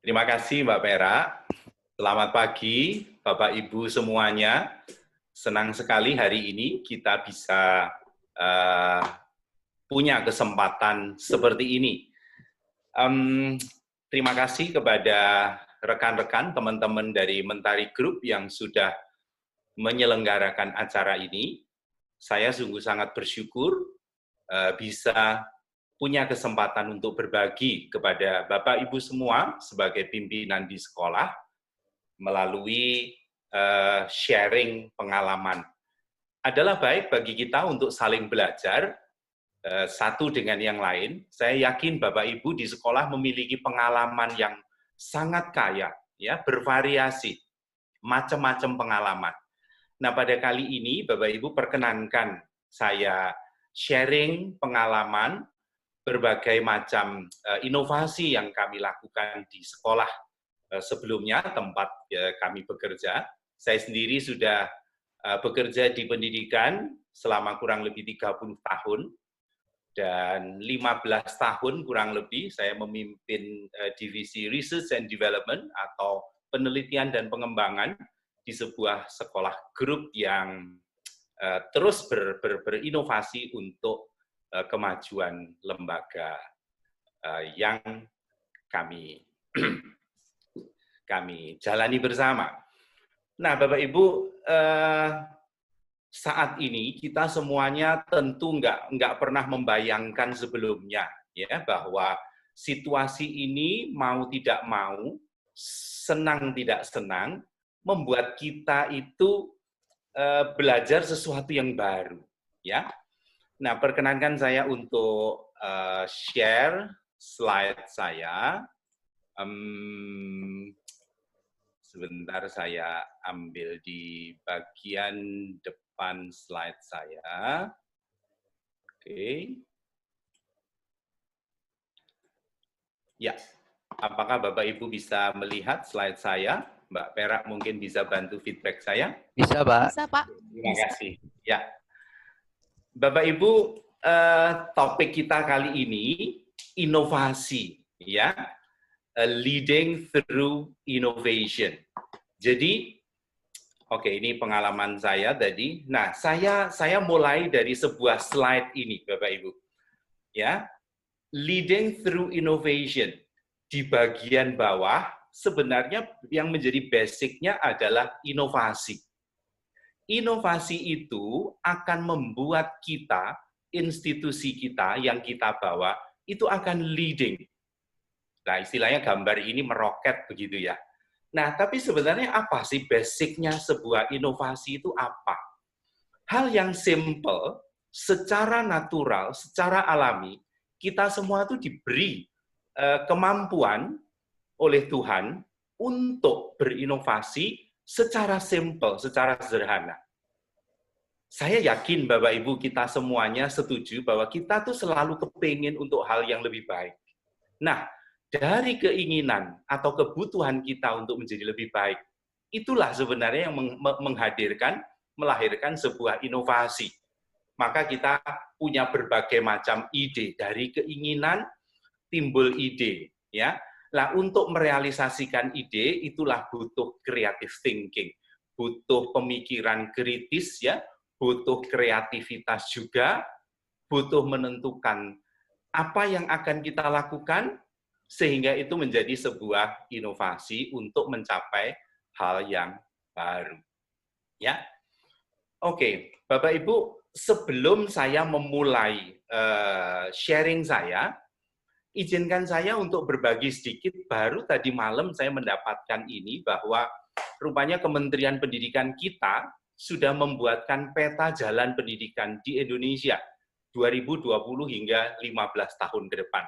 Terima kasih Mbak Perak. Selamat pagi Bapak Ibu semuanya. Senang sekali hari ini kita bisa punya kesempatan seperti ini. Terima kasih kepada rekan-rekan, teman-teman dari Mentari Group yang sudah menyelenggarakan acara ini. Saya sungguh sangat bersyukur bisa punya kesempatan untuk berbagi kepada Bapak Ibu semua sebagai pimpinan di sekolah melalui sharing pengalaman. Adalah baik bagi kita untuk saling belajar satu dengan yang lain. Saya yakin Bapak Ibu di sekolah memiliki pengalaman yang sangat kaya, ya, bervariasi, macam-macam pengalaman. Nah, pada kali ini Bapak Ibu perkenankan saya sharing pengalaman berbagai macam inovasi yang kami lakukan di sekolah sebelumnya tempat kami bekerja. Saya sendiri sudah bekerja di pendidikan selama kurang lebih 30 tahun dan 15 tahun kurang lebih saya memimpin divisi Research and Development atau penelitian dan pengembangan di sebuah sekolah grup yang terus berinovasi untuk kemajuan lembaga yang kami jalani bersama. Nah, Bapak Ibu, saat ini kita semuanya tentu nggak pernah membayangkan sebelumnya, ya, bahwa situasi ini mau tidak mau, senang tidak senang, membuat kita itu belajar sesuatu yang baru, ya. Nah, perkenankan saya untuk share slide saya. Sebentar saya ambil di bagian depan slide saya. Oke. Ya, apakah Bapak Ibu bisa melihat slide saya? Mbak Perak mungkin bisa bantu feedback saya? Bisa, Pak. Bisa, Pak. Terima kasih. Ya, Bapak Ibu, topik kita kali ini inovasi, ya, leading through innovation. Jadi, oke, ini pengalaman saya tadi. Nah, saya mulai dari sebuah slide ini, Bapak Ibu, ya, leading through innovation. Di bagian bawah sebenarnya yang menjadi basicnya adalah inovasi. Inovasi itu akan membuat kita, institusi kita yang kita bawa, itu akan leading. Nah, istilahnya gambar ini meroket begitu ya. Nah, tapi sebenarnya apa sih basicnya sebuah inovasi itu apa? Hal yang simple, secara natural, secara alami, kita semua itu diberi kemampuan oleh Tuhan untuk berinovasi secara simple, secara sederhana. Saya yakin Bapak Ibu kita semuanya setuju bahwa kita tuh selalu kepingin untuk hal yang lebih baik. Nah, dari keinginan atau kebutuhan kita untuk menjadi lebih baik, itulah sebenarnya yang melahirkan sebuah inovasi. Maka kita punya berbagai macam ide, dari keinginan timbul ide, ya. Nah, untuk merealisasikan ide itulah butuh creative thinking, butuh pemikiran kritis, ya, butuh kreativitas juga, butuh menentukan apa yang akan kita lakukan sehingga itu menjadi sebuah inovasi untuk mencapai hal yang baru. Ya, oke, Bapak Ibu, sebelum saya memulai sharing saya, izinkan saya untuk berbagi sedikit. Baru tadi malam saya mendapatkan ini bahwa rupanya Kementerian Pendidikan kita sudah membuatkan peta jalan pendidikan di Indonesia 2020 hingga 15 tahun ke depan.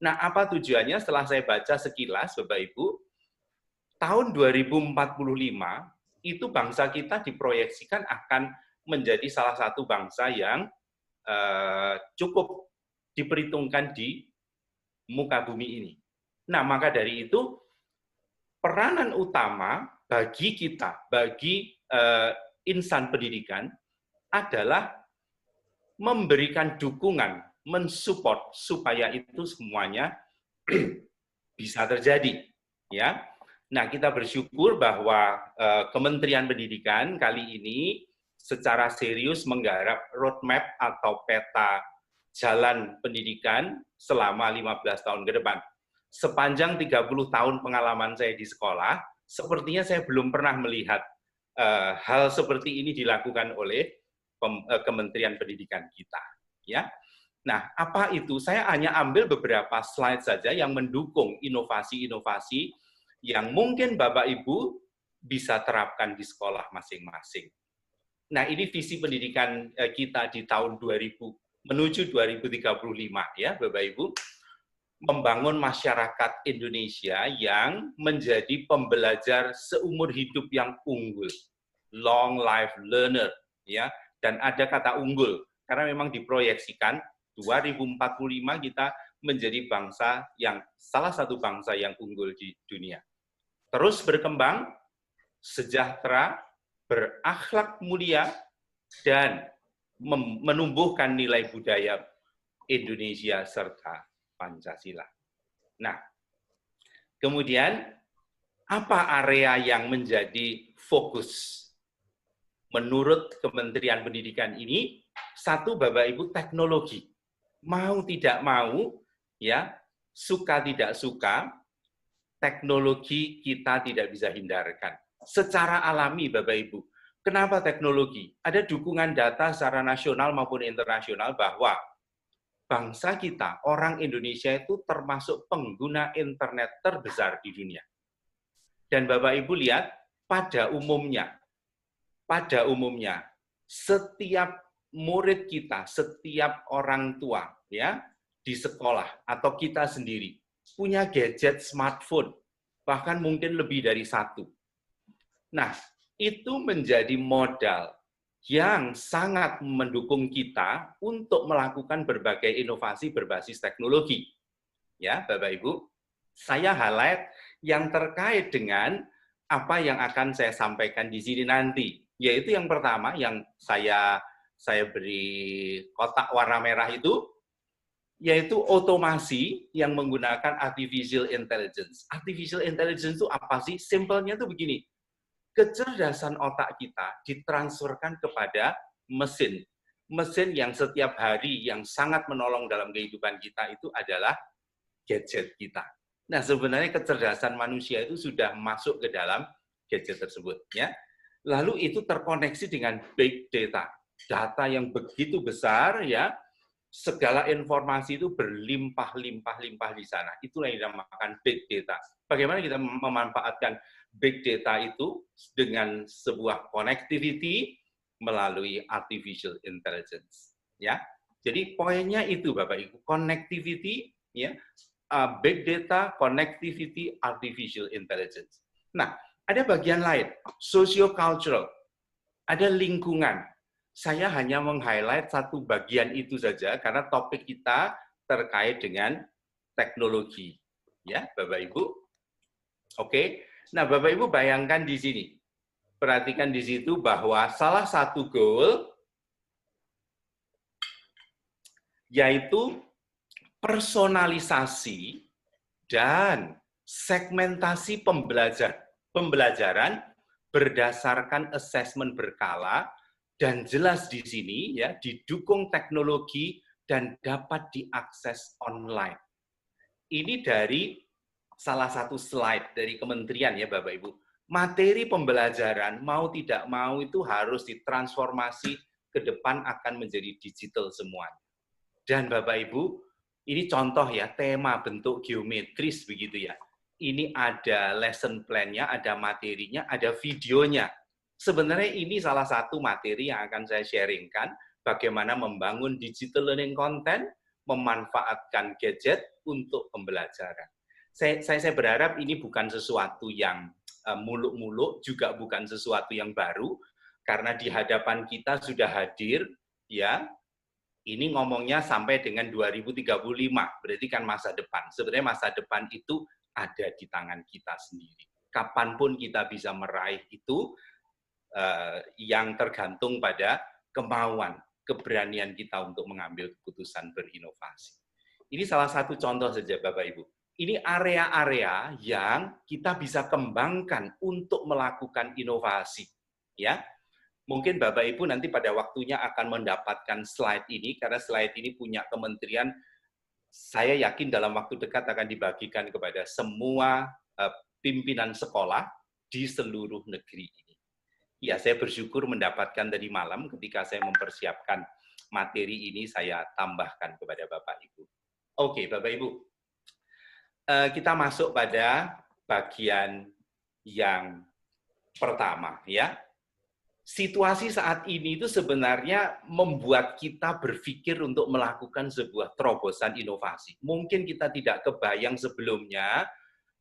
Nah, apa tujuannya? Setelah saya baca sekilas, Bapak Ibu, tahun 2045 itu bangsa kita diproyeksikan akan menjadi salah satu bangsa yang cukup diperhitungkan di muka bumi ini. Nah, maka dari itu, peranan utama bagi kita, bagi insan pendidikan, adalah memberikan dukungan, mensupport supaya itu semuanya bisa terjadi. ya. Nah, kita bersyukur bahwa Kementerian Pendidikan kali ini secara serius menggarap roadmap atau peta jalan pendidikan selama 15 tahun ke depan. Sepanjang 30 tahun pengalaman saya di sekolah, sepertinya saya belum pernah melihat hal seperti ini dilakukan oleh Kementerian Pendidikan kita, ya. Nah, apa itu? Saya hanya ambil beberapa slide saja yang mendukung inovasi-inovasi yang mungkin Bapak Ibu bisa terapkan di sekolah masing-masing. Nah, ini visi pendidikan kita di tahun 2000 menuju 2035 ya, Bapak Ibu. Membangun masyarakat Indonesia yang menjadi pembelajar seumur hidup yang unggul, long life learner, ya. Dan ada kata unggul karena memang diproyeksikan 2045 kita menjadi bangsa yang salah satu bangsa yang unggul di dunia. Terus berkembang, sejahtera, berakhlak mulia, dan menumbuhkan nilai budaya Indonesia serta Pancasila. Nah, kemudian apa area yang menjadi fokus? Menurut Kementerian Pendidikan ini, satu Bapak Ibu teknologi. Mau tidak mau, ya, suka tidak suka, teknologi kita tidak bisa hindarkan. Secara alami Bapak Ibu. Kenapa teknologi? Ada dukungan data secara nasional maupun internasional bahwa bangsa kita, orang Indonesia itu termasuk pengguna internet terbesar di dunia. Dan Bapak Ibu lihat, pada umumnya, setiap murid kita, setiap orang tua ya di sekolah atau kita sendiri punya gadget smartphone, bahkan mungkin lebih dari satu. Nah, itu menjadi modal yang sangat mendukung kita untuk melakukan berbagai inovasi berbasis teknologi. Ya, Bapak Ibu, saya highlight yang terkait dengan apa yang akan saya sampaikan di sini nanti, yaitu yang pertama yang saya beri kotak warna merah itu, yaitu otomasi yang menggunakan artificial intelligence. Artificial intelligence itu apa sih? Simpelnya itu begini, kecerdasan otak kita ditransferkan kepada mesin. Mesin yang setiap hari yang sangat menolong dalam kehidupan kita itu adalah gadget kita. Nah, sebenarnya kecerdasan manusia itu sudah masuk ke dalam gadget tersebut, ya. Lalu itu terkoneksi dengan big data, data yang begitu besar, ya. Segala informasi itu berlimpah-limpah di sana. Itulah yang dinamakan big data. Bagaimana kita memanfaatkan big data itu dengan sebuah connectivity melalui artificial intelligence, ya. Jadi poinnya itu Bapak Ibu, connectivity, ya, big data, connectivity, artificial intelligence. Nah, ada bagian lain, socio-cultural, ada lingkungan. Saya hanya meng-highlight satu bagian itu saja karena topik kita terkait dengan teknologi, ya, Bapak Ibu. Oke. Nah, Bapak Ibu bayangkan di sini. Perhatikan di situ bahwa salah satu goal yaitu personalisasi dan segmentasi pembelajaran berdasarkan asesmen berkala dan jelas di sini ya didukung teknologi dan dapat diakses online. Ini dari salah satu slide dari kementerian ya Bapak Ibu. Materi pembelajaran mau tidak mau itu harus ditransformasi ke depan akan menjadi digital semuanya. Dan Bapak Ibu, ini contoh ya tema bentuk geometris begitu ya. Ini ada lesson plan-nya, ada materinya, ada videonya. Sebenarnya ini salah satu materi yang akan saya sharingkan, bagaimana membangun digital learning content, memanfaatkan gadget untuk pembelajaran. Saya berharap ini bukan sesuatu yang muluk-muluk, juga bukan sesuatu yang baru, karena di hadapan kita sudah hadir, ya, ini ngomongnya sampai dengan 2035, berarti kan masa depan. Sebenarnya masa depan itu ada di tangan kita sendiri. Kapanpun kita bisa meraih itu, yang tergantung pada kemauan, keberanian kita untuk mengambil keputusan berinovasi. Ini salah satu contoh saja Bapak Ibu. ini area-area yang kita bisa kembangkan untuk melakukan inovasi. Ya, mungkin Bapak Ibu nanti pada waktunya akan mendapatkan slide ini, karena slide ini punya kementerian, saya yakin dalam waktu dekat akan dibagikan kepada semua pimpinan sekolah di seluruh negeri ini. Ya, saya bersyukur mendapatkan tadi malam ketika saya mempersiapkan materi ini, saya tambahkan kepada Bapak Ibu. Oke, Bapak Ibu, kita masuk pada bagian yang pertama, ya. Situasi saat ini itu sebenarnya membuat kita berpikir untuk melakukan sebuah terobosan inovasi. Mungkin kita tidak kebayang sebelumnya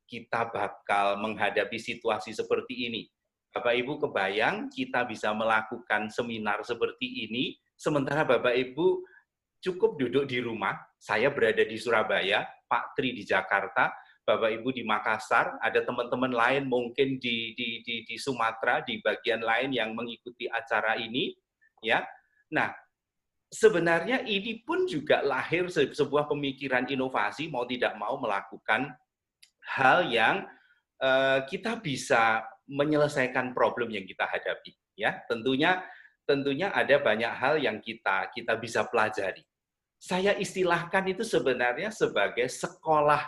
kita bakal menghadapi situasi seperti ini. Bapak Ibu kebayang kita bisa melakukan seminar seperti ini, sementara Bapak Ibu cukup duduk di rumah, saya berada di Surabaya, Pak Tri di Jakarta, Bapak Ibu di Makassar, ada teman-teman lain mungkin di Sumatera, di bagian lain yang mengikuti acara ini, ya. Nah, sebenarnya ini pun juga lahir sebuah pemikiran inovasi, mau tidak mau melakukan hal yang kita bisa menyelesaikan problem yang kita hadapi, ya. Tentunya ada banyak hal yang kita bisa pelajari. Saya istilahkan itu sebenarnya sebagai sekolah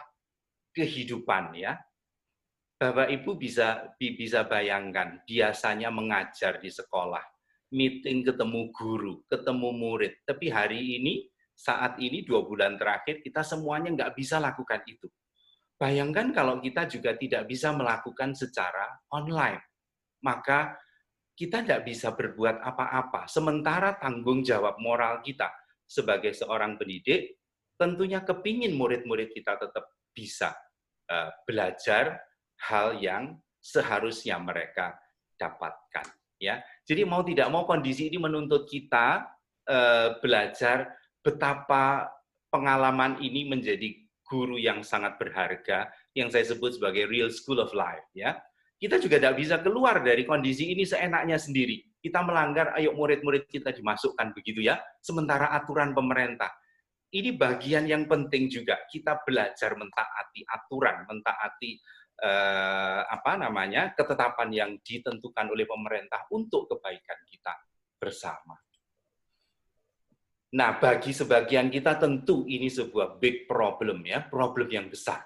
kehidupan, ya. Bapak Ibu bisa bayangkan biasanya mengajar di sekolah, meeting ketemu guru, ketemu murid. Tapi hari ini, saat ini 2 bulan terakhir kita semuanya nggak bisa lakukan itu. Bayangkan kalau kita juga tidak bisa melakukan secara online, maka kita tidak bisa berbuat apa-apa. Sementara tanggung jawab moral kita sebagai seorang pendidik, tentunya kepingin murid-murid kita tetap bisa belajar hal yang seharusnya mereka dapatkan. Ya, jadi mau tidak mau kondisi ini menuntut kita belajar betapa pengalaman ini menjadi guru yang sangat berharga, yang saya sebut sebagai real school of life. Ya, kita juga tidak bisa keluar dari kondisi ini seenaknya sendiri. Kita melanggar, ayo murid-murid kita dimasukkan begitu ya. Sementara aturan pemerintah. Ini bagian yang penting juga. Kita belajar mentaati aturan, mentaati ketetapan yang ditentukan oleh pemerintah untuk kebaikan kita bersama. Nah, bagi sebagian kita tentu ini sebuah big problem ya, problem yang besar.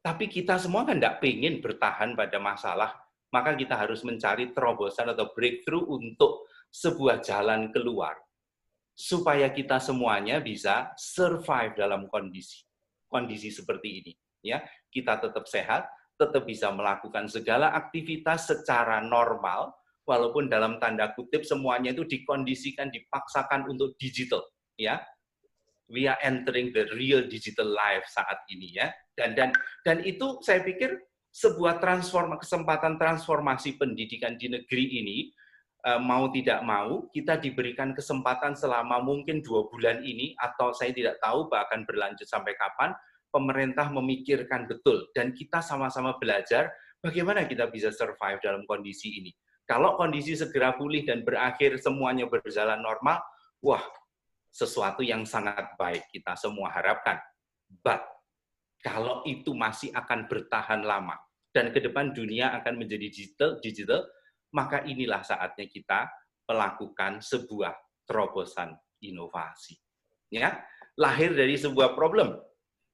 Tapi kita semua kan tidak ingin bertahan pada masalah, maka kita harus mencari terobosan atau breakthrough untuk sebuah jalan keluar. Supaya kita semuanya bisa survive dalam kondisi seperti ini. Ya, kita tetap sehat, tetap bisa melakukan segala aktivitas secara normal, walaupun dalam tanda kutip semuanya itu dikondisikan, dipaksakan untuk digital. Ya, we are entering the real digital life saat ini ya. Dan itu saya pikir sebuah kesempatan transformasi pendidikan di negeri ini. Mau tidak mau, kita diberikan kesempatan selama mungkin 2 bulan ini, atau saya tidak tahu bahkan berlanjut sampai kapan, pemerintah memikirkan betul, dan kita sama-sama belajar bagaimana kita bisa survive dalam kondisi ini. Kalau kondisi segera pulih dan berakhir semuanya berjalan normal, wah, sesuatu yang sangat baik kita semua harapkan. But, kalau itu masih akan bertahan lama, dan ke depan dunia akan menjadi digital, maka inilah saatnya kita melakukan sebuah terobosan inovasi. Ya, lahir dari sebuah problem.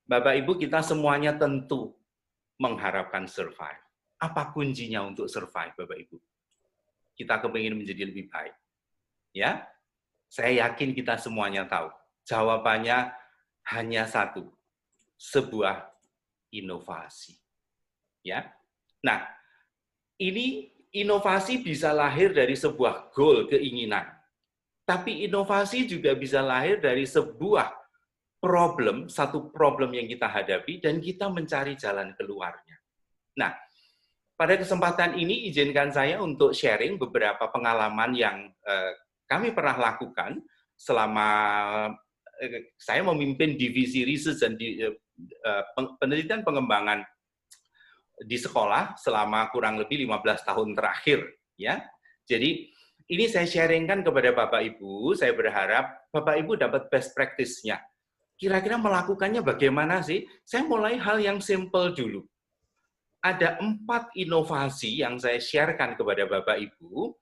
Bapak Ibu, kita semuanya tentu mengharapkan survive. Apa kuncinya untuk survive, Bapak Ibu? Kita kepingin menjadi lebih baik. Ya, saya yakin kita semuanya tahu. Jawabannya hanya satu, sebuah inovasi. Ya, nah ini inovasi bisa lahir dari sebuah goal, keinginan. Tapi inovasi juga bisa lahir dari sebuah problem, satu problem yang kita hadapi, dan kita mencari jalan keluarnya. Nah, pada kesempatan ini izinkan saya untuk sharing beberapa pengalaman yang kami pernah lakukan selama saya memimpin divisi research dan penelitian pengembangan di sekolah selama kurang lebih 15 tahun terakhir, ya. Jadi ini saya sharingkan kepada Bapak Ibu, saya berharap Bapak Ibu dapat best practice-nya. kira-kira melakukannya bagaimana sih? Saya mulai hal yang simple dulu. Ada 4 inovasi yang saya sharekan kepada Bapak Ibu.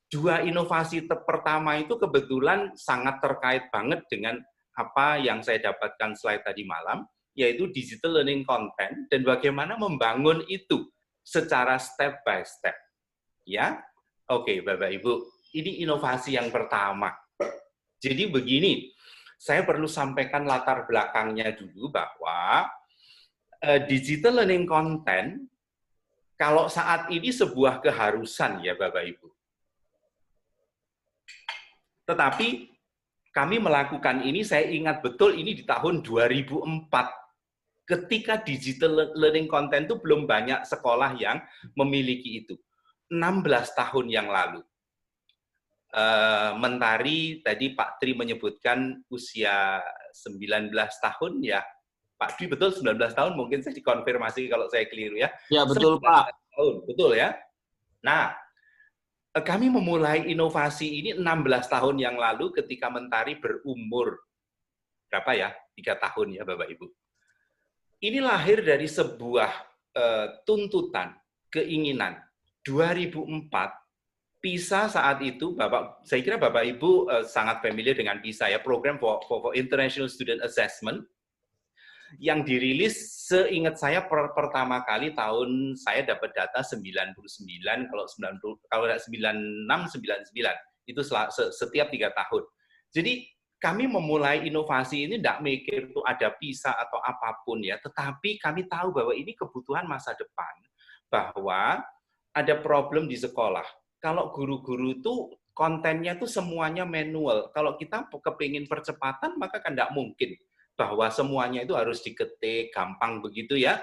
2 inovasi pertama itu kebetulan sangat terkait banget dengan apa yang saya dapatkan slide tadi malam, yaitu digital learning content dan bagaimana membangun itu secara step by step. Ya, oke Bapak Ibu, ini inovasi yang pertama. Jadi begini, saya perlu sampaikan latar belakangnya dulu bahwa digital learning content kalau saat ini sebuah keharusan ya Bapak Ibu. Tetapi kami melakukan ini, saya ingat betul ini di tahun 2004. Ketika digital learning content itu belum banyak sekolah yang memiliki itu. 16 tahun yang lalu. Mentari tadi Pak Tri menyebutkan usia 19 tahun ya. Pak Dwi betul 19 tahun, mungkin saya dikonfirmasi kalau saya keliru ya. Ya betul Pak. Tahun, betul ya. Nah, kami memulai inovasi ini 16 tahun yang lalu ketika Mentari berumur berapa ya? 3 tahun ya Bapak Ibu. Ini lahir dari sebuah tuntutan, keinginan. 2004 PISA saat itu, saya kira Bapak Ibu sangat familiar dengan PISA ya, program for International Student Assessment, yang dirilis seingat saya pertama kali tahun saya dapat data 99, kalau 96, 99, itu setiap 3 tahun. Jadi kami memulai inovasi ini tidak mikir itu ada PISA atau apapun ya, tetapi kami tahu bahwa ini kebutuhan masa depan, bahwa ada problem di sekolah. Kalau guru-guru itu kontennya itu semuanya manual. Kalau kita kepingin percepatan, maka kan tidak mungkin bahwa semuanya itu harus diketik, gampang begitu ya.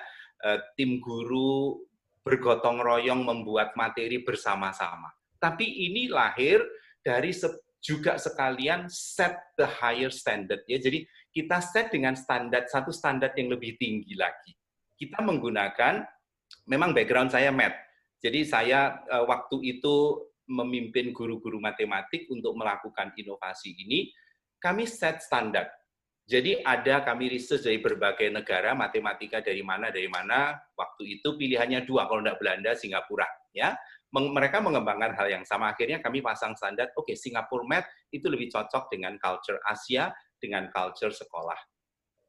Tim guru bergotong royong membuat materi bersama-sama. Tapi ini lahir dari juga sekalian set the higher standard ya. Jadi kita set dengan satu standar yang lebih tinggi lagi. Kita menggunakan, memang background saya math. Jadi saya waktu itu memimpin guru-guru matematik untuk melakukan inovasi ini, kami set standar. Jadi kami research dari berbagai negara, matematika dari mana, waktu itu pilihannya 2, kalau tidak Belanda, Singapura. Ya, mereka mengembangkan hal yang sama, akhirnya kami pasang standar, oke, Singapura Math itu lebih cocok dengan culture Asia, dengan culture sekolah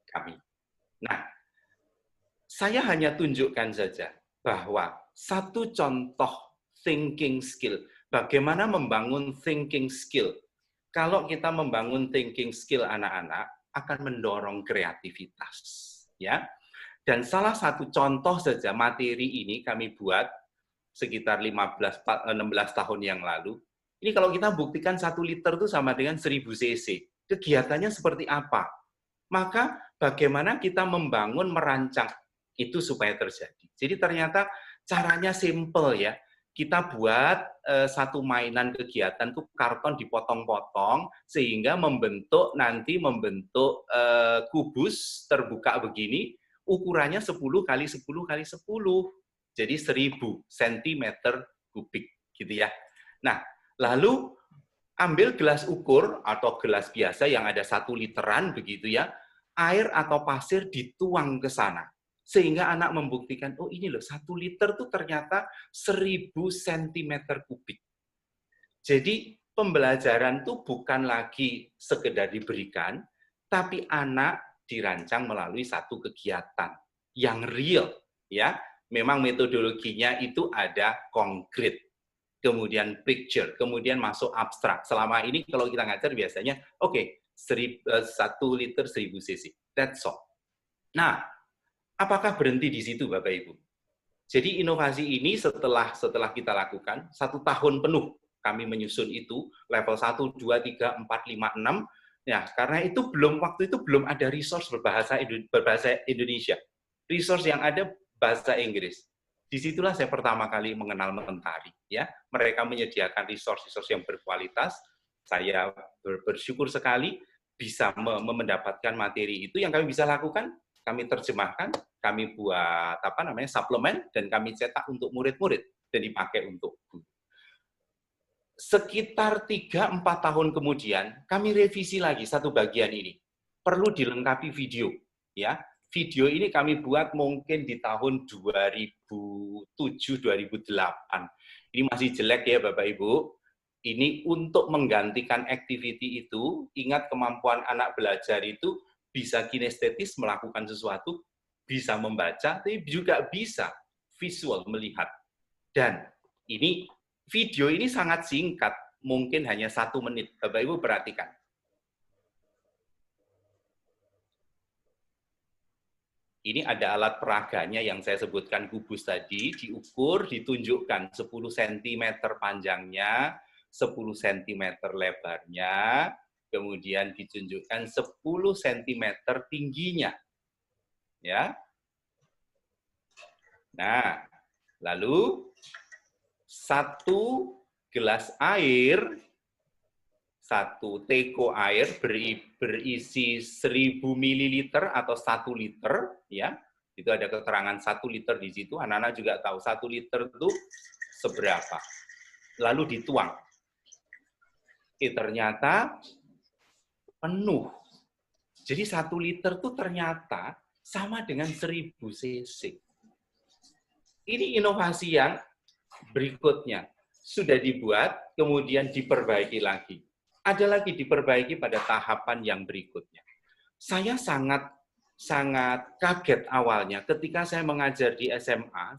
kami. Nah, saya hanya tunjukkan saja bahwa satu contoh thinking skill, bagaimana membangun thinking skill. Kalau kita membangun thinking skill anak-anak, akan mendorong kreativitas. Ya. Dan salah satu contoh saja materi ini kami buat sekitar 16 tahun yang lalu. Ini kalau kita buktikan 1 liter itu sama dengan 1000 cc. Kegiatannya seperti apa? Maka bagaimana kita membangun, merancang itu supaya terjadi. Jadi ternyata caranya simple ya. Kita buat satu mainan kegiatan tuh karton dipotong-potong sehingga membentuk kubus terbuka begini, ukurannya 10 kali 10 kali 10. Jadi 1000 cm kubik gitu ya. Nah, lalu ambil gelas ukur atau gelas biasa yang ada 1 literan begitu ya, air atau pasir dituang ke sana. Sehingga anak membuktikan, oh ini loh, 1 liter tuh ternyata 1000 cm kubik. Jadi pembelajaran tuh bukan lagi sekedar diberikan, tapi anak dirancang melalui satu kegiatan yang real. Ya, memang metodologinya itu ada konkret, kemudian picture, kemudian masuk abstrak. Selama ini kalau kita ngajar biasanya, oke, 1 liter 1000 cc. That's all. Nah, apakah berhenti di situ, Bapak Ibu? Jadi inovasi ini setelah kita lakukan, 1 tahun penuh kami menyusun itu, level 1, 2, 3, 4, 5, 6. Ya, karena itu waktu itu belum ada resource berbahasa Indonesia. Resource yang ada bahasa Inggris. Disitulah saya pertama kali mengenal Mentari. Ya, mereka menyediakan resource yang berkualitas. Saya bersyukur sekali bisa mendapatkan materi itu. Yang kami bisa lakukan, kami terjemahkan, kami buat suplemen, dan kami cetak untuk murid-murid dan dipakai untuk guru. Sekitar 3-4 tahun kemudian, kami revisi lagi satu bagian ini. perlu dilengkapi video. Ya, video ini kami buat mungkin di tahun 2007-2008. Ini masih jelek ya Bapak Ibu. Ini untuk menggantikan activity itu, ingat kemampuan anak belajar itu bisa kinestetis melakukan sesuatu, bisa membaca, tapi juga bisa visual melihat. Dan ini video ini sangat singkat, mungkin hanya 1 menit. Bapak Ibu perhatikan. Ini ada alat peraganya yang saya sebutkan kubus tadi, diukur, ditunjukkan 10 cm panjangnya, 10 cm lebarnya, kemudian ditunjukkan 10 cm tingginya. Ya. Nah, lalu 1 gelas air, 1 teko air berisi 1000 ml atau 1 liter, ya. Itu ada keterangan 1 liter di situ. Anak-anak juga tahu 1 liter itu seberapa. Lalu dituang. Ternyata penuh. Jadi 1 liter itu ternyata sama dengan 1000 cc. Ini inovasi yang berikutnya. Sudah dibuat, kemudian diperbaiki lagi. Ada lagi diperbaiki pada tahapan yang berikutnya. Saya sangat kaget awalnya ketika saya mengajar di SMA.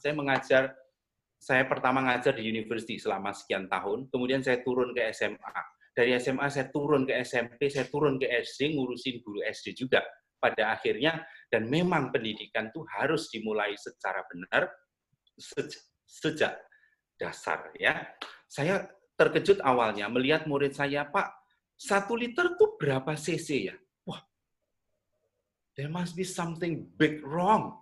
Saya pertama ngajar di university selama sekian tahun, kemudian saya turun ke SMA. Dari SMA saya turun ke SMP, saya turun ke SD, ngurusin guru SD juga. Pada akhirnya, dan memang pendidikan itu harus dimulai secara benar sejak dasar. Ya, saya terkejut awalnya melihat murid saya, Pak, 1 liter itu berapa cc ya? Wah, there must be something big wrong.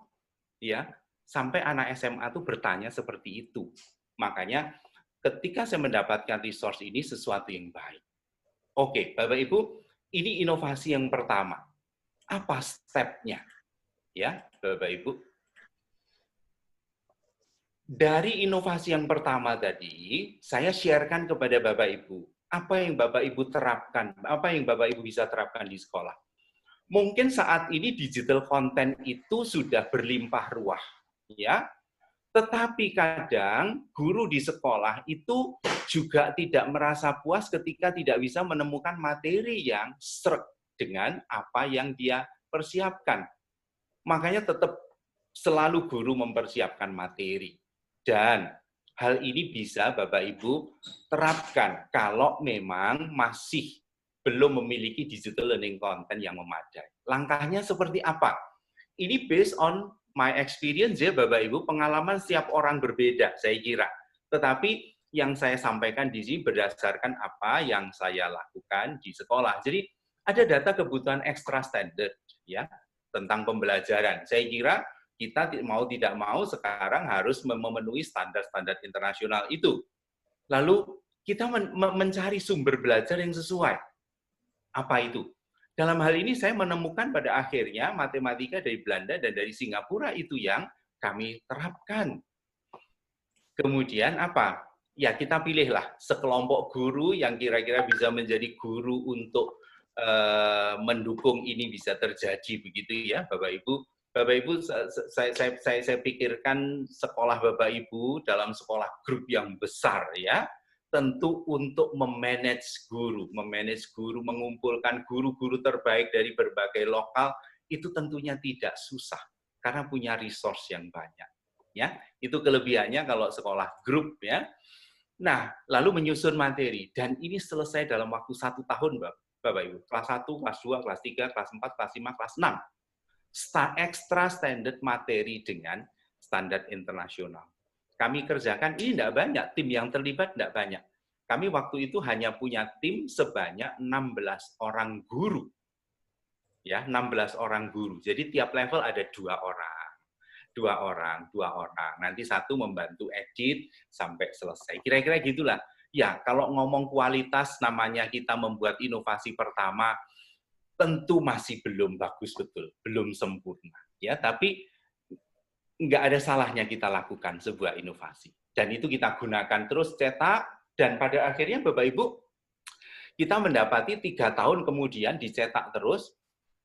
Ya, sampai anak SMA itu bertanya seperti itu. Makanya ketika saya mendapatkan resource ini sesuatu yang baik. Oke, Bapak Ibu, ini inovasi yang pertama. Apa step-nya? Ya, Bapak Ibu. Dari inovasi yang pertama tadi, saya sharekan kepada Bapak Ibu, apa yang Bapak Ibu terapkan, apa yang Bapak Ibu bisa terapkan di sekolah. Mungkin saat ini digital content itu sudah berlimpah ruah, ya. Tetapi kadang guru di sekolah itu juga tidak merasa puas ketika tidak bisa menemukan materi yang sreg dengan apa yang dia persiapkan. Makanya tetap selalu guru mempersiapkan materi. Dan hal ini bisa Bapak Ibu terapkan kalau memang masih belum memiliki digital learning content yang memadai. Langkahnya seperti apa? Ini based on my experience ya Bapak Ibu, pengalaman setiap orang berbeda saya kira. Tetapi yang saya sampaikan di sini berdasarkan apa yang saya lakukan di sekolah. Jadi ada data kebutuhan extra standard ya tentang pembelajaran. Saya kira kita mau tidak mau sekarang harus memenuhi standar-standar internasional itu. Lalu kita mencari sumber belajar yang sesuai. Apa itu? Dalam hal ini saya menemukan pada akhirnya matematika dari Belanda dan dari Singapura itu yang kami terapkan. Kemudian apa? Ya kita pilihlah sekelompok guru yang kira-kira bisa menjadi guru untuk mendukung ini bisa terjadi begitu ya Bapak Ibu. Bapak Ibu, saya pikirkan sekolah Bapak Ibu dalam sekolah grup yang besar ya, tentu untuk memanage guru, mengumpulkan guru-guru terbaik dari berbagai lokal itu tentunya tidak susah karena punya resource yang banyak. Ya, itu kelebihannya kalau sekolah grup ya. Nah, lalu menyusun materi dan ini selesai dalam waktu 1 tahun, Bapak Ibu. Kelas 1, kelas 2, kelas 3, kelas 4, kelas 5, kelas 6. Extra standard materi dengan standar internasional. Kami kerjakan, ini tidak banyak, tim yang terlibat tidak banyak. Kami waktu itu hanya punya tim sebanyak 16 orang guru. Ya, 16 orang guru. Jadi tiap level ada 2 orang. 2 orang. Nanti 1 membantu edit sampai selesai. Kira-kira gitulah. Ya, kalau ngomong kualitas namanya kita membuat inovasi pertama, tentu masih belum bagus betul, belum sempurna. Ya, tapi nggak ada salahnya kita lakukan sebuah inovasi. Dan itu kita gunakan terus cetak, dan pada akhirnya Bapak Ibu, kita mendapati 3 tahun kemudian dicetak terus,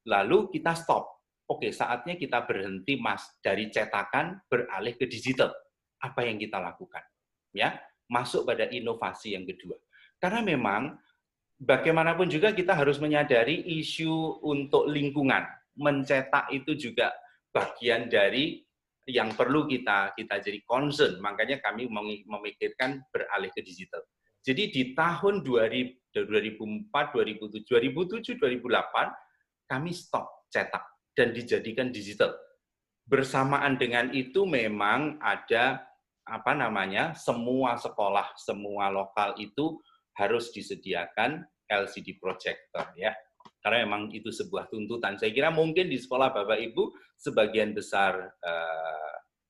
Lalu kita stop. Oke, saatnya kita berhenti dari cetakan beralih ke digital. Apa yang kita lakukan? Ya, masuk pada inovasi yang kedua. Karena memang bagaimanapun juga kita harus menyadari isu untuk lingkungan. Mencetak itu juga bagian dari yang perlu kita jadi concern. Makanya kami memikirkan beralih ke digital. Jadi di tahun 2004, 2007, 2008 kami stop cetak dan dijadikan digital. Bersamaan dengan itu memang ada semua sekolah, semua lokal itu harus disediakan LCD projector ya. Karena memang itu sebuah tuntutan. Saya kira mungkin di sekolah Bapak Ibu sebagian besar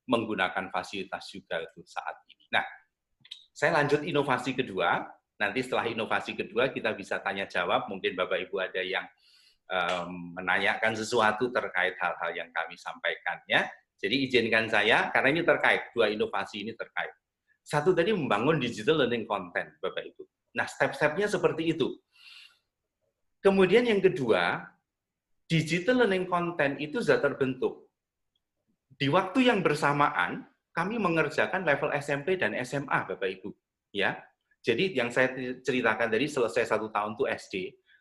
menggunakan fasilitas juga itu saat ini. Nah, saya lanjut inovasi kedua. Nanti setelah inovasi kedua kita bisa tanya jawab. Mungkin Bapak Ibu ada yang menanyakan sesuatu terkait hal-hal yang kami sampaikan ya. Jadi izinkan saya, karena ini terkait, dua inovasi ini terkait. Satu tadi membangun digital learning content, Bapak Ibu. Nah, step-stepnya seperti itu. Kemudian yang kedua, digital learning content itu sudah terbentuk. Di waktu yang bersamaan, kami mengerjakan level SMP dan SMA, Bapak Ibu. Ya, jadi yang saya ceritakan tadi selesai 1 tahun itu SD,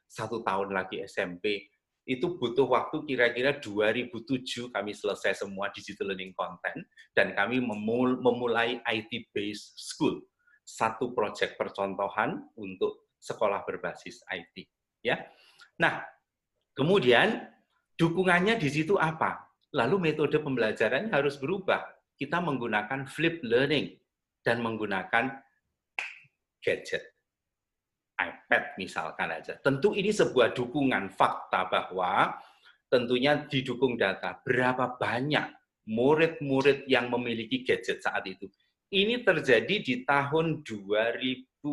1 tahun lagi SMP, itu butuh waktu kira-kira 2007 kami selesai semua digital learning content, dan kami memulai IT-based school, satu proyek percontohan untuk sekolah berbasis IT. Ya, nah kemudian dukungannya di situ apa? Lalu metode pembelajarannya harus berubah. Kita menggunakan flip learning dan menggunakan gadget. iPad misalkan aja. Tentu ini sebuah dukungan fakta bahwa tentunya didukung data berapa banyak murid-murid yang memiliki gadget saat itu. Ini terjadi di tahun 2012,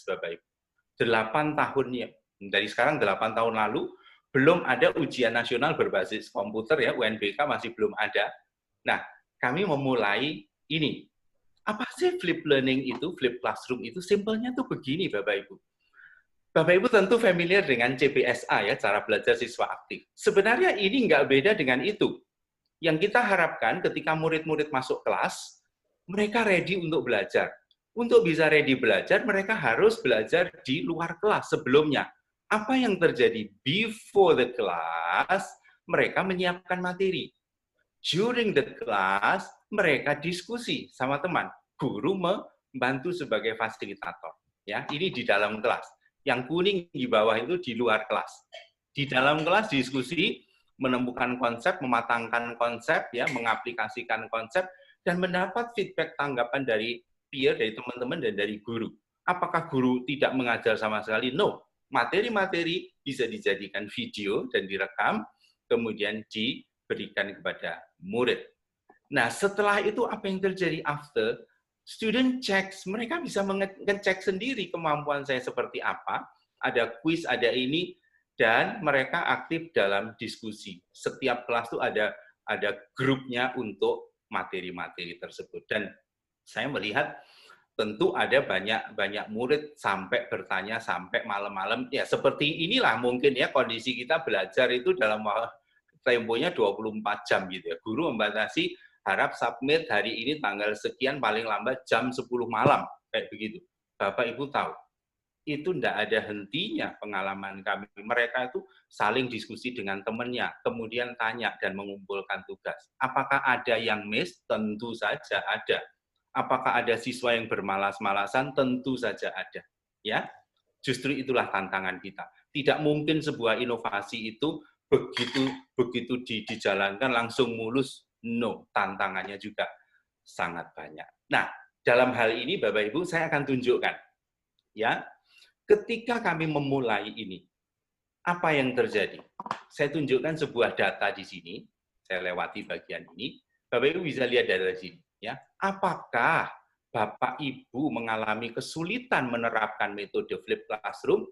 Bapak Ibu. 8 tahunnya, dari sekarang 8 tahun lalu, belum ada ujian nasional berbasis komputer ya, UNBK masih belum ada. Nah, kami memulai ini. Apa sih flip learning itu, flip classroom itu? Simpelnya tuh begini, Bapak Ibu. Bapak Ibu tentu familiar dengan CBSA ya, cara belajar siswa aktif. Sebenarnya ini nggak beda dengan itu. Yang kita harapkan ketika murid-murid masuk kelas, mereka ready untuk belajar. Untuk bisa ready belajar, mereka harus belajar di luar kelas sebelumnya. Apa yang terjadi? Before the class, mereka menyiapkan materi. During the class, mereka diskusi sama teman. Guru membantu sebagai fasilitator. Ya, ini di dalam kelas. Yang kuning di bawah itu di luar kelas. Di dalam kelas diskusi, menemukan konsep, mematangkan konsep, ya, mengaplikasikan konsep, dan mendapat feedback tanggapan dari peer, dari teman-teman, dan dari guru. Apakah guru tidak mengajar sama sekali? No. Materi-materi bisa dijadikan video dan direkam, kemudian diberikan kepada murid. Nah, setelah itu apa yang terjadi after? Student checks, mereka bisa mengecek sendiri kemampuan saya seperti apa, ada quiz, ada ini, dan mereka aktif dalam diskusi. Setiap kelas itu ada grupnya untuk materi-materi tersebut. Dan saya melihat tentu ada banyak murid sampai bertanya sampai malam-malam. Ya seperti inilah mungkin ya kondisi kita belajar itu dalam temponya 24 jam gitu ya. Guru membatasi harap submit hari ini tanggal sekian paling lambat jam 10 malam kayak begitu. Bapak Ibu tahu, itu tidak ada hentinya pengalaman kami. Mereka itu saling diskusi dengan temannya, kemudian tanya dan mengumpulkan tugas. Apakah ada yang miss? Tentu saja ada. Apakah ada siswa yang bermalas-malasan? Tentu saja ada. Ya, justru itulah tantangan kita. Tidak mungkin sebuah inovasi itu begitu dijalankan langsung mulus. No, tantangannya juga sangat banyak. Nah, dalam hal ini Bapak Ibu saya akan tunjukkan ya. Ketika kami memulai ini, apa yang terjadi? Saya tunjukkan sebuah data di sini. Saya lewati bagian ini. Bapak Ibu bisa lihat dari sini. Ya, apakah Bapak Ibu mengalami kesulitan menerapkan metode flip classroom?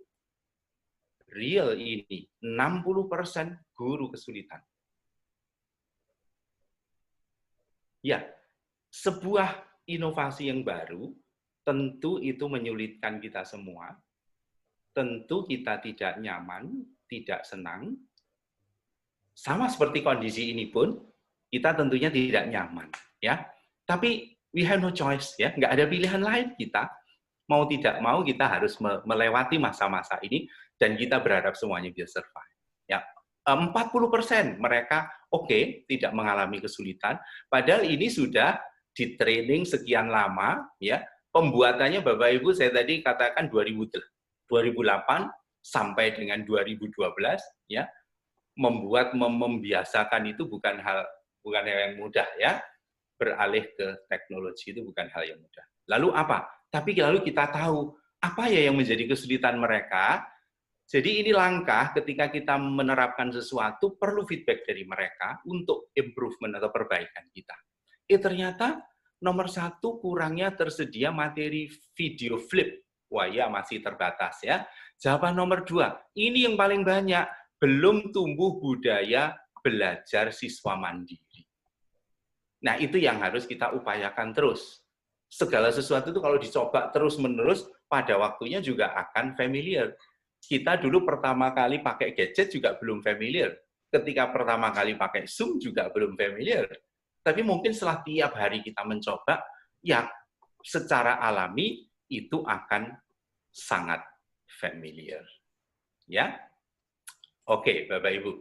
Real ini, 60% guru kesulitan. Ya, sebuah inovasi yang baru, tentu itu menyulitkan kita semua. Tentu kita tidak nyaman, tidak senang, Sama seperti kondisi ini pun, kita tentunya tidak nyaman, ya. Tapi we have no choice, ya. Nggak ada pilihan lain kita. Mau tidak mau kita harus melewati masa-masa ini dan kita berharap semuanya bisa survive. Ya, 40% mereka oke, tidak mengalami kesulitan. Padahal ini sudah di training sekian lama, ya. Pembuatannya Bapak Ibu saya tadi katakan 2008 sampai dengan 2012, ya. Membiasakan itu bukan hal yang mudah, ya. Beralih ke teknologi itu bukan hal yang mudah. Lalu apa? Tapi lalu kita tahu apa ya yang menjadi kesulitan mereka. Jadi ini langkah ketika kita menerapkan sesuatu perlu feedback dari mereka untuk improvement atau perbaikan kita. Ternyata nomor 1 kurangnya tersedia materi video flip. Wah ya masih terbatas ya. Jawaban nomor 2, ini yang paling banyak, belum tumbuh budaya belajar siswa mandiri. Nah itu yang harus kita upayakan terus. Segala sesuatu itu kalau dicoba terus-menerus, pada waktunya juga akan familiar. Kita dulu pertama kali pakai gadget juga belum familiar. Ketika pertama kali pakai Zoom juga belum familiar. Tapi mungkin setelah tiap hari kita mencoba, ya secara alami itu akan sangat familiar. Ya, oke Bapak Ibu.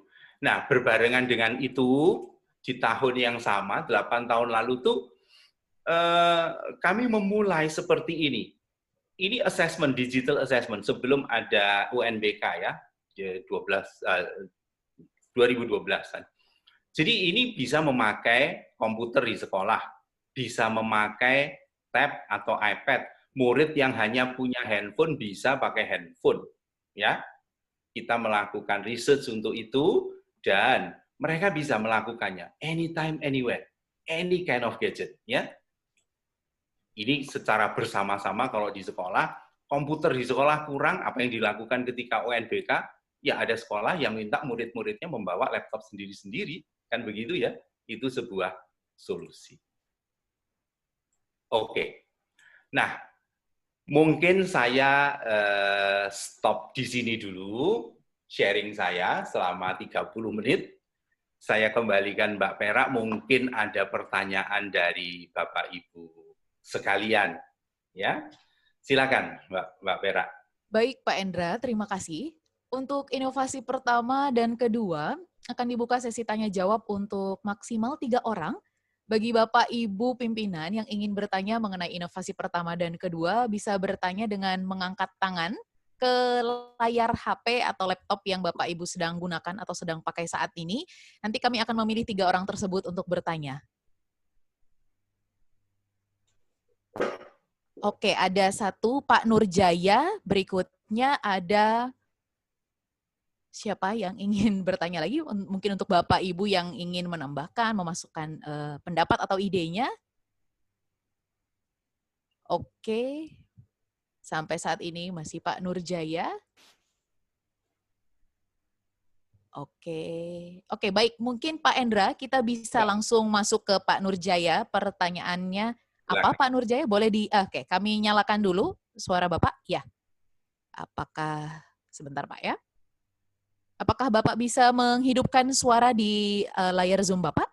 Nah, berbarengan dengan itu, di tahun yang sama, 8 tahun lalu tuh, kami memulai seperti ini. Ini assessment, digital assessment, sebelum ada UNBK ya, 2012-an. Jadi ini bisa memakai komputer di sekolah, bisa memakai tab atau iPad. Murid yang hanya punya handphone bisa pakai handphone. Ya, kita melakukan research untuk itu, dan mereka bisa melakukannya anytime, anywhere, any kind of gadget. Ya, ini secara bersama-sama. Kalau di sekolah, komputer di sekolah kurang, apa yang dilakukan ketika UNBK? Ya ada sekolah yang minta murid-muridnya membawa laptop sendiri-sendiri, kan begitu ya? Itu sebuah solusi. Oke. Nah, mungkin saya stop di sini dulu sharing saya selama 30 menit. Saya kembalikan Mbak Perak, mungkin ada pertanyaan dari Bapak Ibu sekalian, ya. Silakan Mbak Perak. Baik Pak Endra, terima kasih. Untuk inovasi pertama dan kedua akan dibuka sesi tanya jawab untuk maksimal 3 orang. Bagi Bapak Ibu pimpinan yang ingin bertanya mengenai inovasi pertama dan kedua bisa bertanya dengan mengangkat tangan ke layar HP atau laptop yang Bapak Ibu sedang gunakan atau sedang pakai saat ini. Nanti kami akan memilih 3 orang tersebut untuk bertanya. Oke, ada satu Pak Nurjaya, berikutnya ada siapa yang ingin bertanya lagi? Mungkin untuk Bapak Ibu yang ingin menambahkan, memasukkan pendapat atau idenya. Oke, sampai saat ini masih Pak Nurjaya. Oke, baik. Mungkin Pak Endra, kita bisa langsung masuk ke Pak Nurjaya. Pertanyaannya apa, Pak Nurjaya? Boleh Oke, kami nyalakan dulu suara Bapak. Ya. Apakah sebentar Pak ya? Apakah Bapak bisa menghidupkan suara di layar Zoom Bapak?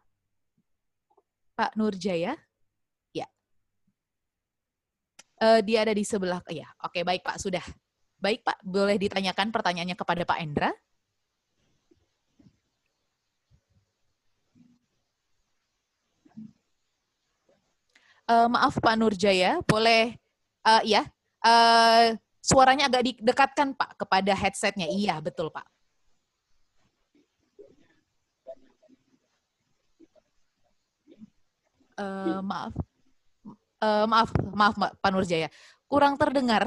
Pak Nurjaya? Ya. Dia ada di sebelah. Ya, oke, baik Pak, sudah. Baik Pak, boleh ditanyakan pertanyaannya kepada Pak Endra? Maaf Pak Nurjaya, boleh ya suaranya agak didekatkan Pak kepada headsetnya. Iya, betul Pak. Maaf Pak Nurjaya, kurang terdengar.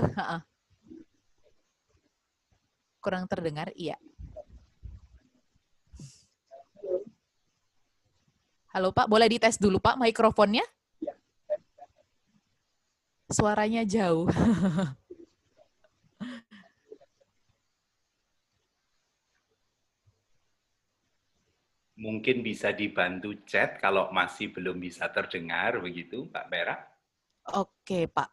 Kurang terdengar, iya. Halo Pak, boleh dites dulu Pak mikrofonnya? Suaranya jauh. Mungkin bisa dibantu chat kalau masih belum bisa terdengar, begitu Pak Perak. Oke Pak,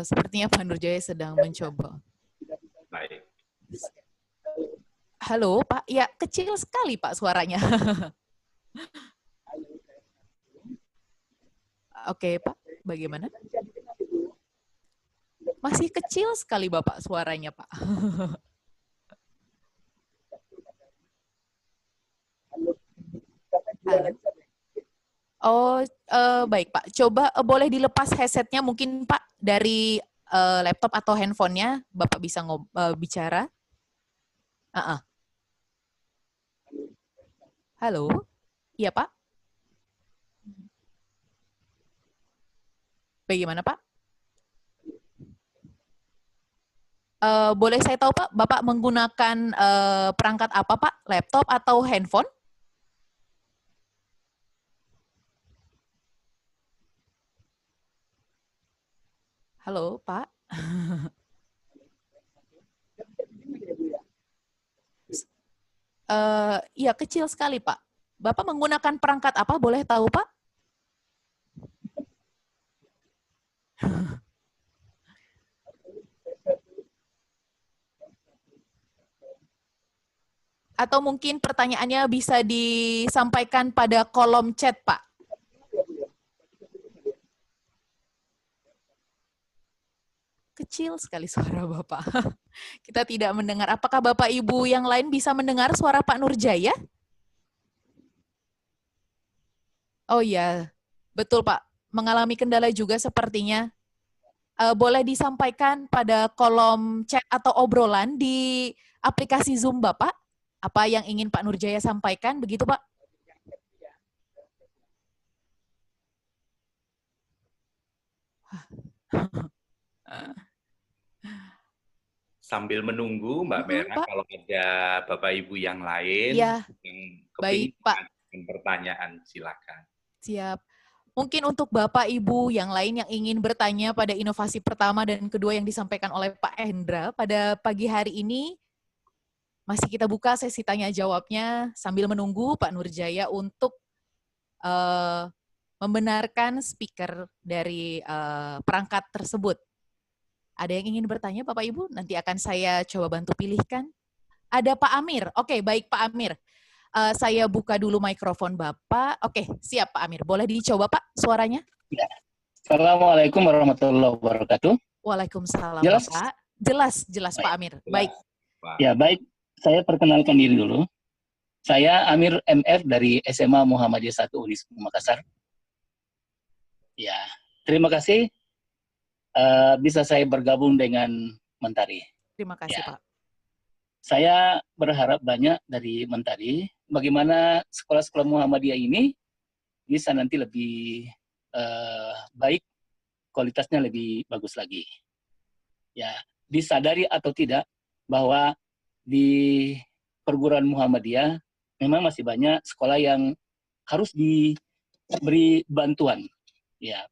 sepertinya Pak Nurjaya sedang mencoba. Baik. Halo, Pak. Ya, kecil sekali, Pak, suaranya. Oke, Pak. Bagaimana? Masih kecil sekali, Bapak, suaranya, Pak. Halo. Oh, baik, Pak. Coba boleh dilepas headsetnya mungkin, Pak, dari laptop atau handphonenya. Bapak bisa bicara. Ah, halo. Iya, Pak. Bagaimana, Pak? Boleh saya tahu, Pak, Bapak menggunakan perangkat apa, Pak? Laptop atau handphone? Halo, Pak. Iya, kecil sekali, Pak. Bapak menggunakan perangkat apa? Boleh tahu, Pak? Atau mungkin pertanyaannya bisa disampaikan pada kolom chat, Pak. Kecil sekali suara Bapak. Kita tidak mendengar. Apakah Bapak Ibu yang lain bisa mendengar suara Pak Nurjaya? Oh iya, betul Pak. Mengalami kendala juga sepertinya. Boleh disampaikan pada kolom chat atau obrolan di aplikasi Zoom Bapak? Apa yang ingin Pak Nurjaya sampaikan? Begitu Pak? Sambil menunggu Mbak Mera, Pak? kalau ada Bapak Ibu yang lain Ya, yang baik kepingin Pak. mengajukan pertanyaan, silakan. Siap. Mungkin untuk Bapak, Ibu yang lain yang ingin bertanya pada inovasi pertama dan kedua yang disampaikan oleh Pak Hendra pada pagi hari ini, masih kita buka sesi tanya jawabnya sambil menunggu Pak Nurjaya untuk uh, membenarkan speaker dari perangkat tersebut. Ada yang ingin bertanya Bapak Ibu? Nanti akan saya coba bantu pilihkan. Ada Pak Amir. Oke, baik Pak Amir. Saya buka dulu mikrofon Bapak. Oke, siap Pak Amir. Boleh dicoba Pak suaranya? Ya. Assalamualaikum warahmatullahi wabarakatuh. Waalaikumsalam Jelas? Bapak. Jelas, jelas Pak Amir. Baik. Ya, baik. Saya perkenalkan diri dulu. Saya Amir MF dari SMA Muhammadiyah 1 Unisba Makassar. Ya, terima kasih bisa saya bergabung dengan Mentari. Terima kasih Pak. Saya berharap banyak dari Mentari, bagaimana sekolah-sekolah Muhammadiyah ini bisa nanti lebih baik, kualitasnya lebih bagus lagi. Ya, disadari atau tidak bahwa di perguruan Muhammadiyah memang masih banyak sekolah yang harus diberi bantuan, ya,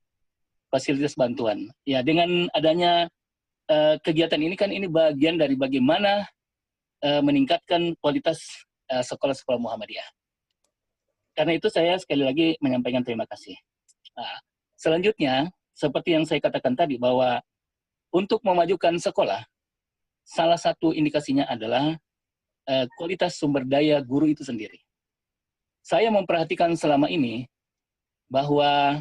fasilitas bantuan. Ya, dengan adanya kegiatan ini kan ini bagian dari bagaimana meningkatkan kualitas sekolah-sekolah Muhammadiyah. Karena itu saya sekali lagi menyampaikan terima kasih. Nah, selanjutnya, seperti yang saya katakan tadi bahwa untuk memajukan sekolah, salah satu indikasinya adalah kualitas sumber daya guru itu sendiri. Saya memperhatikan selama ini bahwa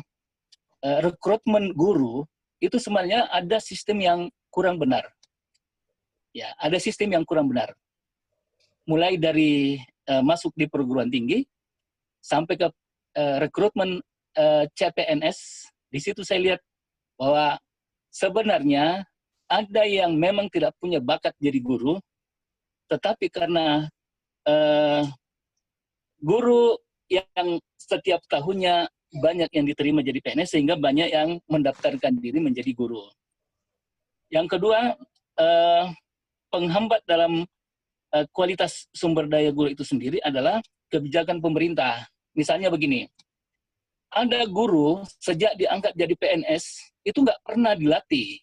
rekrutmen guru itu sebenarnya ada sistem yang kurang benar. Ya, ada sistem yang kurang benar. Mulai dari masuk di perguruan tinggi sampai ke rekrutmen CPNS, di situ saya lihat bahwa sebenarnya ada yang memang tidak punya bakat jadi guru, tetapi karena guru yang setiap tahunnya banyak yang diterima jadi PNS, sehingga banyak yang mendaftarkan diri menjadi guru. Yang kedua, penghambat dalam kualitas sumber daya guru itu sendiri adalah kebijakan pemerintah. Misalnya begini, ada guru sejak diangkat jadi PNS, itu nggak pernah dilatih.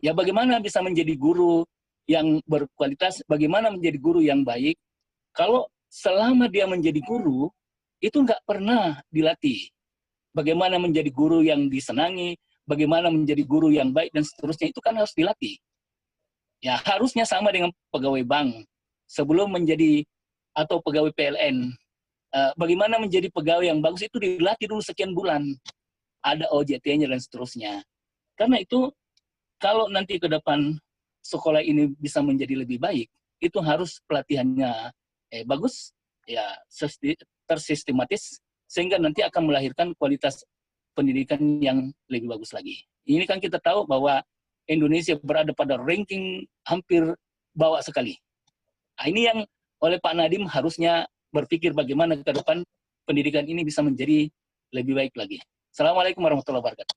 Ya bagaimana bisa menjadi guru yang berkualitas, bagaimana menjadi guru yang baik, kalau selama dia menjadi guru, itu nggak pernah dilatih. Bagaimana menjadi guru yang disenangi, bagaimana menjadi guru yang baik, dan seterusnya, itu kan harus dilatih. Ya harusnya sama dengan pegawai bank. sebelum menjadi atau pegawai PLN. Bagaimana menjadi pegawai yang bagus itu dilatih dulu sekian bulan. Ada OJT-nya dan seterusnya. Karena itu kalau nanti ke depan sekolah ini bisa menjadi lebih baik, itu harus pelatihannya bagus, ya tersistematis, sehingga nanti akan melahirkan kualitas pendidikan yang lebih bagus lagi. Ini kan kita tahu bahwa Indonesia berada pada ranking hampir bawah sekali. Nah, ini yang oleh Pak Nadiem harusnya berpikir bagaimana ke depan pendidikan ini bisa menjadi lebih baik lagi. Assalamualaikum warahmatullahi wabarakatuh.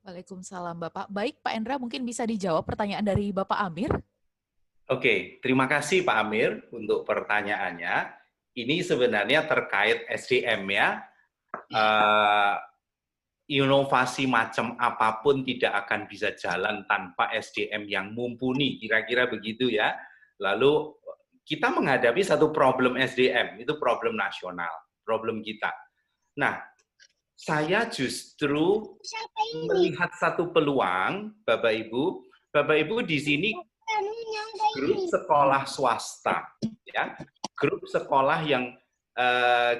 Waalaikumsalam Bapak. Baik Pak Endra, mungkin bisa dijawab pertanyaan dari Bapak Amir. Oke, terima kasih Pak Amir untuk pertanyaannya. Ini sebenarnya terkait SDM ya. Inovasi macam apapun tidak akan bisa jalan tanpa SDM yang mumpuni, kira-kira begitu ya. Lalu kita menghadapi satu problem SDM, itu problem nasional, problem kita. Nah, saya justru melihat satu peluang, Bapak Ibu di sini grup sekolah swasta, ya, grup sekolah yang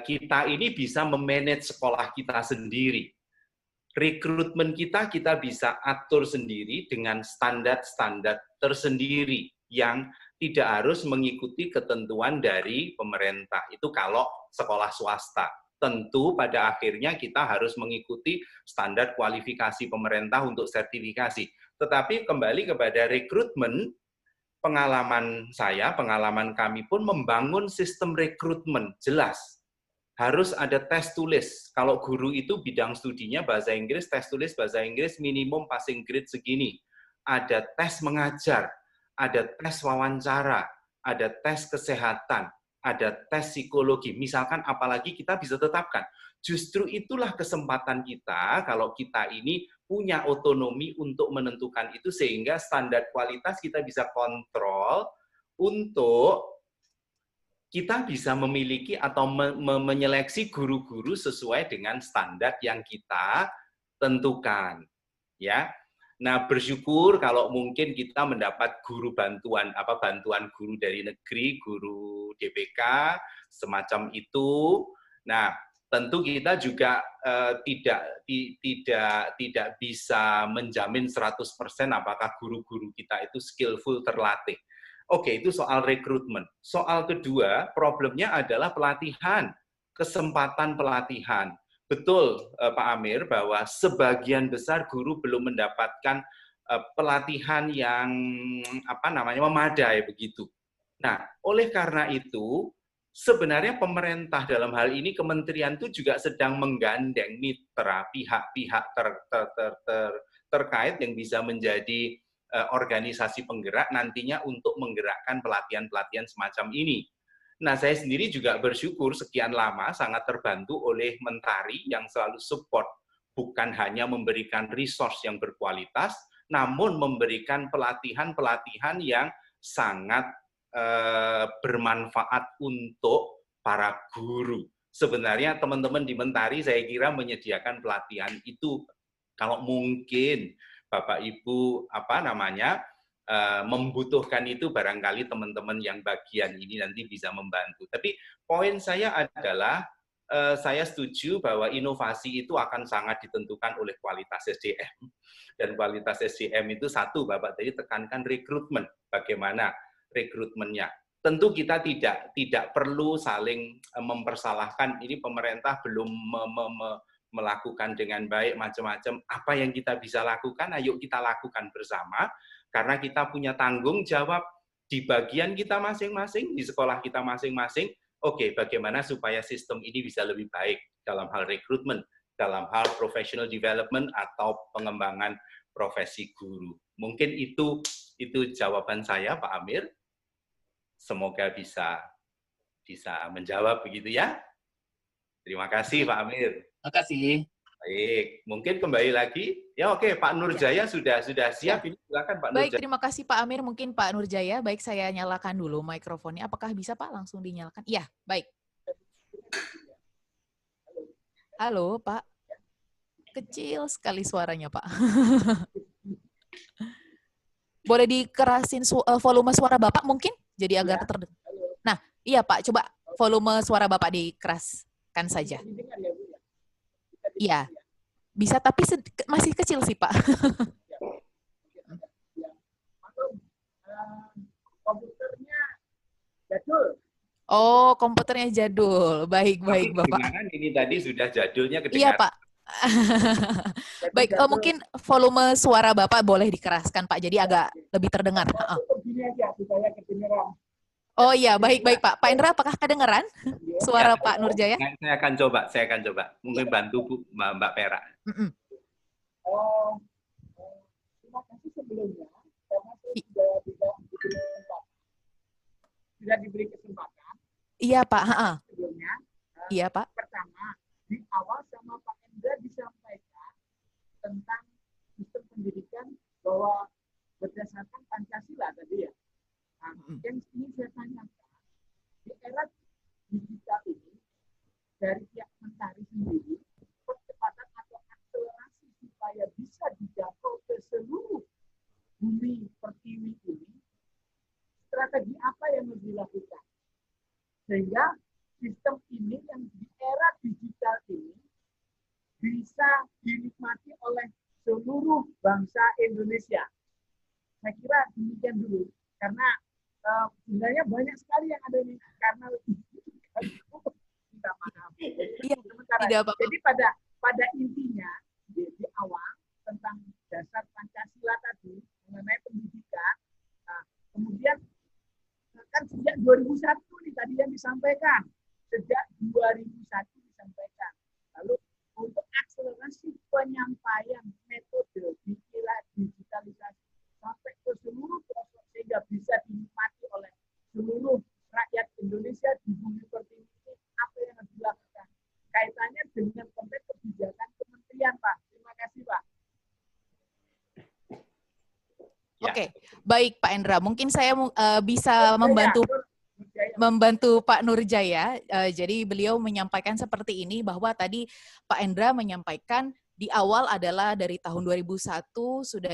kita ini bisa memanage sekolah kita sendiri. Rekrutmen kita bisa atur sendiri dengan standar-standar tersendiri yang tidak harus mengikuti ketentuan dari pemerintah. Itu kalau sekolah swasta. Tentu pada akhirnya kita harus mengikuti standar kualifikasi pemerintah untuk sertifikasi. Tetapi kembali kepada rekrutmen, pengalaman kami pun membangun sistem rekrutmen jelas. Harus ada tes tulis. Kalau guru itu bidang studinya bahasa Inggris, tes tulis bahasa Inggris minimum passing grade segini. Ada tes mengajar, ada tes wawancara, ada tes kesehatan, ada tes psikologi. Misalkan apalagi kita bisa tetapkan. Justru itulah kesempatan kita kalau kita ini punya otonomi untuk menentukan itu sehingga standar kualitas kita bisa kontrol untuk kita bisa memiliki atau menyeleksi guru-guru sesuai dengan standar yang kita tentukan, ya. Nah, bersyukur kalau mungkin kita mendapat guru bantuan guru dari negeri, guru DPK semacam itu. Nah, tentu kita juga tidak bisa menjamin 100% apakah guru-guru kita itu skillful, terlatih. Oke, itu soal rekrutmen. Soal kedua, problemnya adalah pelatihan, kesempatan pelatihan. Betul, Pak Amir, bahwa sebagian besar guru belum mendapatkan pelatihan yang memadai begitu. Nah, oleh karena itu, sebenarnya pemerintah dalam hal ini kementerian itu juga sedang menggandeng mitra pihak-pihak terkait yang bisa menjadi organisasi penggerak nantinya untuk menggerakkan pelatihan-pelatihan semacam ini. Nah, saya sendiri juga bersyukur sekian lama sangat terbantu oleh Mentari yang selalu support, bukan hanya memberikan resource yang berkualitas, namun memberikan pelatihan-pelatihan yang sangat bermanfaat untuk para guru. Sebenarnya teman-teman di Mentari saya kira menyediakan pelatihan itu kalau mungkin Bapak Ibu membutuhkan itu, barangkali teman-teman yang bagian ini nanti bisa membantu. Tapi poin saya adalah saya setuju bahwa inovasi itu akan sangat ditentukan oleh kualitas SDM. Dan kualitas SDM itu satu, Bapak tadi tekankan rekrutmen. Bagaimana rekrutmennya? Tentu kita tidak perlu saling mempersalahkan, ini pemerintah belum melakukan dengan baik macam-macam. Apa yang kita bisa lakukan, ayo kita lakukan bersama, karena kita punya tanggung jawab di bagian kita masing-masing, di sekolah kita masing-masing. Oke, bagaimana supaya sistem ini bisa lebih baik dalam hal rekrutmen, dalam hal professional development atau pengembangan profesi guru. Mungkin itu jawaban saya, Pak Amir. Semoga bisa menjawab begitu ya. Terima kasih, Pak Amir. Terima kasih. Baik, mungkin kembali lagi. Ya oke, Pak Nurjaya sudah siap. Ini silakan Pak Nurjaya. Baik, terima kasih Pak Amir. Mungkin Pak Nurjaya, baik saya nyalakan dulu mikrofonnya. Apakah bisa Pak langsung dinyalakan? Iya, baik. Halo Pak. Kecil sekali suaranya Pak. Boleh dikerasin volume suara Bapak mungkin? Jadi agar terdengar. Nah, iya Pak, coba volume suara Bapak dikeraskan saja. Iya, bisa tapi masih kecil sih Pak. Komputernya jadul. Oh, komputernya jadul. Baik, Tapi Bapak. kedengaran ini tadi sudah jadulnya Iya, kedengaran. Pak. Baik, mungkin volume suara Bapak boleh dikeraskan, Pak. Jadi agak lebih terdengar. Begini aja supaya kedengeran. Oh iya, baik Pak. Pak Indra, apakah kedengeran suara Ya, Pak Nurjaya? Saya akan coba. Mungkin bantu Bu, Mbak Pera. Terima kasih sebelumnya karena saya sudah diberi kesempatan. Iya Pak. Sebelumnya, iya Pak. Pertama, di awal sama Pak Indra disampaikan tentang sistem pendidikan bahwa berdasarkan Pancasila tadi ya. Nah, yang ini saya tanyakan, di era digital ini, dari pihak Mentari sendiri, percepatan atau akselerasi supaya bisa dijangkau ke seluruh bumi pertiwi ini, strategi apa yang harus dilakukan? Sehingga sistem ini yang di era digital ini bisa dinikmati oleh seluruh bangsa Indonesia. Saya kira demikian dulu, karena sebenarnya banyak sekali yang ada ini karena minta maaf. Iya, tidak apa-apa. Jadi pada intinya di awal tentang dasar Pancasila tadi mengenai pendidikan, nah, kemudian kan sejak 2001 nih tadi yang disampaikan, sejak 2001 disampaikan. Lalu untuk akselerasi penyampaian metode di era digitalisasi sampai ke seluruh pelosok sehingga bisa dinikmati oleh seluruh rakyat Indonesia di bumi pertiwi ini, apa yang harus dilakukan? Kaitannya dengan konteks kebijakan kementerian, Pak. Terima kasih, Pak. Oke, baik Pak Endra. Mungkin saya bisa membantu Pak Nurjaya. Jadi beliau menyampaikan seperti ini bahwa tadi Pak Endra menyampaikan di awal adalah dari tahun 2001 sudah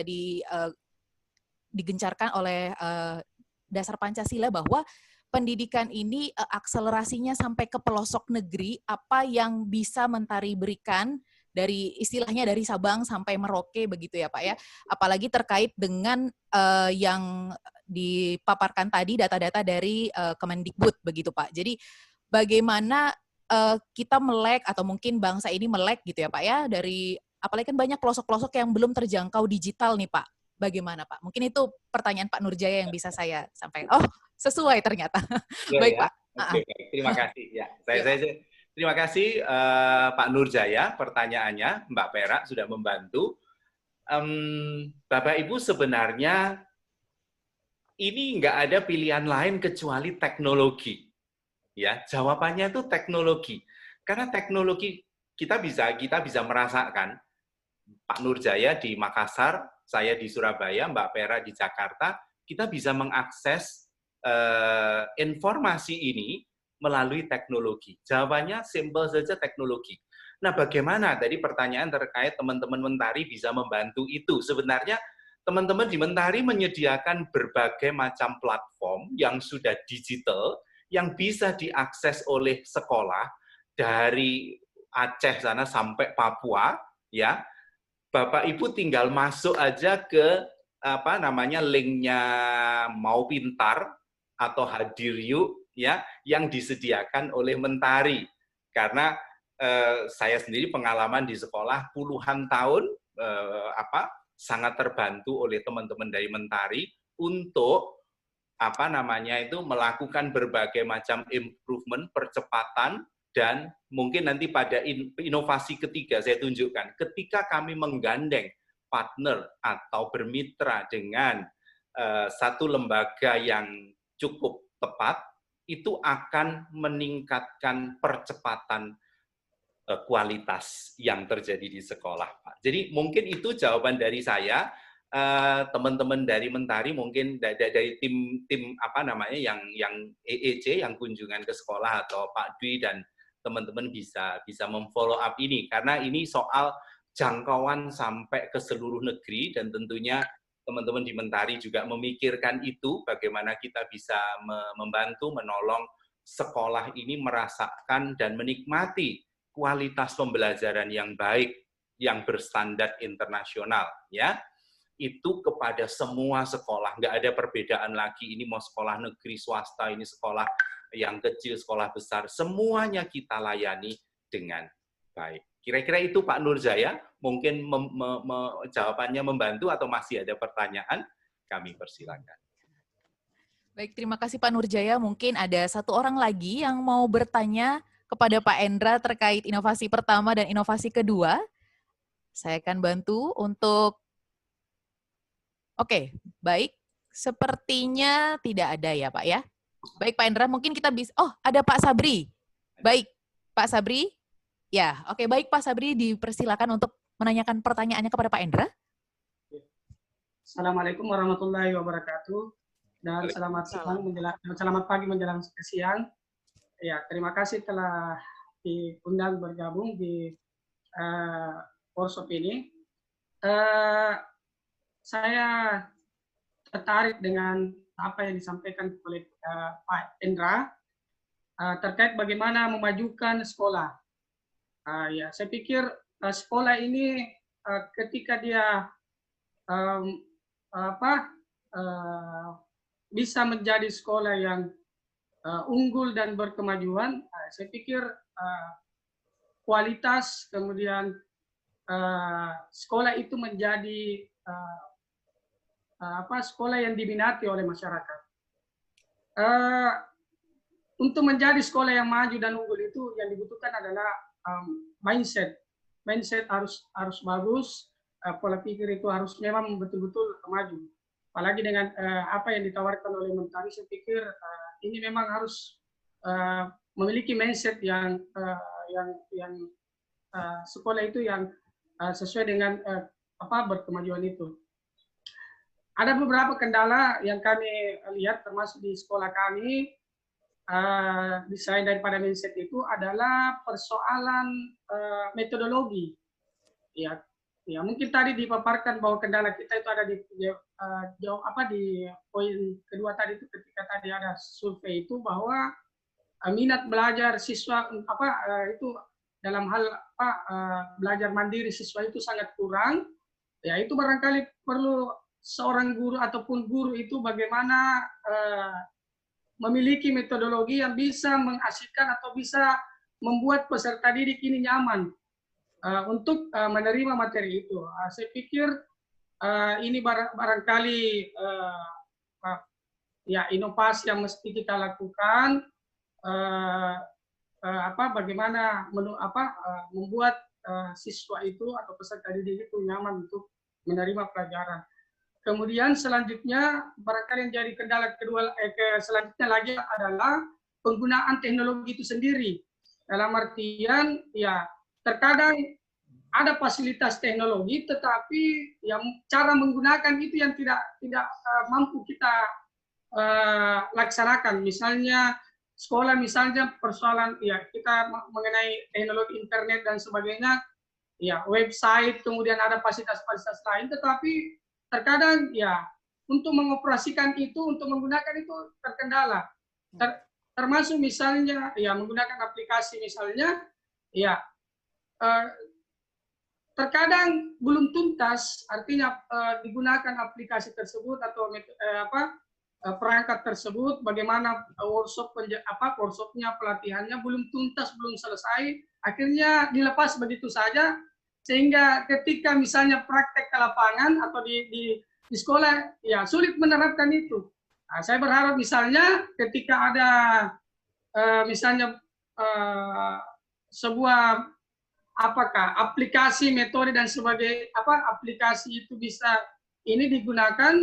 digencarkan oleh dasar Pancasila bahwa pendidikan ini akselerasinya sampai ke pelosok negeri, apa yang bisa Mentari berikan dari istilahnya dari Sabang sampai Merauke begitu ya Pak ya. Apalagi terkait dengan yang dipaparkan tadi data-data dari Kemendikbud begitu Pak. Jadi bagaimana kita melek atau mungkin bangsa ini melek gitu ya Pak ya, dari apalagi kan banyak pelosok-pelosok yang belum terjangkau digital nih Pak. Bagaimana Pak? Mungkin itu pertanyaan Pak Nurjaya yang bisa saya sampaikan. Oh, sesuai ternyata. Ya, baik ya. Pak. Oke, terima kasih. Ya, terima kasih Pak Nurjaya, pertanyaannya Mbak Pera sudah membantu. Bapak Ibu sebenarnya ini nggak ada pilihan lain kecuali teknologi. Ya, jawabannya itu teknologi. Karena teknologi kita bisa merasakan Pak Nurjaya di Makassar, saya di Surabaya, Mbak Pera di Jakarta, kita bisa mengakses informasi ini melalui teknologi. Jawabannya simpel saja teknologi. Nah, bagaimana tadi pertanyaan terkait teman-teman Mentari bisa membantu itu? Sebenarnya teman-teman di Mentari menyediakan berbagai macam platform yang sudah digital, yang bisa diakses oleh sekolah dari Aceh sana sampai Papua, ya. Bapak Ibu tinggal masuk aja ke linknya Mau Pintar atau Hadir Yuk ya yang disediakan oleh Mentari. Karena saya sendiri pengalaman di sekolah puluhan tahun sangat terbantu oleh teman-teman dari Mentari untuk melakukan berbagai macam improvement, percepatan, dan mungkin nanti pada inovasi ketiga saya tunjukkan, ketika kami menggandeng partner atau bermitra dengan satu lembaga yang cukup tepat, itu akan meningkatkan percepatan kualitas yang terjadi di sekolah, Pak. Jadi mungkin itu jawaban dari saya. Teman-teman dari Mentari mungkin dari tim yang EEC yang kunjungan ke sekolah atau Pak Dwi dan teman-teman bisa memfollow up ini karena ini soal jangkauan sampai ke seluruh negeri dan tentunya teman-teman di Mentari juga memikirkan itu, bagaimana kita bisa membantu, menolong sekolah ini merasakan dan menikmati kualitas pembelajaran yang baik, yang berstandar internasional, ya. Itu kepada semua sekolah, nggak ada perbedaan lagi, ini mau sekolah negeri, swasta, ini sekolah yang kecil, sekolah besar, semuanya kita layani dengan baik. Kira-kira itu Pak Nurjaya, mungkin jawabannya membantu atau masih ada pertanyaan, kami persilakan. Baik, terima kasih Pak Nurjaya. Mungkin ada satu orang lagi yang mau bertanya kepada Pak Endra terkait inovasi pertama dan inovasi kedua. Saya akan bantu untuk... Oke, baik. Sepertinya tidak ada ya Pak ya. Baik Pak Endra, mungkin kita bisa... Oh, ada Pak Sabri. Baik, Pak Sabri. Ya, oke, baik Pak Sabri, dipersilakan untuk menanyakan pertanyaannya kepada Pak Endra. Assalamualaikum warahmatullahi wabarakatuh. Dan selamat pagi menjelang siang. Ya, terima kasih telah diundang bergabung di workshop ini. Saya tertarik dengan apa yang disampaikan oleh Pak Endra terkait bagaimana memajukan sekolah. Ya, saya pikir sekolah ini ketika dia bisa menjadi sekolah yang unggul dan berkemajuan, saya pikir kualitas, kemudian sekolah itu menjadi sekolah yang diminati oleh masyarakat. Untuk menjadi sekolah yang maju dan unggul itu yang dibutuhkan adalah mindset harus bagus, pola pikir itu harus memang betul-betul maju. Apalagi dengan apa yang ditawarkan oleh Mentari, saya pikir ini memang harus memiliki mindset yang sekolah itu yang sesuai dengan berkemajuan itu. Ada beberapa kendala yang kami lihat termasuk di sekolah kami. Desain daripada mindset itu adalah persoalan metodologi. Ya, mungkin tadi dipaparkan bahwa kendala kita itu ada di poin kedua tadi itu, ketika tadi ada survei itu bahwa minat belajar siswa itu dalam hal belajar mandiri siswa itu sangat kurang. Ya, itu barangkali perlu seorang guru ataupun guru itu bagaimana memiliki metodologi yang bisa mengasihkan atau bisa membuat peserta didik ini nyaman untuk menerima materi itu. Saya pikir ini barangkali ya inovasi yang mesti kita lakukan, bagaimana membuat siswa itu atau peserta didik itu nyaman untuk menerima pelajaran. Kemudian selanjutnya barangkali yang jadi kendala kedua selanjutnya lagi adalah penggunaan teknologi itu sendiri. Dalam artian ya terkadang ada fasilitas teknologi tetapi yang cara menggunakan itu yang tidak mampu kita laksanakan. Misalnya sekolah, misalnya persoalan ya kita mengenai teknologi internet dan sebagainya, ya website, kemudian ada fasilitas-fasilitas lain, tetapi terkadang ya untuk mengoperasikan itu, untuk menggunakan itu terkendala. Termasuk misalnya ya menggunakan aplikasi misalnya, ya terkadang belum tuntas, artinya digunakan aplikasi tersebut atau perangkat tersebut, bagaimana workshopnya, pelatihannya belum tuntas, belum selesai, akhirnya dilepas begitu saja. Sehingga ketika misalnya praktek ke lapangan atau di sekolah, ya sulit menerapkan itu. Nah, saya berharap misalnya ketika ada misalnya sebuah aplikasi, metode dan sebagai aplikasi itu bisa ini digunakan,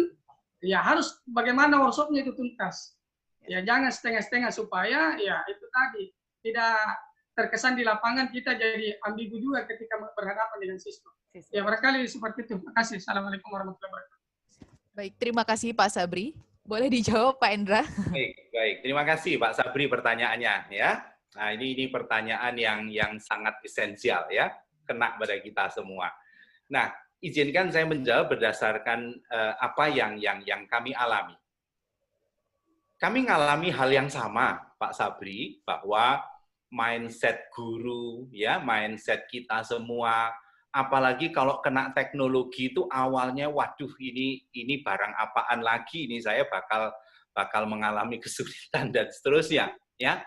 ya harus bagaimana workshopnya itu tuntas. Ya jangan setengah-setengah supaya ya itu tadi tidak terkesan di lapangan kita jadi ambigu juga ketika berhadapan dengan siswa. Ya barangkali seperti itu. Terima kasih. Assalamualaikum warahmatullahi wabarakatuh. Baik, terima kasih Pak Sabri. Boleh dijawab Pak Endra? Baik. Terima kasih Pak Sabri pertanyaannya ya. Nah ini pertanyaan yang sangat esensial ya, kena pada kita semua. Nah izinkan saya menjawab berdasarkan apa yang kami alami. Kami mengalami hal yang sama, Pak Sabri, bahwa mindset guru, ya, mindset kita semua, apalagi kalau kena teknologi itu awalnya, waduh ini barang apaan lagi, ini saya bakal mengalami kesulitan dan seterusnya, ya.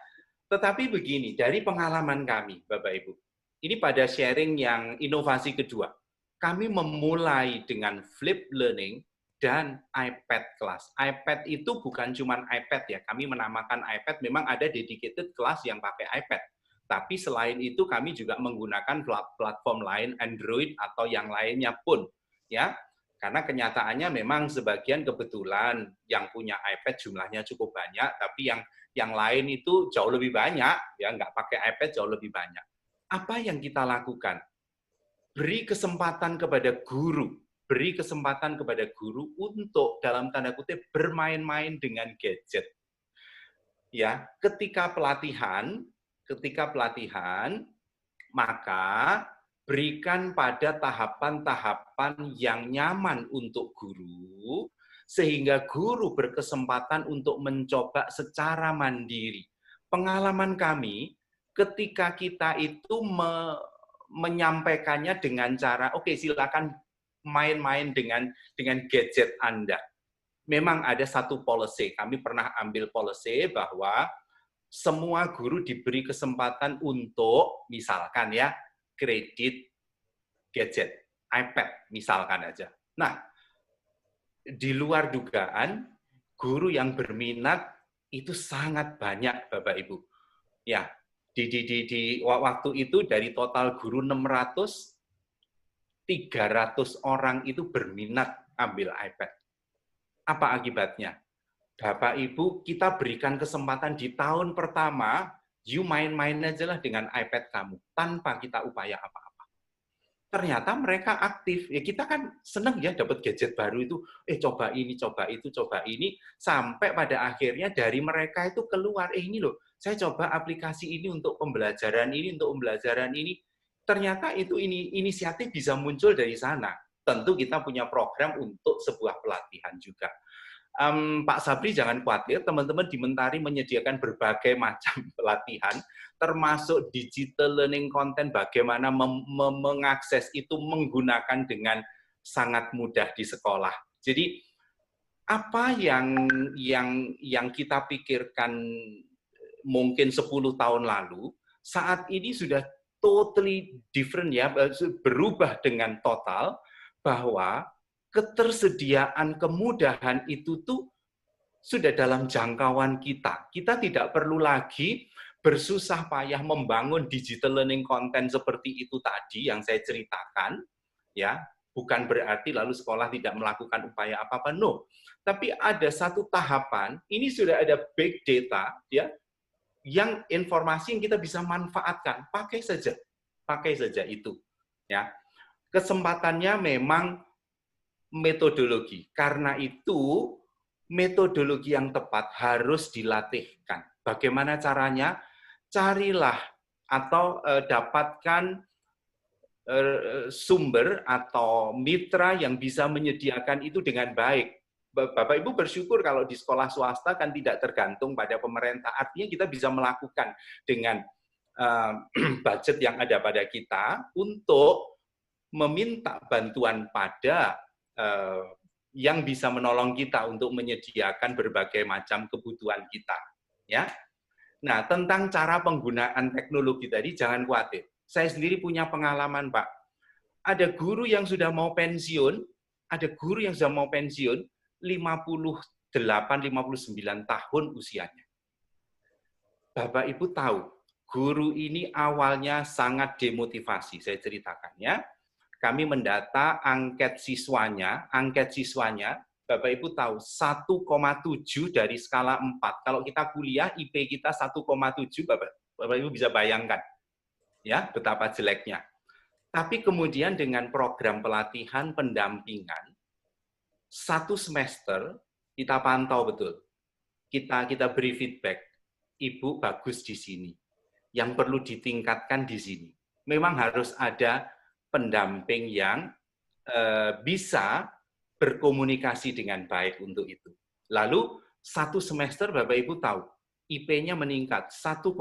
Tetapi begini, dari pengalaman kami, Bapak Ibu, ini pada sharing yang inovasi kedua, kami memulai dengan flipped learning dan iPad kelas. iPad itu bukan cuma iPad ya, kami menamakan iPad, memang ada dedicated kelas yang pakai iPad. Tapi selain itu kami juga menggunakan platform lain, Android atau yang lainnya pun, ya. Karena kenyataannya memang sebagian kebetulan yang punya iPad jumlahnya cukup banyak, tapi yang lain itu jauh lebih banyak, ya nggak pakai iPad jauh lebih banyak. Apa yang kita lakukan? Beri kesempatan kepada guru untuk dalam tanda kutip bermain-main dengan gadget. Ya, ketika pelatihan, maka berikan pada tahapan-tahapan yang nyaman untuk guru, sehingga guru berkesempatan untuk mencoba secara mandiri. Pengalaman kami, ketika kita itu menyampaikannya dengan cara, oke, silakan main-main dengan gadget Anda. Memang ada satu policy, kami pernah ambil policy bahwa semua guru diberi kesempatan untuk, misalkan ya, kredit gadget, iPad, misalkan aja. Nah, di luar dugaan, guru yang berminat itu sangat banyak, Bapak Ibu. Ya, di waktu itu dari total guru 600, 300 orang itu berminat ambil iPad. Apa akibatnya? Bapak Ibu, kita berikan kesempatan di tahun pertama, you main-main aja lah dengan iPad kamu, tanpa kita upaya apa-apa. Ternyata mereka aktif. Ya kita kan seneng ya dapat gadget baru itu, coba ini, coba itu, coba ini, sampai pada akhirnya dari mereka itu keluar, ini loh, saya coba aplikasi ini untuk pembelajaran ini, ternyata itu inisiatif bisa muncul dari sana. Tentu kita punya program untuk sebuah pelatihan juga. Pak Sabri jangan khawatir, teman-teman di Mentari menyediakan berbagai macam pelatihan, termasuk digital learning content, bagaimana mengakses itu menggunakan dengan sangat mudah di sekolah. Jadi apa yang kita pikirkan mungkin 10 tahun lalu, saat ini sudah totally different ya, berubah dengan total, bahwa ketersediaan kemudahan itu tuh sudah dalam jangkauan kita. Kita tidak perlu lagi bersusah payah membangun digital learning content seperti itu tadi yang saya ceritakan, ya. Bukan berarti lalu sekolah tidak melakukan upaya apa-apa, no. Tapi ada satu tahapan, ini sudah ada big data, ya, yang informasi yang kita bisa manfaatkan, pakai saja itu, ya. Kesempatannya memang metodologi. Karena itu, metodologi yang tepat harus dilatihkan. Bagaimana caranya? Carilah atau dapatkan sumber atau mitra yang bisa menyediakan itu dengan baik. Bapak Ibu bersyukur kalau di sekolah swasta kan tidak tergantung pada pemerintah. Artinya kita bisa melakukan dengan budget yang ada pada kita untuk meminta bantuan pada yang bisa menolong kita untuk menyediakan berbagai macam kebutuhan kita, ya. Nah, tentang cara penggunaan teknologi tadi jangan khawatir. Saya sendiri punya pengalaman, Pak. Ada guru yang sudah mau pensiun, 58, 59 tahun usianya. Bapak Ibu tahu, guru ini awalnya sangat demotivasi, saya ceritakan ya. Kami mendata angket siswanya, Bapak Ibu tahu 1,7 dari skala 4. Kalau kita kuliah IP kita 1,7, Bapak Ibu bisa bayangkan ya betapa jeleknya. Tapi kemudian dengan program pelatihan pendampingan 1 semester kita pantau betul. Kita beri feedback. Ibu bagus di sini. Yang perlu ditingkatkan di sini. Memang harus ada pendamping yang bisa berkomunikasi dengan baik untuk itu. Lalu 1 semester Bapak Ibu tahu, IP-nya meningkat 1,7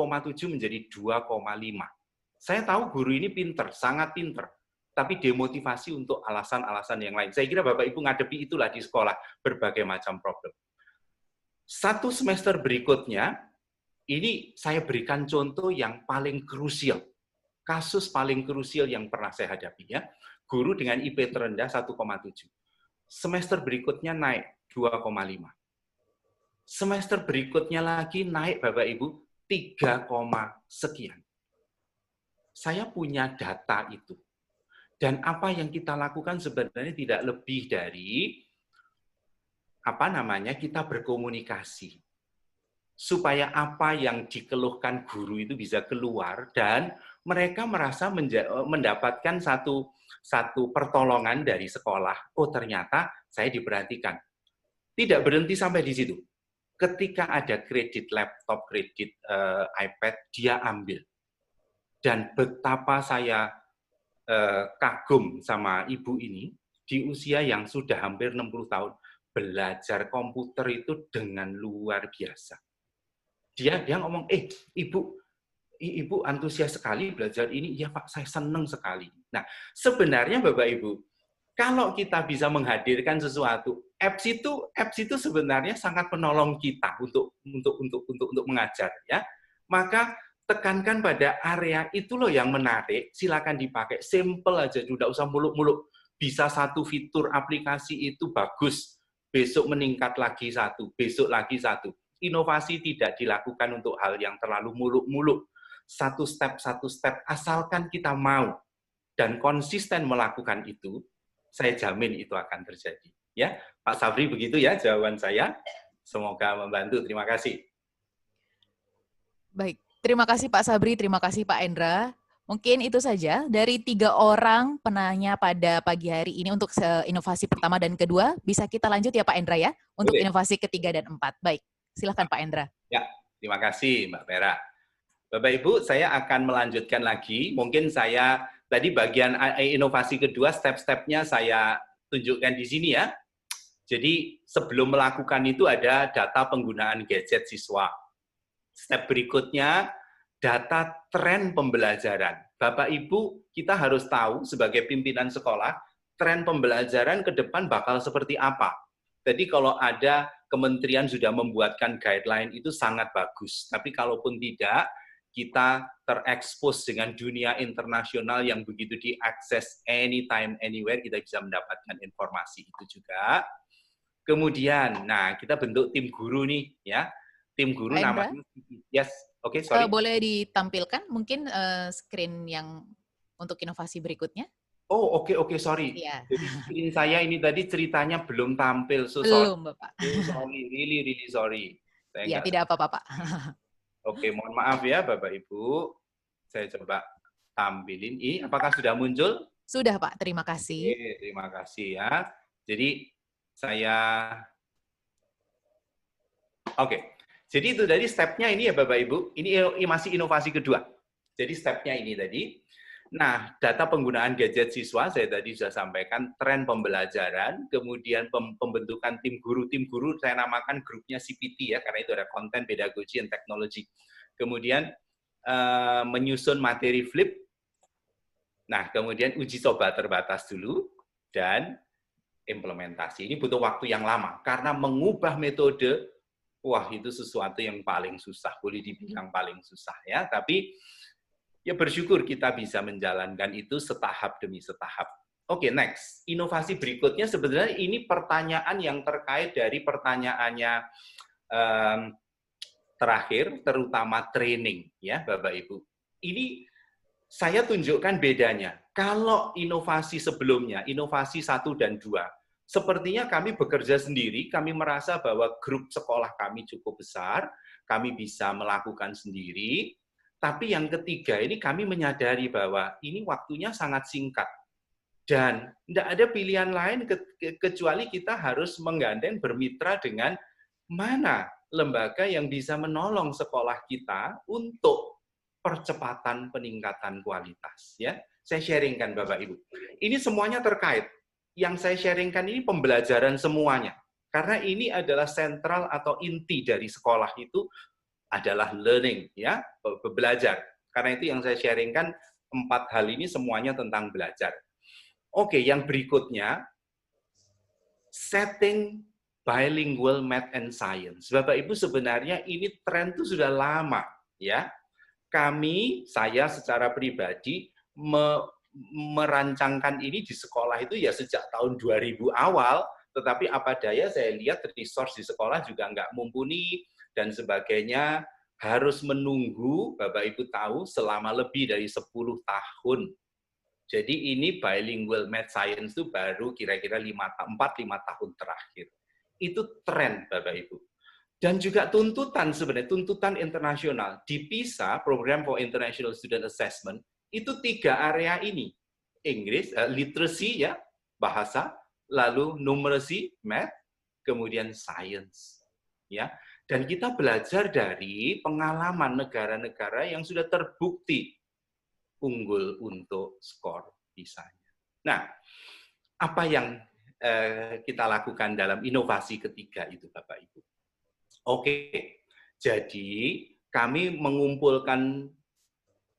menjadi 2,5. Saya tahu guru ini pinter, sangat pinter, tapi demotivasi untuk alasan-alasan yang lain. Saya kira Bapak Ibu ngadepi itulah di sekolah, berbagai macam problem. 1 semester berikutnya, ini saya berikan contoh yang paling krusial. Kasus paling krusial yang pernah saya hadapi, ya. Guru dengan IP terendah 1,7. Semester berikutnya naik 2,5. Semester berikutnya lagi naik Bapak Ibu 3, sekian. Saya punya data itu. Dan apa yang kita lakukan sebenarnya tidak lebih dari kita berkomunikasi. Supaya apa yang dikeluhkan guru itu bisa keluar dan mereka merasa mendapatkan satu pertolongan dari sekolah. Oh, ternyata saya diperhatikan. Tidak berhenti sampai di situ. Ketika ada kredit laptop, kredit iPad, dia ambil. Dan betapa saya kagum sama ibu ini, di usia yang sudah hampir 60 tahun, belajar komputer itu dengan luar biasa. Dia ngomong, ibu antusias sekali belajar ini. Iya Pak, saya senang sekali. Nah, sebenarnya Bapak Ibu, kalau kita bisa menghadirkan sesuatu, apps itu sebenarnya sangat menolong kita untuk mengajar, ya. Maka tekankan pada area itu loh yang menarik, silakan dipakai, simple aja, tidak usah muluk-muluk. Bisa satu fitur aplikasi itu bagus, besok meningkat lagi satu, besok lagi satu. Inovasi tidak dilakukan untuk hal yang terlalu muluk-muluk. Satu step, asalkan kita mau dan konsisten melakukan itu, saya jamin itu akan terjadi. Ya, Pak Sabri, begitu ya jawaban saya. Semoga membantu. Terima kasih. Baik, terima kasih Pak Sabri, terima kasih Pak Endra. Mungkin itu saja dari 3 orang penanya pada pagi hari ini untuk inovasi pertama dan kedua. Bisa kita lanjut ya Pak Endra ya, untuk Boleh. inovasi ketiga dan 4. Baik, silakan Pak Endra. Ya, terima kasih Mbak Vera. Bapak Ibu, saya akan melanjutkan lagi. Mungkin saya tadi bagian inovasi kedua, step-stepnya saya tunjukkan di sini ya. Jadi sebelum melakukan itu ada data penggunaan gadget siswa. Step berikutnya, data tren pembelajaran. Bapak Ibu, kita harus tahu sebagai pimpinan sekolah, tren pembelajaran ke depan bakal seperti apa. Jadi kalau ada kementerian sudah membuatkan guideline itu sangat bagus. Tapi kalaupun tidak, kita terekspos dengan dunia internasional yang begitu diakses anytime, anywhere, kita bisa mendapatkan informasi itu juga. Kemudian, nah kita bentuk tim guru nih, ya. Tim guru namanya, yes, oke, sorry. Boleh ditampilkan mungkin screen yang untuk inovasi berikutnya? Oh, oke, sorry. Ya. Jadi screen saya ini tadi ceritanya belum tampil. So belum, Bapak. Sorry, really sorry. Ya, tidak apa-apa, Pak. Oke, mohon maaf ya Bapak Ibu. Saya coba tampilin. Ini apakah sudah muncul? Sudah, Pak. Terima kasih. Oke, terima kasih ya. Jadi saya Jadi itu dari stepnya ini ya Bapak Ibu. Ini masih inovasi kedua. Jadi stepnya ini tadi. Nah, data penggunaan gadget siswa, saya tadi sudah sampaikan, tren pembelajaran, kemudian pembentukan tim guru. Tim guru saya namakan grupnya CPT ya, karena itu ada Content, Pedagogy, and Technology. Kemudian menyusun materi flip. Nah, kemudian uji coba terbatas dulu, dan implementasi. Ini butuh waktu yang lama, karena mengubah metode, wah itu sesuatu yang paling susah, boleh dibilang paling susah ya, tapi ya bersyukur kita bisa menjalankan itu setahap demi setahap. Oke, next. Inovasi berikutnya sebenarnya ini pertanyaan yang terkait dari pertanyaannya terakhir, terutama training, ya Bapak Ibu. Ini saya tunjukkan bedanya. Kalau inovasi sebelumnya, inovasi 1 dan 2, sepertinya kami bekerja sendiri, kami merasa bahwa grup sekolah kami cukup besar, kami bisa melakukan sendiri. Tapi yang ketiga ini kami menyadari bahwa ini waktunya sangat singkat. Dan tidak ada pilihan lain kecuali kita harus menggandeng bermitra dengan mana lembaga yang bisa menolong sekolah kita untuk percepatan peningkatan kualitas. Ya, saya sharingkan Bapak Ibu. Ini semuanya terkait. yang saya sharingkan ini pembelajaran semuanya. Karena ini adalah sentral atau inti dari sekolah itu adalah learning, ya, belajar. Karena itu yang saya sharingkan 4 hal ini semuanya tentang belajar. Oke, yang berikutnya, setting bilingual math and science. Bapak Ibu, sebenarnya ini tren itu sudah lama, ya. Saya secara pribadi merancangkan ini di sekolah itu ya sejak tahun 2000 awal, tetapi apa daya saya lihat resource di sekolah juga nggak mumpuni dan sebagainya, harus menunggu, Bapak Ibu tahu, selama lebih dari 10 tahun. Jadi ini bilingual math science itu baru kira-kira 4-5 tahun terakhir. Itu tren, Bapak Ibu. Dan juga tuntutan sebenarnya, tuntutan internasional. Di PISA, Program for International Student Assessment, itu 3 area ini. Inggris, literacy, ya, bahasa, lalu numeracy, math, kemudian science. Ya. Dan kita belajar dari pengalaman negara-negara yang sudah terbukti unggul untuk skor PISA-nya. Nah, apa yang kita lakukan dalam inovasi ketiga itu, Bapak Ibu? Oke, jadi kami mengumpulkan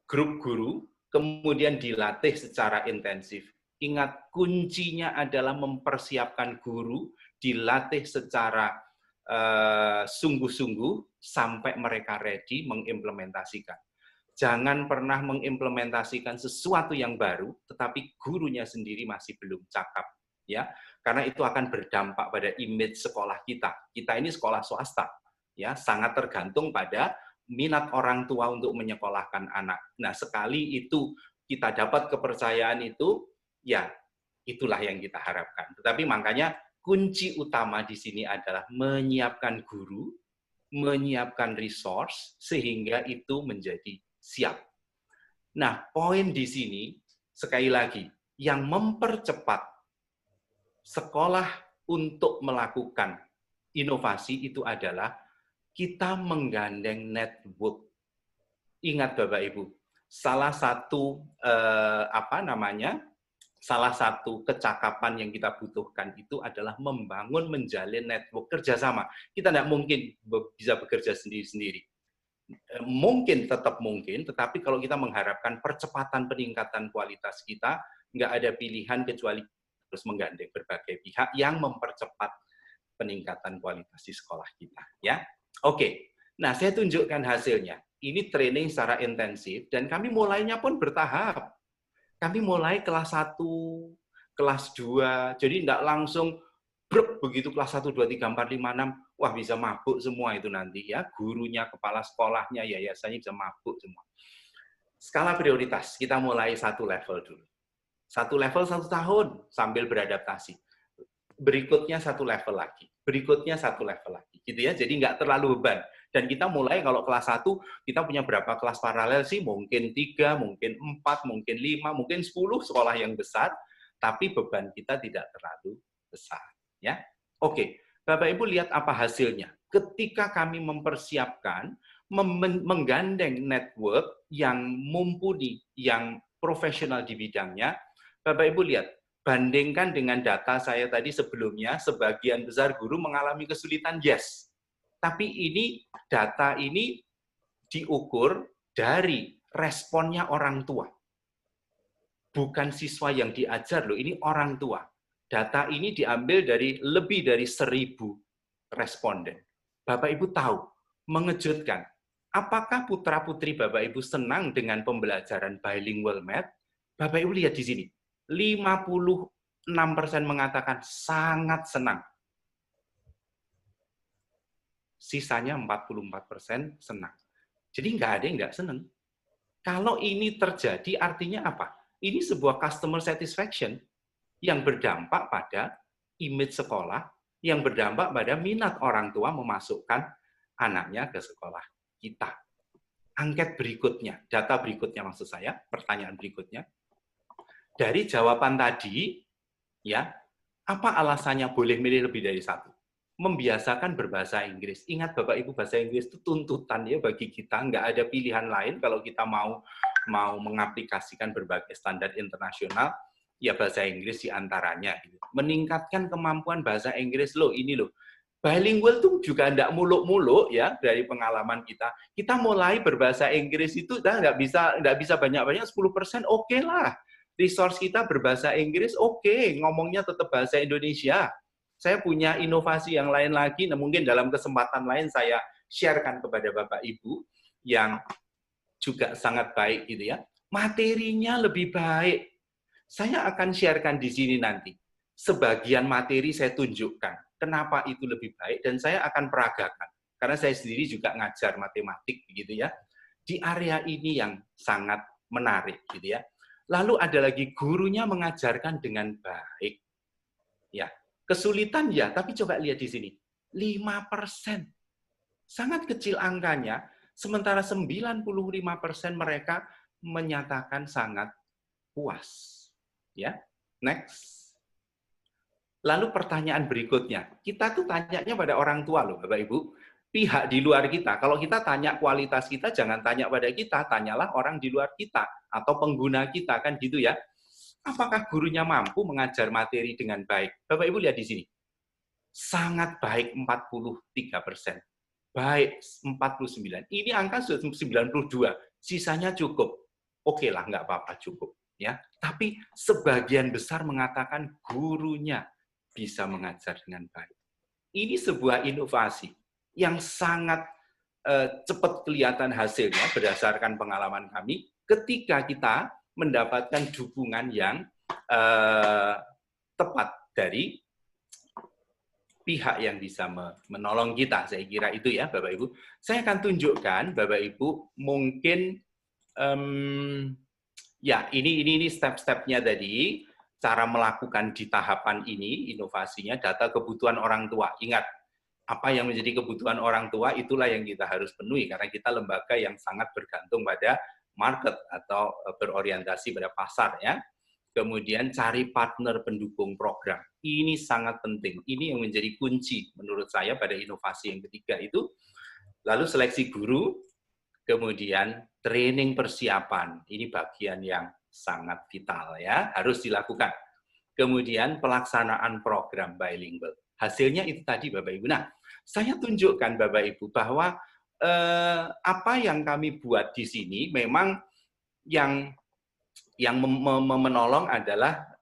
grup guru, kemudian dilatih secara intensif. Ingat, kuncinya adalah mempersiapkan guru, dilatih secara sungguh-sungguh sampai mereka ready mengimplementasikan. Jangan pernah mengimplementasikan sesuatu yang baru, tetapi gurunya sendiri masih belum cakap, ya, karena itu akan berdampak pada image sekolah kita. Kita ini sekolah swasta, ya, sangat tergantung pada minat orang tua untuk menyekolahkan anak. Nah, sekali itu kita dapat kepercayaan itu, ya, itulah yang kita harapkan. Tetapi makanya kunci utama di sini adalah menyiapkan guru, menyiapkan resource, sehingga itu menjadi siap. Nah, poin di sini, sekali lagi, yang mempercepat sekolah untuk melakukan inovasi itu adalah kita menggandeng network. Ingat Bapak Ibu, salah satu salah satu kecakapan yang kita butuhkan itu adalah membangun, menjalin network kerjasama. Kita tidak mungkin bisa bekerja sendiri-sendiri. Mungkin, tetap mungkin, tetapi kalau kita mengharapkan percepatan peningkatan kualitas kita, nggak ada pilihan kecuali terus menggandeng berbagai pihak yang mempercepat peningkatan kualitas di sekolah kita. Ya, oke. Nah, saya tunjukkan hasilnya. Ini training secara intensif, dan kami mulainya pun bertahap. Kami mulai kelas 1, kelas 2, jadi tidak langsung begitu kelas 1, 2, 3, 4, 5, 6, wah bisa mabuk semua itu nanti, ya, gurunya, kepala sekolahnya, yayasannya bisa mabuk semua. Skala prioritas, kita mulai 1 level dulu. 1 level 1 tahun sambil beradaptasi. Berikutnya 1 level lagi. Berikutnya 1 level lagi. Gitu ya, jadi nggak terlalu beban. Dan kita mulai kalau kelas 1, kita punya berapa kelas paralel sih? Mungkin 3, mungkin 4, mungkin 5, mungkin 10 sekolah yang besar, tapi beban kita tidak terlalu besar. Ya, oke. Bapak Ibu lihat apa hasilnya. Ketika kami mempersiapkan, menggandeng network yang mumpuni, yang profesional di bidangnya, Bapak Ibu lihat, bandingkan dengan data saya tadi sebelumnya, sebagian besar guru mengalami kesulitan, yes. Tapi ini, data ini diukur dari responnya orang tua. Bukan siswa yang diajar loh, ini orang tua. Data ini diambil dari lebih dari 1.000 responden. Bapak Ibu tahu, mengejutkan. Apakah putra-putri Bapak Ibu senang dengan pembelajaran bilingual math? Bapak Ibu lihat di sini, 56% mengatakan sangat senang. Sisanya 44% senang. Jadi nggak ada yang nggak senang. Kalau ini terjadi, artinya apa? Ini sebuah customer satisfaction yang berdampak pada image sekolah, yang berdampak pada minat orang tua memasukkan anaknya ke sekolah kita. Angket berikutnya, data berikutnya maksud saya, pertanyaan berikutnya. Dari jawaban tadi, ya, apa alasannya boleh milih lebih dari 1? Membiasakan berbahasa Inggris. Ingat Bapak Ibu, bahasa Inggris itu tuntutan ya bagi kita, nggak ada pilihan lain kalau kita mau mengaplikasikan berbagai standar internasional. Ya bahasa Inggris diantaranya. Meningkatkan kemampuan bahasa Inggris loh, ini loh. Bilingual tuh juga tidak muluk-muluk ya dari pengalaman kita. Kita mulai berbahasa Inggris itu nggak bisa banyak-banyak 10%, oke lah. Resource kita berbahasa Inggris, oke. Ngomongnya tetap bahasa Indonesia. Saya punya inovasi yang lain lagi, nah mungkin dalam kesempatan lain saya sharekan kepada Bapak Ibu yang juga sangat baik gitu ya. Materinya lebih baik. Saya akan sharekan di sini nanti. Sebagian materi saya tunjukkan. Kenapa itu lebih baik, dan saya akan peragakan. Karena saya sendiri juga ngajar matematik, gitu ya. Di area ini yang sangat menarik, gitu ya. Lalu ada lagi gurunya mengajarkan dengan baik. Ya, kesulitan ya, tapi coba lihat di sini. 5%. Sangat kecil angkanya, sementara 95% mereka menyatakan sangat puas. Ya, next. Lalu pertanyaan berikutnya, kita tuh tanyanya pada orang tua loh, Bapak Ibu. Pihak di luar kita, kalau kita tanya kualitas kita, jangan tanya pada kita, tanyalah orang di luar kita, atau pengguna kita, kan gitu ya. Apakah gurunya mampu mengajar materi dengan baik? Bapak Ibu lihat di sini. Sangat baik 43%. Baik 49%. Ini angka sudah 92%. Sisanya cukup. Oke lah, nggak apa-apa, cukup. Ya. Tapi sebagian besar mengatakan gurunya bisa mengajar dengan baik. Ini sebuah inovasi yang sangat cepat kelihatan hasilnya berdasarkan pengalaman kami ketika kita mendapatkan dukungan yang tepat dari pihak yang bisa menolong kita. Saya kira itu ya Bapak Ibu. Saya akan tunjukkan Bapak Ibu mungkin ya ini step-stepnya tadi. Cara melakukan di tahapan ini, inovasinya, data kebutuhan orang tua. Ingat, apa yang menjadi kebutuhan orang tua, itulah yang kita harus penuhi, karena kita lembaga yang sangat bergantung pada market atau berorientasi pada pasar. Ya. Kemudian cari partner pendukung program. Ini sangat penting. Ini yang menjadi kunci menurut saya pada inovasi yang ketiga itu. Lalu seleksi guru, kemudian training persiapan. Ini bagian yang sangat vital ya, harus dilakukan. Kemudian pelaksanaan program bilingual. Hasilnya itu tadi Bapak Ibu. Nah, saya tunjukkan Bapak Ibu bahwa apa yang kami buat di sini memang yang menolong adalah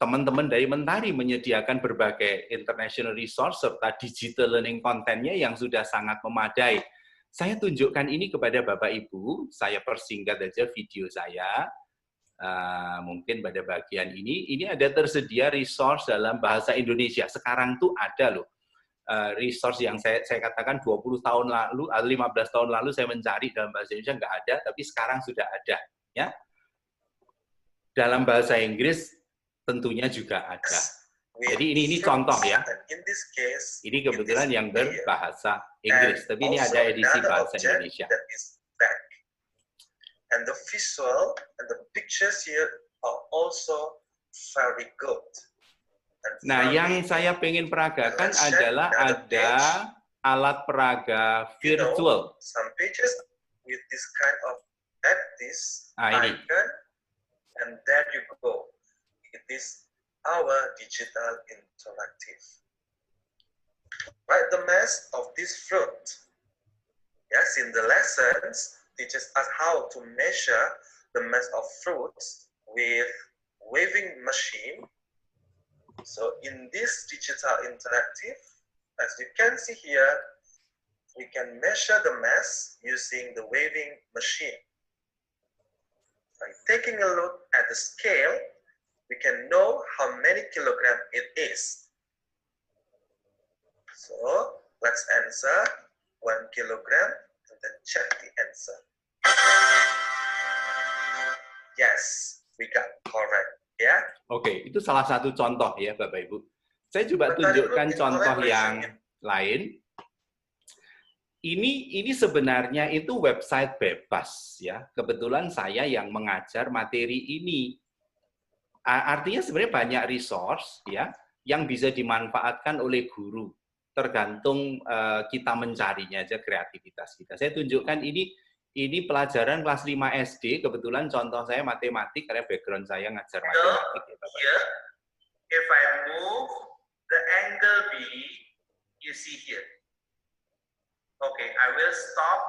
teman-teman dari Mentari menyediakan berbagai international resource serta digital learning content-nya yang sudah sangat memadai. Saya tunjukkan ini kepada Bapak Ibu, saya persingkat aja video saya. Mungkin pada bagian ini ada tersedia resource dalam bahasa Indonesia. Sekarang tuh ada loh resource yang saya katakan 20 tahun lalu, 15 tahun lalu saya mencari dalam bahasa Indonesia nggak ada, tapi sekarang sudah ada. Ya. Dalam bahasa Inggris tentunya juga ada. Jadi ini contoh ya. Ini kebetulan yang berbahasa Inggris, tapi ini ada edisi bahasa Indonesia. And the visual and the pictures here are also very good. Nah, yang saya pengen peragakan adalah ada alat peraga virtual. Some pages with this kind of icon, and there you go. It is our digital interactive. Write the mass of this fruit. Yes, in the lessons, teaches us how to measure the mass of fruits with weighing machine. So in this digital interactive, as you can see here, we can measure the mass using the weighing machine. By taking a look at the scale, we can know how many kilograms it is. So let's answer 1 kilogram and then check the answer. Yes, we got correct. Ya. Oke, itu salah satu contoh ya Bapak Ibu. Saya coba tunjukkan contoh yang lain. Ini sebenarnya itu website bebas ya. Kebetulan saya yang mengajar materi ini. Artinya sebenarnya banyak resource ya yang bisa dimanfaatkan oleh guru. Tergantung kita mencarinya aja kreativitas kita. Saya tunjukkan ini Ini pelajaran kelas 5 SD, kebetulan contoh saya matematik, karena background saya ngajar matematik. Ya, Bapak. Here, if I move the angle B, you see here. Okay, I will stop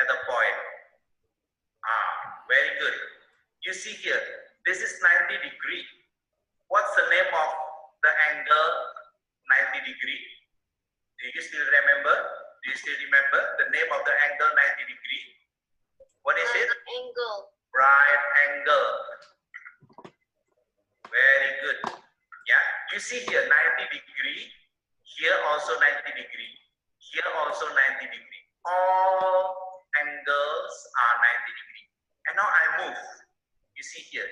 at the point. Very good. You see here, this is 90 degree. What's the name of the angle 90 degree? Do you still remember? Do you still remember the name of the angle 90 degree? What is it? Angle. Right angle. Very good. Yeah, you see here 90 degree. Here also 90 degree. Here also 90 degree. All angles are 90 degree. And now I move. You see here.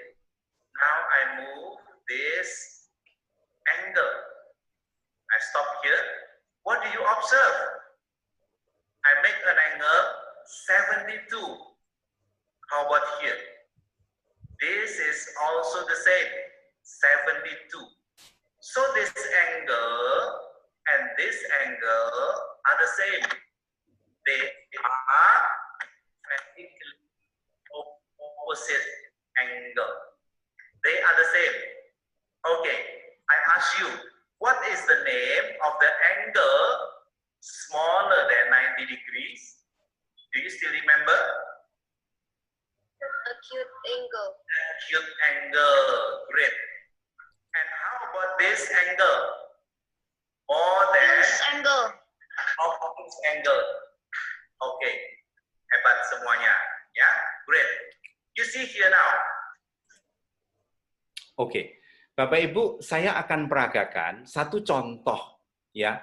Now I move this angle. I stop here. What do you observe? I make an angle 72. How about here? This is also the same, 72. So this angle and this angle are the same. They are vertically opposite angle. They are the same. Okay, I ask you, what is the name of the angle smaller than 90 degrees? Do you still remember? Acute angle. Acute angle. Great. And how about this angle? More than Obtuse angle. obtuse angle. Okay. Hebat semuanya. Ya, great. You see here now. Oke, Bapak Ibu, saya akan peragakan satu contoh ya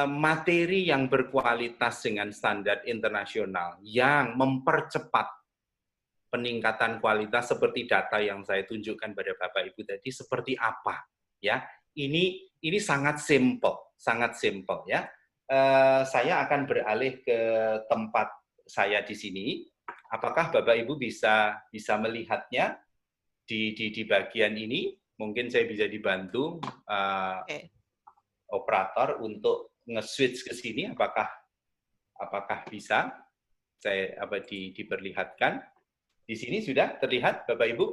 materi yang berkualitas dengan standar internasional yang mempercepat peningkatan kualitas seperti data yang saya tunjukkan pada Bapak Ibu tadi seperti apa ya. Ini sangat simple ya. Saya akan beralih ke tempat saya di sini. Apakah Bapak Ibu bisa melihatnya di bagian ini? Mungkin saya bisa dibantu operator untuk nge-switch ke sini. Apakah bisa? Saya diperlihatkan? Di sini sudah terlihat, Bapak Ibu?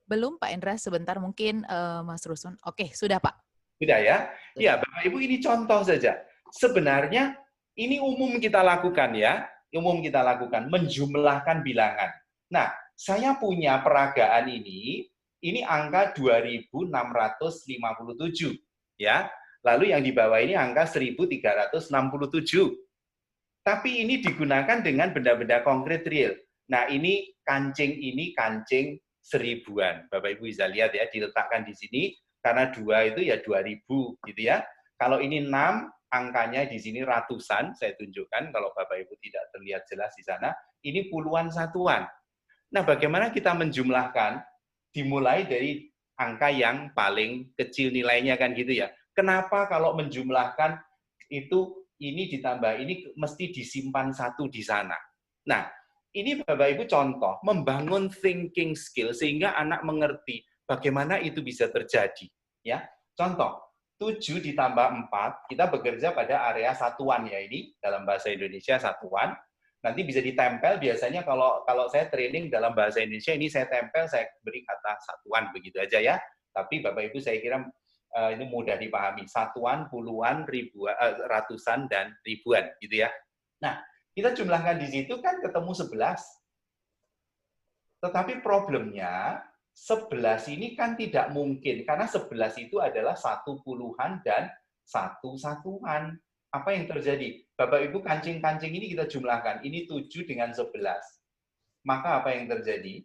Belum, Pak Endra. Sebentar mungkin Mas Rusun. Oke, sudah, Pak. Sudah ya? Ya, Bapak Ibu, ini contoh saja. Sebenarnya ini umum kita lakukan ya. Umum kita lakukan, menjumlahkan bilangan. Nah, saya punya peragaan ini angka 2.657. Ya. Lalu yang di bawah ini angka 1.367. Tapi ini digunakan dengan benda-benda konkret real. Nah, ini kancing seribuan. Bapak Ibu bisa lihat ya, diletakkan di sini karena 2 itu ya 2000 gitu ya. Kalau ini 6, angkanya di sini ratusan, saya tunjukkan kalau Bapak Ibu tidak terlihat jelas di sana, ini puluhan satuan. Nah, bagaimana kita menjumlahkan? Dimulai dari angka yang paling kecil nilainya kan gitu ya. Kenapa kalau menjumlahkan itu ini ditambah ini mesti disimpan satu di sana. Nah, ini Bapak Ibu contoh, membangun thinking skill sehingga anak mengerti bagaimana itu bisa terjadi. Ya, contoh, 7 ditambah 4, kita bekerja pada area satuan ya ini, dalam bahasa Indonesia satuan. Nanti bisa ditempel, biasanya kalau saya training dalam bahasa Indonesia, ini saya tempel, saya beri kata satuan, begitu aja ya. Tapi Bapak Ibu saya kira ini mudah dipahami, satuan, puluhan, ribuan, ratusan, dan ribuan, gitu ya. Nah, kita jumlahkan di situ kan ketemu 11. Tetapi problemnya, 11 ini kan tidak mungkin, karena 11 itu adalah 1 puluhan dan 1 satuan. Apa yang terjadi? Bapak Ibu, kancing-kancing ini kita jumlahkan. Ini 7 dengan 11. Maka apa yang terjadi?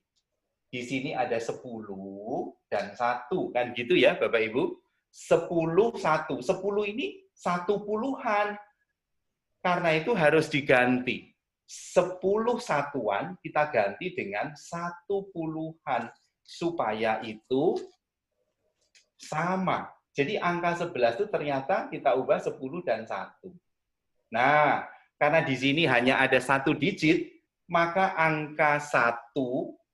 Di sini ada 10 dan 1. Kan gitu ya Bapak Ibu? 10, 1. 10 ini 1 puluhan. Karena itu harus diganti. 10 satuan kita ganti dengan 1 puluhan. Supaya itu sama. Jadi angka 11 itu ternyata kita ubah 10 dan 1. Nah, karena di sini hanya ada 1 digit, maka angka 1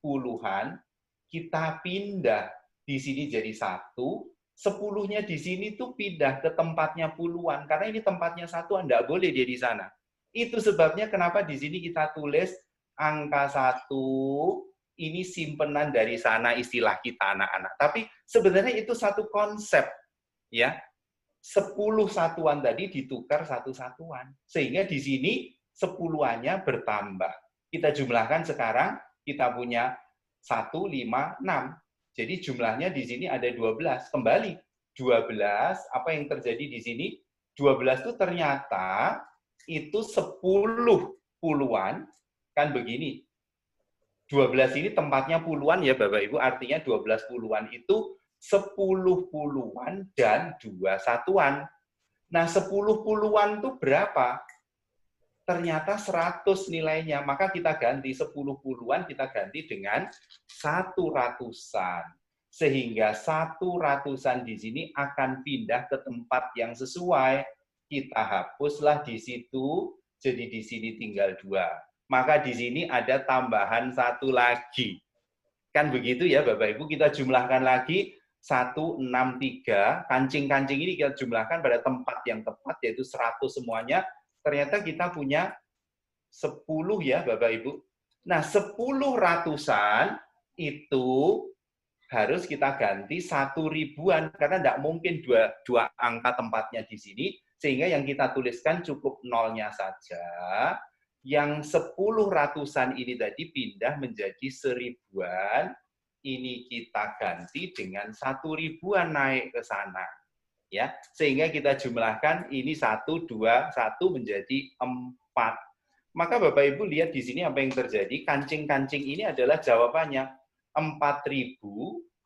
puluhan kita pindah. Di sini jadi 1, 10-nya di sini tuh pindah ke tempatnya puluhan, karena ini tempatnya satuan, nggak boleh dia di sana. Itu sebabnya kenapa di sini kita tulis angka 1, ini simpenan dari sana, istilah kita anak-anak. Tapi sebenarnya itu satu konsep, ya. 10 satuan tadi ditukar satu satuan. Sehingga di sini 10-annya bertambah. Kita jumlahkan sekarang, kita punya 1, 5, 6. Jadi jumlahnya di sini ada 12. Kembali, 12, apa yang terjadi di sini? 12 itu ternyata itu 10 puluhan, kan begini. 12 ini tempatnya puluhan ya Bapak Ibu, artinya 12 puluhan itu 10 puluhan dan 2 satuan. Nah, 10 puluhan itu berapa? Ternyata 100 nilainya, maka kita ganti 10 puluhan, kita ganti dengan 1 ratusan. Sehingga 1 ratusan di sini akan pindah ke tempat yang sesuai. Kita hapuslah di situ, jadi di sini tinggal 2. Maka di sini ada tambahan 1 lagi. Kan begitu ya Bapak Ibu, kita jumlahkan lagi 1, 6, 3. Kancing-kancing ini kita jumlahkan pada tempat yang tepat, yaitu 100 semuanya. Ternyata kita punya 10 ya Bapak Ibu. Nah 10 ratusan itu harus kita ganti 1 ribuan, karena tidak mungkin dua angka tempatnya di sini, sehingga yang kita tuliskan cukup nolnya saja. Yang 10 ratusan ini tadi pindah menjadi 1000-an, ini kita ganti dengan 1 ribuan naik ke sana. Ya, sehingga kita jumlahkan ini 1, 2, 1 menjadi 4. Maka Bapak Ibu lihat di sini apa yang terjadi, kancing-kancing ini adalah jawabannya. 4.000,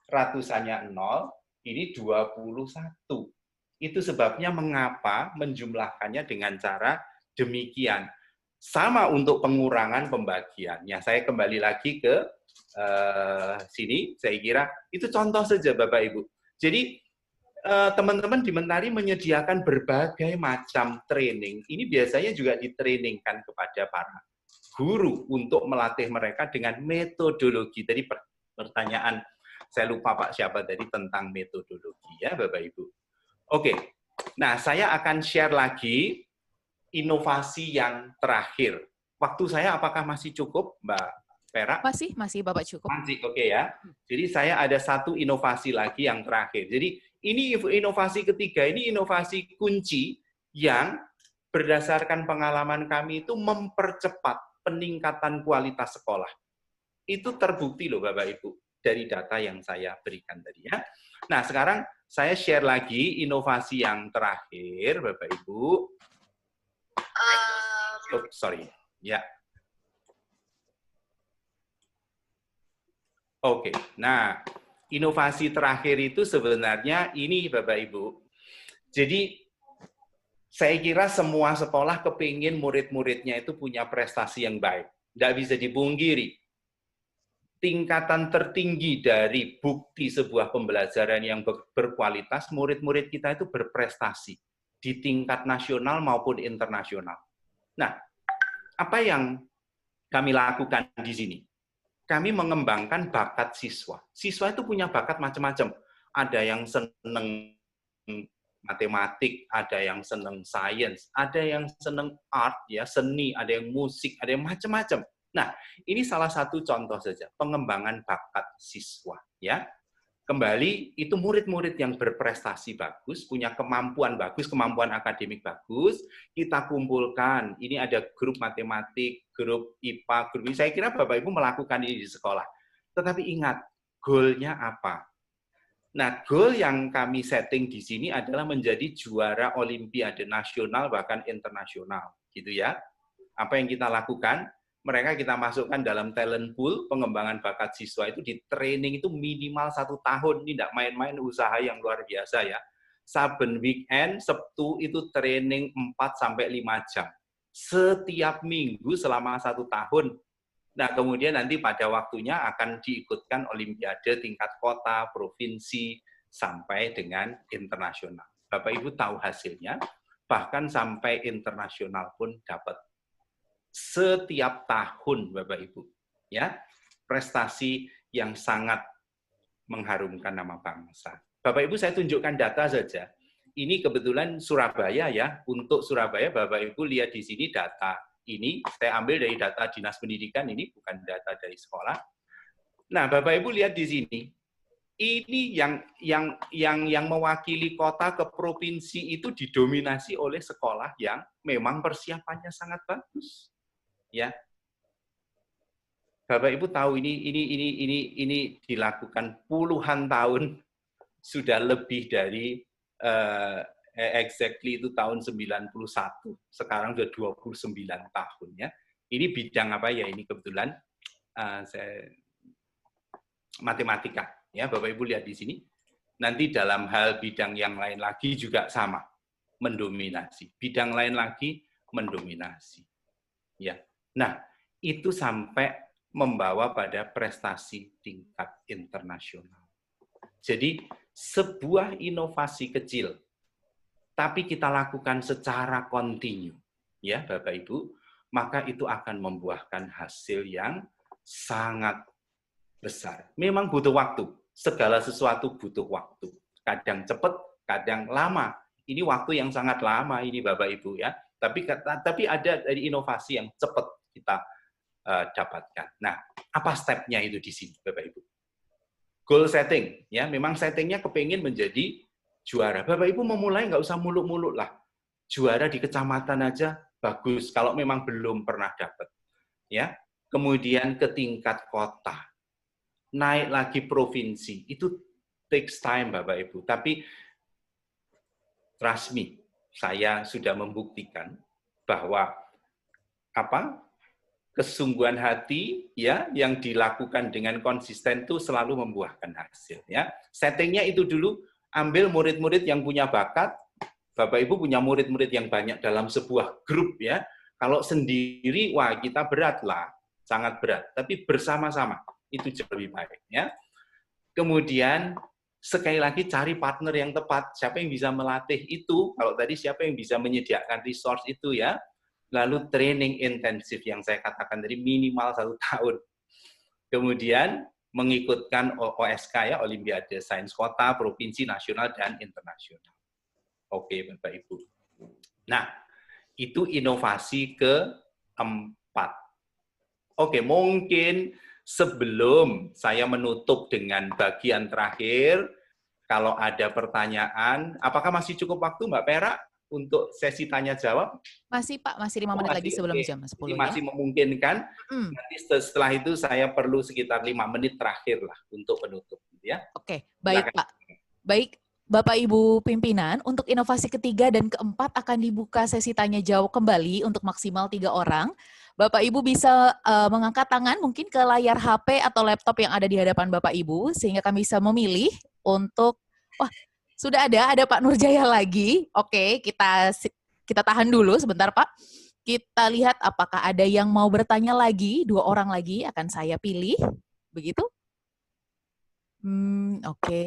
ratusannya 0, ini 21. Itu sebabnya mengapa menjumlahkannya dengan cara demikian. Sama untuk pengurangan pembagiannya. Saya kembali lagi ke sini, saya kira itu contoh saja Bapak Ibu. Jadi teman-teman di Mentari menyediakan berbagai macam training. Ini biasanya juga ditrainingkan kepada para guru untuk melatih mereka dengan metodologi. Tadi pertanyaan, saya lupa Pak siapa tadi tentang metodologi ya Bapak Ibu. Oke, nah saya akan share lagi inovasi yang terakhir. Waktu saya apakah masih cukup Mbak Perak? Masih Bapak cukup. Masih, oke ya. Jadi saya ada satu inovasi lagi yang terakhir. Jadi ini inovasi ketiga, ini inovasi kunci yang berdasarkan pengalaman kami itu mempercepat peningkatan kualitas sekolah. Itu terbukti loh Bapak Ibu dari data yang saya berikan tadi ya. Nah sekarang saya share lagi inovasi yang terakhir Bapak Ibu. Sorry, ya. Oke, nah inovasi terakhir itu sebenarnya ini Bapak Ibu. Jadi saya kira semua sekolah kepingin murid-muridnya itu punya prestasi yang baik. Tidak bisa dipungkiri. Tingkatan tertinggi dari bukti sebuah pembelajaran yang berkualitas, murid-murid kita itu berprestasi di tingkat nasional maupun internasional. Nah, apa yang kami lakukan di sini? Kami mengembangkan bakat siswa. Siswa itu punya bakat macam-macam. Ada yang senang matematik, ada yang senang sains, ada yang senang art, ya seni, ada yang musik, ada yang macam-macam. Nah, ini salah satu contoh saja pengembangan bakat siswa. Ya, kembali itu murid-murid yang berprestasi bagus, punya kemampuan bagus, kemampuan akademik bagus, kita kumpulkan. Ini ada grup matematik, grup IPA, grup ini. Saya kira Bapak Ibu melakukan ini di sekolah. Tetapi ingat, goalnya apa? Nah, goal yang kami setting di sini adalah menjadi juara Olimpiade nasional bahkan internasional, gitu ya. Apa yang kita lakukan? Mereka kita masukkan dalam talent pool, pengembangan bakat siswa itu di training itu minimal 1 tahun. Ini tidak main-main, usaha yang luar biasa ya. Saben weekend, Sabtu itu training 4-5 jam. Setiap minggu selama 1 tahun. Nah, kemudian nanti pada waktunya akan diikutkan Olimpiade tingkat kota, provinsi, sampai dengan internasional. Bapak Ibu tahu hasilnya, bahkan sampai internasional pun dapat. Setiap tahun Bapak Ibu, ya, prestasi yang sangat mengharumkan nama bangsa. Bapak Ibu saya tunjukkan data saja. Ini kebetulan Surabaya ya. Untuk Surabaya Bapak Ibu lihat di sini data ini saya ambil dari data Dinas Pendidikan, ini bukan data dari sekolah. Nah, Bapak Ibu lihat di sini. Ini yang mewakili kota ke provinsi itu didominasi oleh sekolah yang memang persiapannya sangat bagus. Ya. Bapak Ibu tahu ini dilakukan puluhan tahun, sudah lebih dari exactly itu tahun 91, sekarang sudah 29 tahun ya. Ini bidang apa ya ini kebetulan saya matematika ya, Bapak Ibu lihat di sini. Nanti dalam hal bidang yang lain lagi juga sama, mendominasi. Bidang lain lagi mendominasi. Ya. Nah, itu sampai membawa pada prestasi tingkat internasional. Jadi, sebuah inovasi kecil, tapi kita lakukan secara kontinu, ya Bapak Ibu, maka itu akan membuahkan hasil yang sangat besar. Memang butuh waktu, segala sesuatu butuh waktu. Kadang cepat, kadang lama. Ini waktu yang sangat lama ini Bapak Ibu ya. Tapi ada dari inovasi yang cepat kita dapatkan. Nah, apa stepnya itu di sini Bapak Ibu? Goal setting, ya memang settingnya kepingin menjadi juara. Bapak Ibu memulai nggak usah muluk-muluk lah. Juara di kecamatan aja bagus kalau memang belum pernah dapat. Ya, kemudian ke tingkat kota, naik lagi provinsi, itu takes time Bapak Ibu. Tapi trust me, saya sudah membuktikan bahwa kesungguhan hati ya yang dilakukan dengan konsisten itu selalu membuahkan hasil ya. Settingnya itu dulu, ambil murid-murid yang punya bakat. Bapak Ibu punya murid-murid yang banyak dalam sebuah grup ya. Kalau sendiri wah kita berat lah, sangat berat. Tapi bersama-sama itu jauh lebih baik ya. Kemudian sekali lagi cari partner yang tepat. Siapa yang bisa melatih itu? Kalau tadi siapa yang bisa menyediakan resource itu ya? Lalu training intensif yang saya katakan tadi minimal 1 tahun. Kemudian mengikutkan OSK ya, Olimpiade Sains Kota, Provinsi, Nasional, dan Internasional. Oke Bapak Ibu. Nah, itu inovasi keempat. Oke, mungkin sebelum saya menutup dengan bagian terakhir, kalau ada pertanyaan, apakah masih cukup waktu Mbak Perak? Untuk sesi tanya jawab? Masih Pak, masih 5 menit lagi sebelum jam 10 ini ya. masih memungkinkan. Nanti setelah itu saya perlu sekitar 5 menit terakhir lah untuk penutup ya. Oke, baik Pak. Baik Bapak Ibu pimpinan, untuk inovasi ketiga dan keempat akan dibuka sesi tanya jawab kembali untuk maksimal 3 orang. Bapak Ibu bisa mengangkat tangan mungkin ke layar HP atau laptop yang ada di hadapan Bapak Ibu sehingga kami bisa memilih untuk sudah ada Pak Nurjaya lagi. Oke, kita tahan dulu sebentar Pak. Kita lihat apakah ada yang mau bertanya lagi, 2 orang lagi akan saya pilih. Begitu? Oke,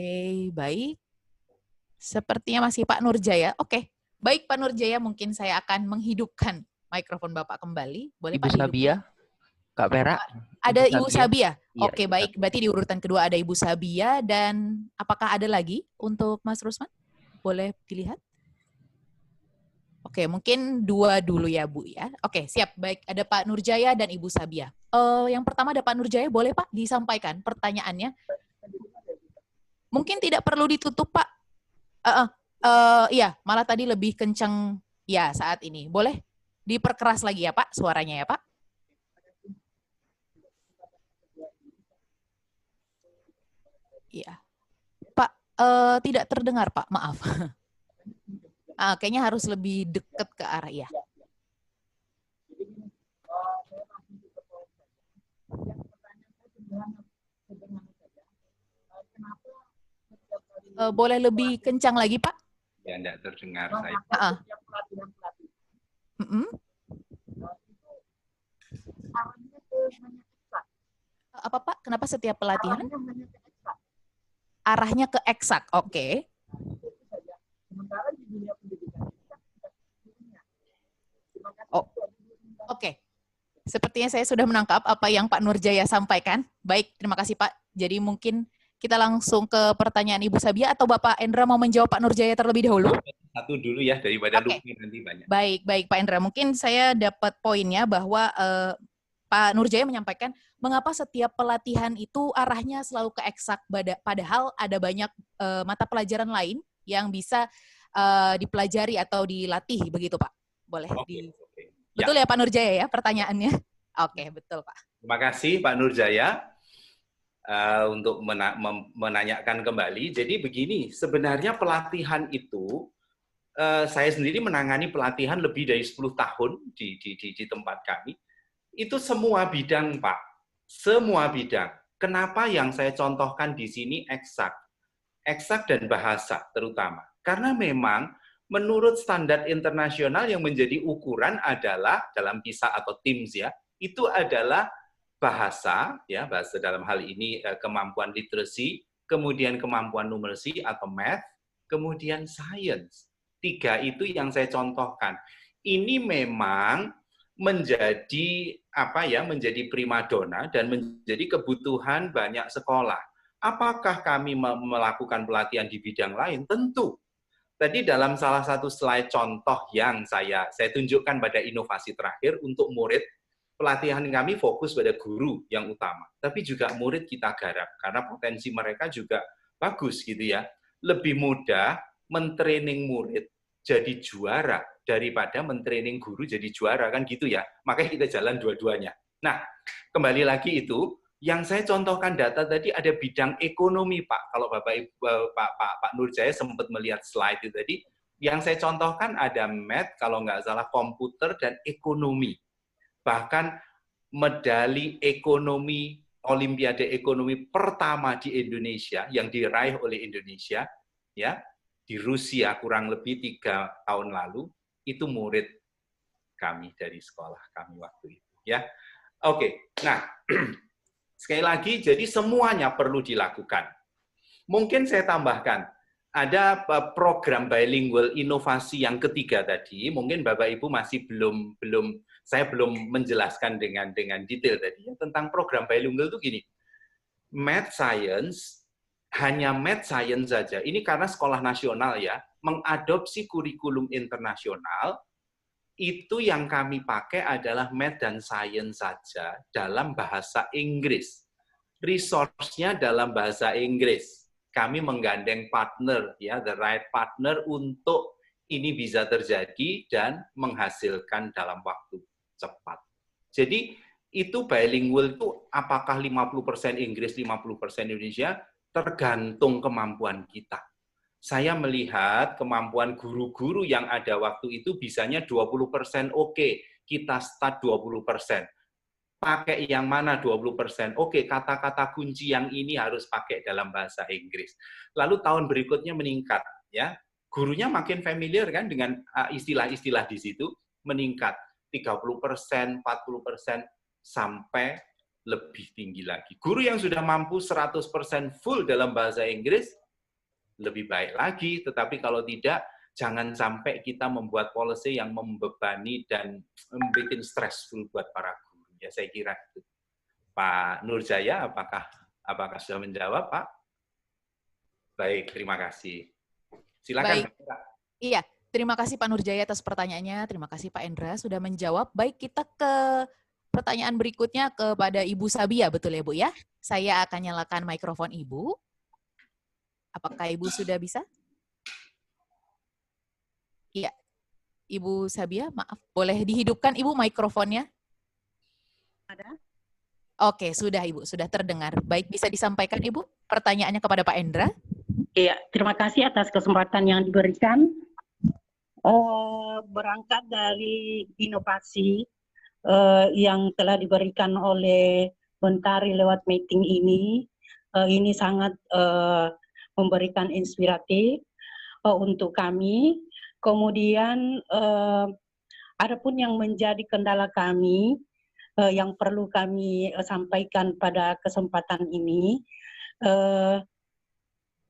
baik. Sepertinya masih Pak Nurjaya. Oke, baik Pak Nurjaya, mungkin saya akan menghidupkan mikrofon Bapak kembali. Boleh Ibu Pak? Sabia, Kak Perak. Ada Ibu Sabia? Iya, Oke, baik. Berarti di urutan kedua ada Ibu Sabia, dan apakah ada lagi untuk Mas Rusman? Boleh dilihat? Oke, mungkin 2 dulu ya Bu ya. Oke, siap. Baik, ada Pak Nurjaya dan Ibu Sabia. Yang pertama ada Pak Nurjaya, boleh Pak disampaikan pertanyaannya? Mungkin tidak perlu ditutup Pak. Iya, malah tadi lebih kencang ya saat ini. Boleh diperkeras lagi ya Pak suaranya ya Pak? Iya. Pak, tidak terdengar Pak, maaf. Kayaknya harus lebih dekat ke arah ya. Boleh lebih kencang lagi Pak? Ya, tidak terdengar saya. Apa Pak? Kenapa setiap pelatihan? Arahnya ke eksak, oke. Oke. Sepertinya saya sudah menangkap apa yang Pak Nurjaya sampaikan. Baik, terima kasih Pak. Jadi mungkin kita langsung ke pertanyaan Ibu Sabia atau Bapak Endra mau menjawab Pak Nurjaya terlebih dahulu? Satu dulu ya, daripada Oke. lupa nanti banyak. Baik Pak Endra. Mungkin saya dapat poinnya bahwa Pak Nurjaya menyampaikan mengapa setiap pelatihan itu arahnya selalu ke eksak, padahal ada banyak mata pelajaran lain yang bisa dipelajari atau dilatih, begitu Pak? Boleh Oke. Betul ya Pak Nurjaya ya pertanyaannya? Oke, betul Pak. Terima kasih Pak Nurjaya. Untuk menanyakan kembali. Jadi begini, sebenarnya pelatihan itu, saya sendiri menangani pelatihan lebih dari 10 tahun di tempat kami. Itu semua bidang, Pak. Semua bidang. Kenapa yang saya contohkan di sini eksak? Eksak dan bahasa terutama. Karena memang menurut standar internasional yang menjadi ukuran adalah, dalam PISA atau TIMSS ya, itu adalah bahasa, ya bahasa dalam hal ini kemampuan literasi, kemudian kemampuan numeracy atau math, kemudian science. 3 itu yang saya contohkan. Ini memang menjadi menjadi primadona dan menjadi kebutuhan banyak sekolah. Apakah kami melakukan pelatihan di bidang lain? Tentu. Tadi dalam salah satu slide contoh yang saya tunjukkan pada inovasi terakhir untuk murid, pelatihan kami fokus pada guru yang utama, tapi juga murid kita garap karena potensi mereka juga bagus gitu ya. Lebih mudah mentraining murid jadi juara daripada mentraining guru jadi juara kan gitu ya. Makanya kita jalan dua-duanya. Nah, kembali lagi itu yang saya contohkan data tadi ada bidang ekonomi Pak. Kalau Bapak Ibu Pak Nurjaya sempat melihat slide itu tadi, yang saya contohkan ada math kalau nggak salah komputer dan ekonomi. Bahkan medali ekonomi, Olimpiade ekonomi pertama di Indonesia yang diraih oleh Indonesia, ya di Rusia kurang lebih 3 tahun lalu, itu murid kami dari sekolah kami waktu itu. Ya, oke. Nah, sekali lagi, jadi semuanya perlu dilakukan. Mungkin saya tambahkan, ada program bilingual inovasi yang ketiga tadi, mungkin Bapak Ibu masih saya belum menjelaskan dengan detail tadi ya, tentang program bilingual itu gini. Math Science, hanya Math Science saja. Ini karena sekolah nasional ya, mengadopsi kurikulum internasional, itu yang kami pakai adalah Math dan Science saja dalam bahasa Inggris. Resource-nya dalam bahasa Inggris. Kami menggandeng partner, ya, the right partner untuk ini bisa terjadi dan menghasilkan dalam waktu cepat. Jadi itu bilingual itu apakah 50% Inggris, 50% Indonesia, tergantung kemampuan kita. Saya melihat kemampuan guru-guru yang ada waktu itu bisanya 20% oke, kita start 20%. Pakai yang mana 20%? Oke, kata-kata kunci yang ini harus pakai dalam bahasa Inggris. Lalu tahun berikutnya meningkat, ya. Gurunya makin familiar kan dengan istilah-istilah di situ, meningkat 30%, 40% sampai lebih tinggi lagi. Guru yang sudah mampu 100% full dalam bahasa Inggris lebih baik lagi, tetapi kalau tidak jangan sampai kita membuat policy yang membebani dan membuat stressful buat para guru. Ya, saya kira itu. Pak Nurjaya, apakah sudah menjawab, Pak? Baik, terima kasih. Silakan. Baik. Iya, terima kasih Pak Nurjaya atas pertanyaannya. Terima kasih Pak Endra sudah menjawab. Baik, kita ke pertanyaan berikutnya kepada Ibu Sabia, betul ya Bu ya? Saya akan nyalakan mikrofon Ibu. Apakah Ibu sudah bisa? Iya. Ibu Sabia, maaf. Boleh dihidupkan Ibu mikrofonnya? Ada? Oke, sudah Ibu, sudah terdengar. Baik, bisa disampaikan Ibu pertanyaannya kepada Pak Endra? Iya, terima kasih atas kesempatan yang diberikan. Berangkat dari inovasi yang telah diberikan oleh Bentari lewat meeting ini sangat memberikan inspiratif untuk kami. Kemudian adapun yang menjadi kendala kami, yang perlu kami sampaikan pada kesempatan ini,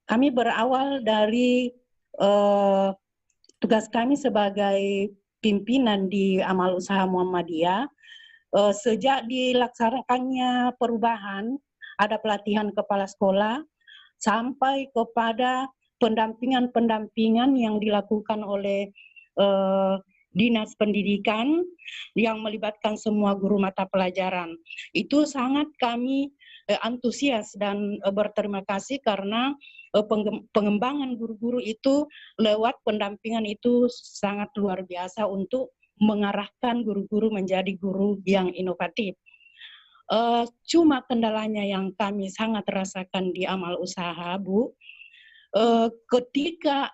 kami berawal dari tugas kami sebagai pimpinan di Amal Usaha Muhammadiyah. Sejak dilaksanakannya perubahan, ada pelatihan kepala sekolah, sampai kepada pendampingan-pendampingan yang dilakukan oleh Dinas Pendidikan yang melibatkan semua guru mata pelajaran. Itu sangat kami antusias dan berterima kasih karena pengembangan guru-guru itu lewat pendampingan itu sangat luar biasa untuk mengarahkan guru-guru menjadi guru yang inovatif. Cuma kendalanya yang kami sangat rasakan di amal usaha, Bu, ketika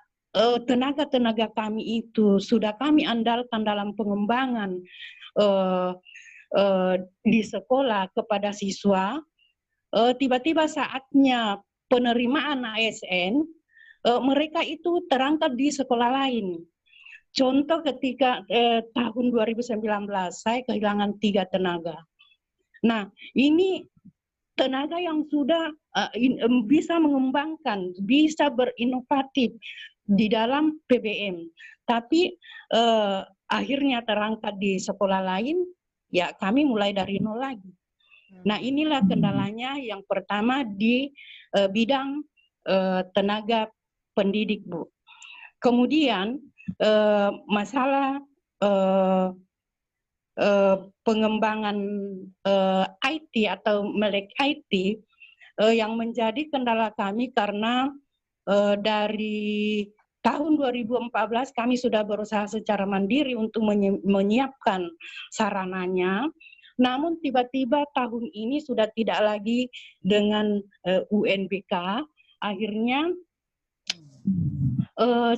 tenaga-tenaga kami itu sudah kami andalkan dalam pengembangan di sekolah kepada siswa, tiba-tiba saatnya penerimaan ASN, mereka itu terangkat di sekolah lain. Contoh ketika tahun 2019 saya kehilangan 3 tenaga. Nah, ini tenaga yang sudah bisa mengembangkan, bisa berinovatif di dalam PBM, tapi akhirnya terangkat di sekolah lain, ya kami mulai dari nol lagi. Nah, inilah kendalanya yang pertama di bidang tenaga pendidik, Bu. Kemudian masalah pengembangan IT atau melek IT yang menjadi kendala kami karena dari tahun 2014 kami sudah berusaha secara mandiri untuk menyiapkan sarananya, namun tiba-tiba tahun ini sudah tidak lagi dengan UNBK, akhirnya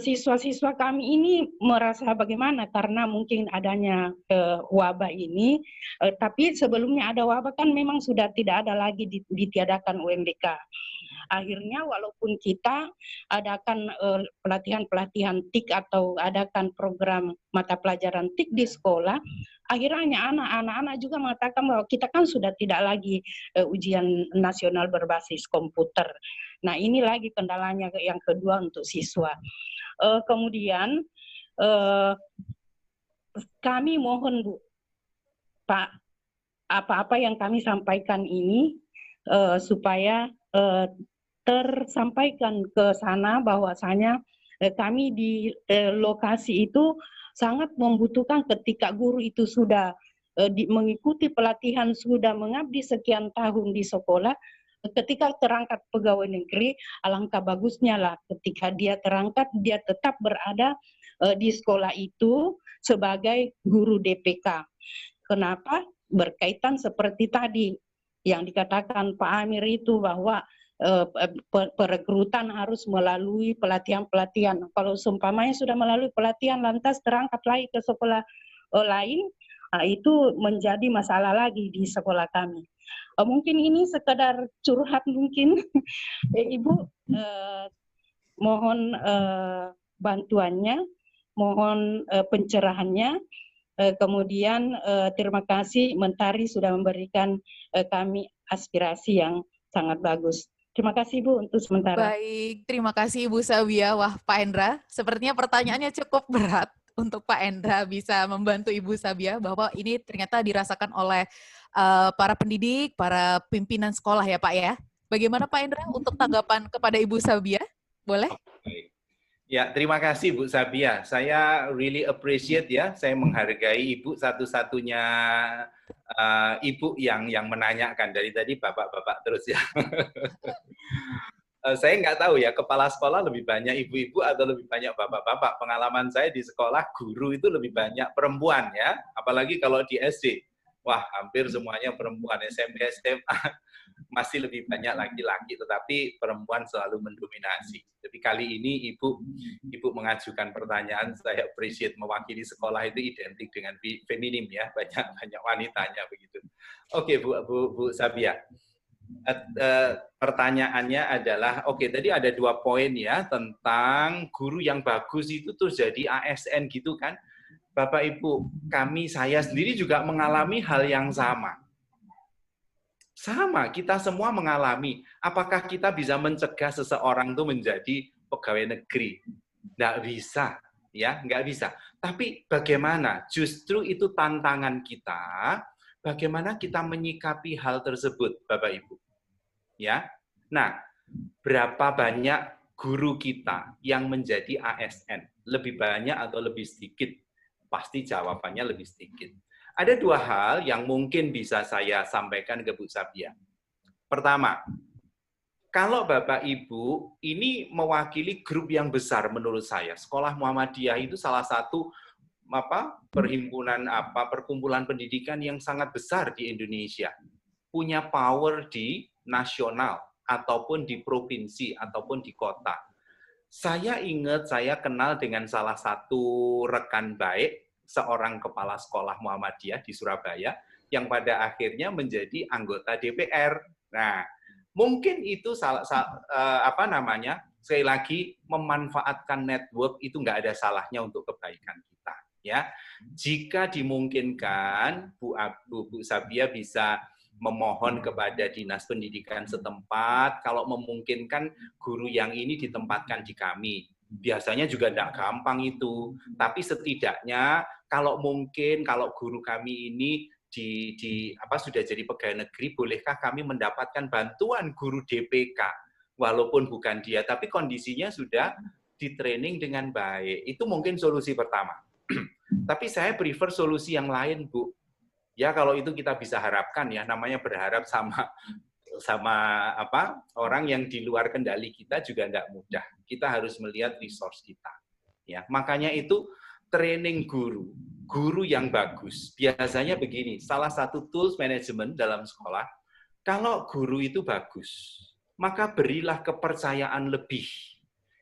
siswa-siswa kami ini merasa bagaimana karena mungkin adanya wabah ini, tapi sebelumnya ada wabah kan memang sudah tidak ada lagi ditiadakan UNBK. Akhirnya walaupun kita adakan pelatihan-pelatihan TIK atau adakan program mata pelajaran TIK di sekolah, akhirnya anak-anak juga mengatakan bahwa kita kan sudah tidak lagi ujian nasional berbasis komputer. Nah, ini lagi kendalanya yang kedua untuk siswa. Kemudian kami mohon, Bu, Pak, apa-apa yang kami sampaikan ini supaya tersampaikan ke sana bahwasanya kami di lokasi itu sangat membutuhkan ketika guru itu sudah mengikuti pelatihan, sudah mengabdi sekian tahun di sekolah, ketika terangkat pegawai negeri, alangkah bagusnya lah ketika dia terangkat, dia tetap berada di sekolah itu sebagai guru DPK. Kenapa? Berkaitan seperti tadi yang dikatakan Pak Amir itu bahwa perekrutan harus melalui pelatihan-pelatihan. Kalau seumpamanya sudah melalui pelatihan lantas terangkat lagi ke sekolah lain, itu menjadi masalah lagi di sekolah kami. Mungkin ini sekedar curhat mungkin. Ibu mohon bantuannya, mohon pencerahannya. Kemudian terima kasih Mentari sudah memberikan kami aspirasi yang sangat bagus. Terima kasih Bu untuk sementara. Baik, terima kasih Ibu Sabia. Wah, Pak Endra, sepertinya pertanyaannya cukup berat untuk Pak Endra bisa membantu Ibu Sabia bahwa ini ternyata dirasakan oleh para pendidik, para pimpinan sekolah ya Pak ya. Bagaimana Pak Endra untuk tanggapan kepada Ibu Sabia? Boleh? Baik. Ya, terima kasih Bu Sabia. Saya really appreciate ya, saya menghargai Ibu satu-satunya Ibu yang menanyakan. Dari tadi Bapak-Bapak terus ya. Saya nggak tahu ya, kepala sekolah lebih banyak ibu-ibu atau lebih banyak bapak-bapak. Pengalaman saya di sekolah, guru itu lebih banyak perempuan ya, apalagi kalau di SD. Wah, hampir semuanya perempuan. SMP, SMA masih lebih banyak laki-laki, tetapi perempuan selalu mendominasi. Jadi kali ini Ibu mengajukan pertanyaan, saya appreciate, mewakili sekolah itu identik dengan feminim ya, banyak wanitanya begitu. Oke, Bu Sabia. Pertanyaannya adalah, oke, tadi ada 2 poin ya tentang guru yang bagus itu tuh jadi ASN gitu kan. Bapak Ibu, saya sendiri juga mengalami hal yang sama. Sama, kita semua mengalami. Apakah kita bisa mencegah seseorang itu menjadi pegawai negeri? Nggak bisa, ya, nggak bisa. Tapi bagaimana? Justru itu tantangan kita. Bagaimana kita menyikapi hal tersebut, Bapak Ibu? Ya. Nah, berapa banyak guru kita yang menjadi ASN? Lebih banyak atau lebih sedikit? Pasti jawabannya lebih sedikit. Ada dua hal yang mungkin bisa saya sampaikan ke Bu Sabia. Pertama, kalau Bapak Ibu ini mewakili grup yang besar menurut saya. Sekolah Muhammadiyah itu salah satu perkumpulan pendidikan yang sangat besar di Indonesia. Punya power di nasional ataupun di provinsi ataupun di kota. Saya ingat saya kenal dengan salah satu rekan baik, seorang kepala sekolah Muhammadiyah di Surabaya yang pada akhirnya menjadi anggota DPR. Nah, mungkin itu sekali lagi memanfaatkan network itu nggak ada salahnya untuk kebaikan kita, ya. Jika dimungkinkan, Bu Sabia bisa memohon kepada dinas pendidikan setempat, kalau memungkinkan guru yang ini ditempatkan di kami. Biasanya juga tidak gampang itu, tapi setidaknya kalau mungkin kalau guru kami ini sudah jadi pegawai negeri, bolehkah kami mendapatkan bantuan guru DPK, walaupun bukan dia, tapi kondisinya sudah di-training dengan baik. Itu mungkin solusi pertama. Tapi saya prefer solusi yang lain, Bu. Ya kalau itu kita bisa harapkan ya, namanya berharap sama orang yang di luar kendali kita juga tidak mudah. Kita harus melihat resource kita. Ya, makanya itu training guru yang bagus. Biasanya begini, salah satu tools manajemen dalam sekolah, kalau guru itu bagus, maka berilah kepercayaan lebih.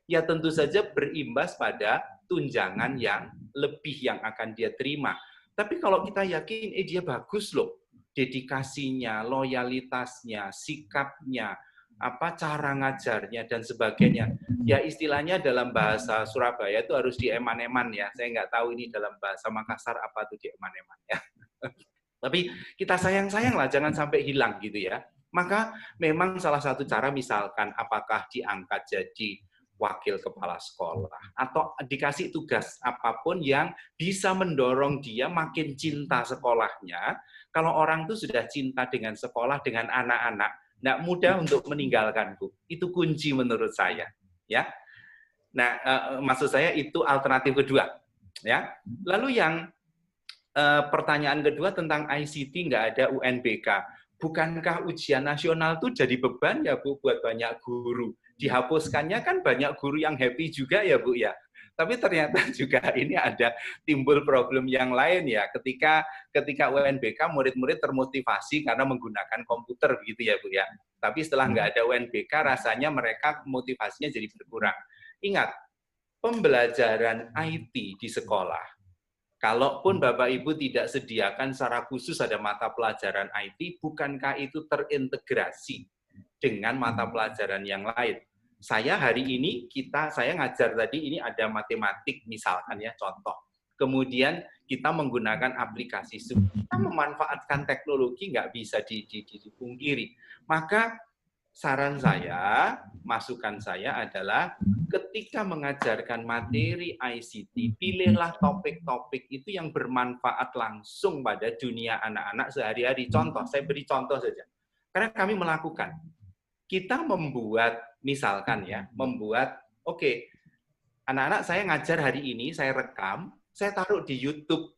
Ya tentu saja berimbas pada tunjangan yang lebih yang akan dia terima. Tapi kalau kita yakin, dia bagus loh, dedikasinya, loyalitasnya, sikapnya, cara ngajarnya, dan sebagainya. Ya istilahnya dalam bahasa Surabaya itu harus dieman-eman ya. Saya nggak tahu ini dalam bahasa Makassar apa itu dieman-eman ya. Tapi kita sayang-sayang lah, jangan sampai hilang gitu ya. Maka memang salah satu cara misalkan apakah diangkat jadi wakil kepala sekolah, atau dikasih tugas apapun yang bisa mendorong dia makin cinta sekolahnya. Kalau orang itu sudah cinta dengan sekolah, dengan anak-anak, tidak mudah untuk meninggalkan, Bu. Itu kunci menurut saya. Ya. Nah, maksud saya itu alternatif kedua. Ya. Lalu yang pertanyaan kedua tentang ICT nggak ada UNBK. Bukankah ujian nasional itu jadi beban ya, Bu, buat banyak guru? Dihapuskannya kan banyak guru yang happy juga ya, Bu, ya. Tapi ternyata juga ini ada timbul problem yang lain ya. Ketika UNBK murid-murid termotivasi karena menggunakan komputer begitu ya, Bu, ya. Tapi setelah nggak ada UNBK rasanya mereka motivasinya jadi berkurang. Ingat, pembelajaran IT di sekolah, kalaupun Bapak Ibu tidak sediakan secara khusus ada mata pelajaran IT, bukankah itu terintegrasi dengan mata pelajaran yang lain? Saya hari ini, saya ngajar tadi, ini ada matematik misalkan ya, contoh. Kemudian kita menggunakan aplikasi Zoom. Kita memanfaatkan teknologi nggak bisa dipungkiri. Maka saran saya, masukan saya adalah ketika mengajarkan materi ICT, pilihlah topik-topik itu yang bermanfaat langsung pada dunia anak-anak sehari-hari. Contoh, saya beri contoh saja. Karena kami melakukan. Kita membuat, misalkan ya, oke, anak-anak saya ngajar hari ini, saya rekam, saya taruh di YouTube.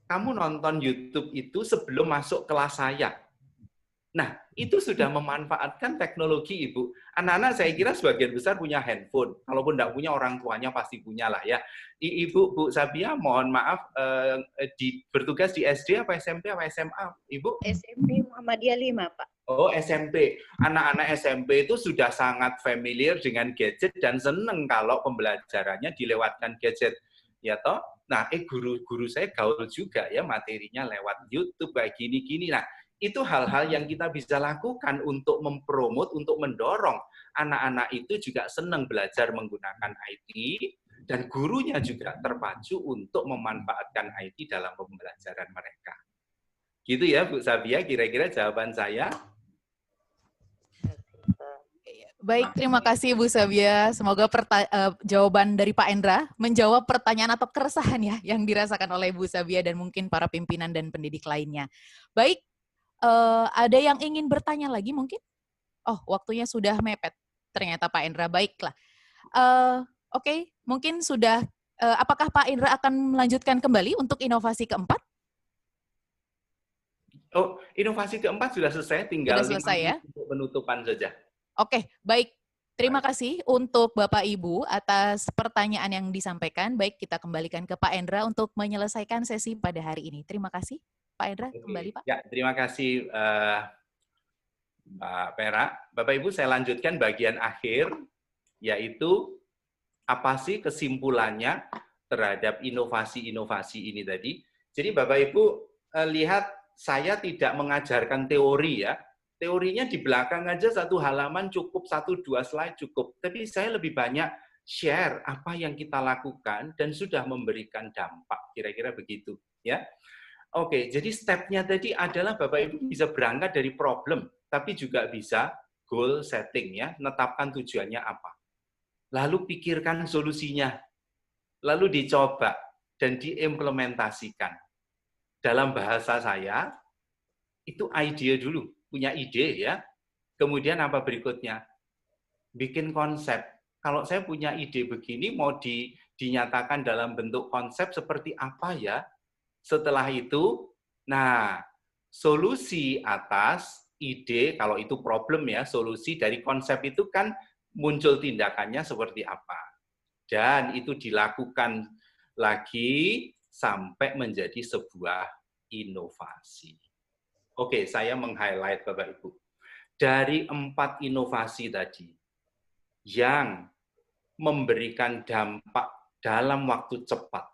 Kamu nonton YouTube itu sebelum masuk kelas saya. Nah, itu sudah memanfaatkan teknologi, Ibu. Anak-anak saya kira sebagian besar punya handphone. Kalaupun tidak punya, orang tuanya pasti punya lah ya. Ibu, Bu Sabia, mohon maaf, bertugas di SD apa SMP apa SMA, Ibu? SMP Muhammadiyah 5, Pak. Oh, SMP. Anak-anak SMP itu sudah sangat familiar dengan gadget dan seneng kalau pembelajarannya dilewatkan gadget. Ya toh? Nah, guru-guru saya gaul juga ya, materinya lewat YouTube kayak gini-gini. Nah, itu hal-hal yang kita bisa lakukan untuk mempromot, untuk mendorong anak-anak itu juga senang belajar menggunakan IT, dan gurunya juga terpacu untuk memanfaatkan IT dalam pembelajaran mereka. Gitu ya, Bu Sabia, kira-kira jawaban saya. Baik, terima kasih Bu Sabia. Semoga jawaban dari Pak Endra menjawab pertanyaan atau keresahan ya yang dirasakan oleh Bu Sabia dan mungkin para pimpinan dan pendidik lainnya. Baik, ada yang ingin bertanya lagi mungkin? Oh, waktunya sudah mepet ternyata Pak Indra. Baiklah. Oke, mungkin sudah. Apakah Pak Indra akan melanjutkan kembali untuk inovasi keempat? Oh, inovasi keempat sudah selesai, tinggal Sudah 5 selesai ya? menit untuk penutupan saja. Oke, baik. Terima kasih untuk Bapak Ibu atas pertanyaan yang disampaikan. Baik, kita kembalikan ke Pak Endra untuk menyelesaikan sesi pada hari ini. Terima kasih. Pak Endra, kembali Pak. Ya, terima kasih Mbak Perak. Bapak Ibu, saya lanjutkan bagian akhir, yaitu apa sih kesimpulannya terhadap inovasi-inovasi ini tadi. Jadi Bapak Ibu lihat, saya tidak mengajarkan teori ya. Teorinya di belakang aja satu halaman cukup, 1-2 slide cukup. Tapi saya lebih banyak share apa yang kita lakukan dan sudah memberikan dampak. Kira-kira begitu ya. Oke, jadi step-nya tadi adalah Bapak Ibu bisa berangkat dari problem, tapi juga bisa goal setting ya, menetapkan tujuannya apa. Lalu pikirkan solusinya, lalu dicoba dan diimplementasikan. Dalam bahasa saya, itu ide dulu, punya ide ya. Kemudian apa berikutnya? Bikin konsep. Kalau saya punya ide begini, mau dinyatakan dalam bentuk konsep seperti apa ya? Setelah itu, nah, solusi atas ide, kalau itu problem ya, solusi dari konsep itu kan muncul tindakannya seperti apa. Dan itu dilakukan lagi sampai menjadi sebuah inovasi. Oke, saya meng-highlight Bapak Ibu. Dari 4 inovasi tadi, yang memberikan dampak dalam waktu cepat,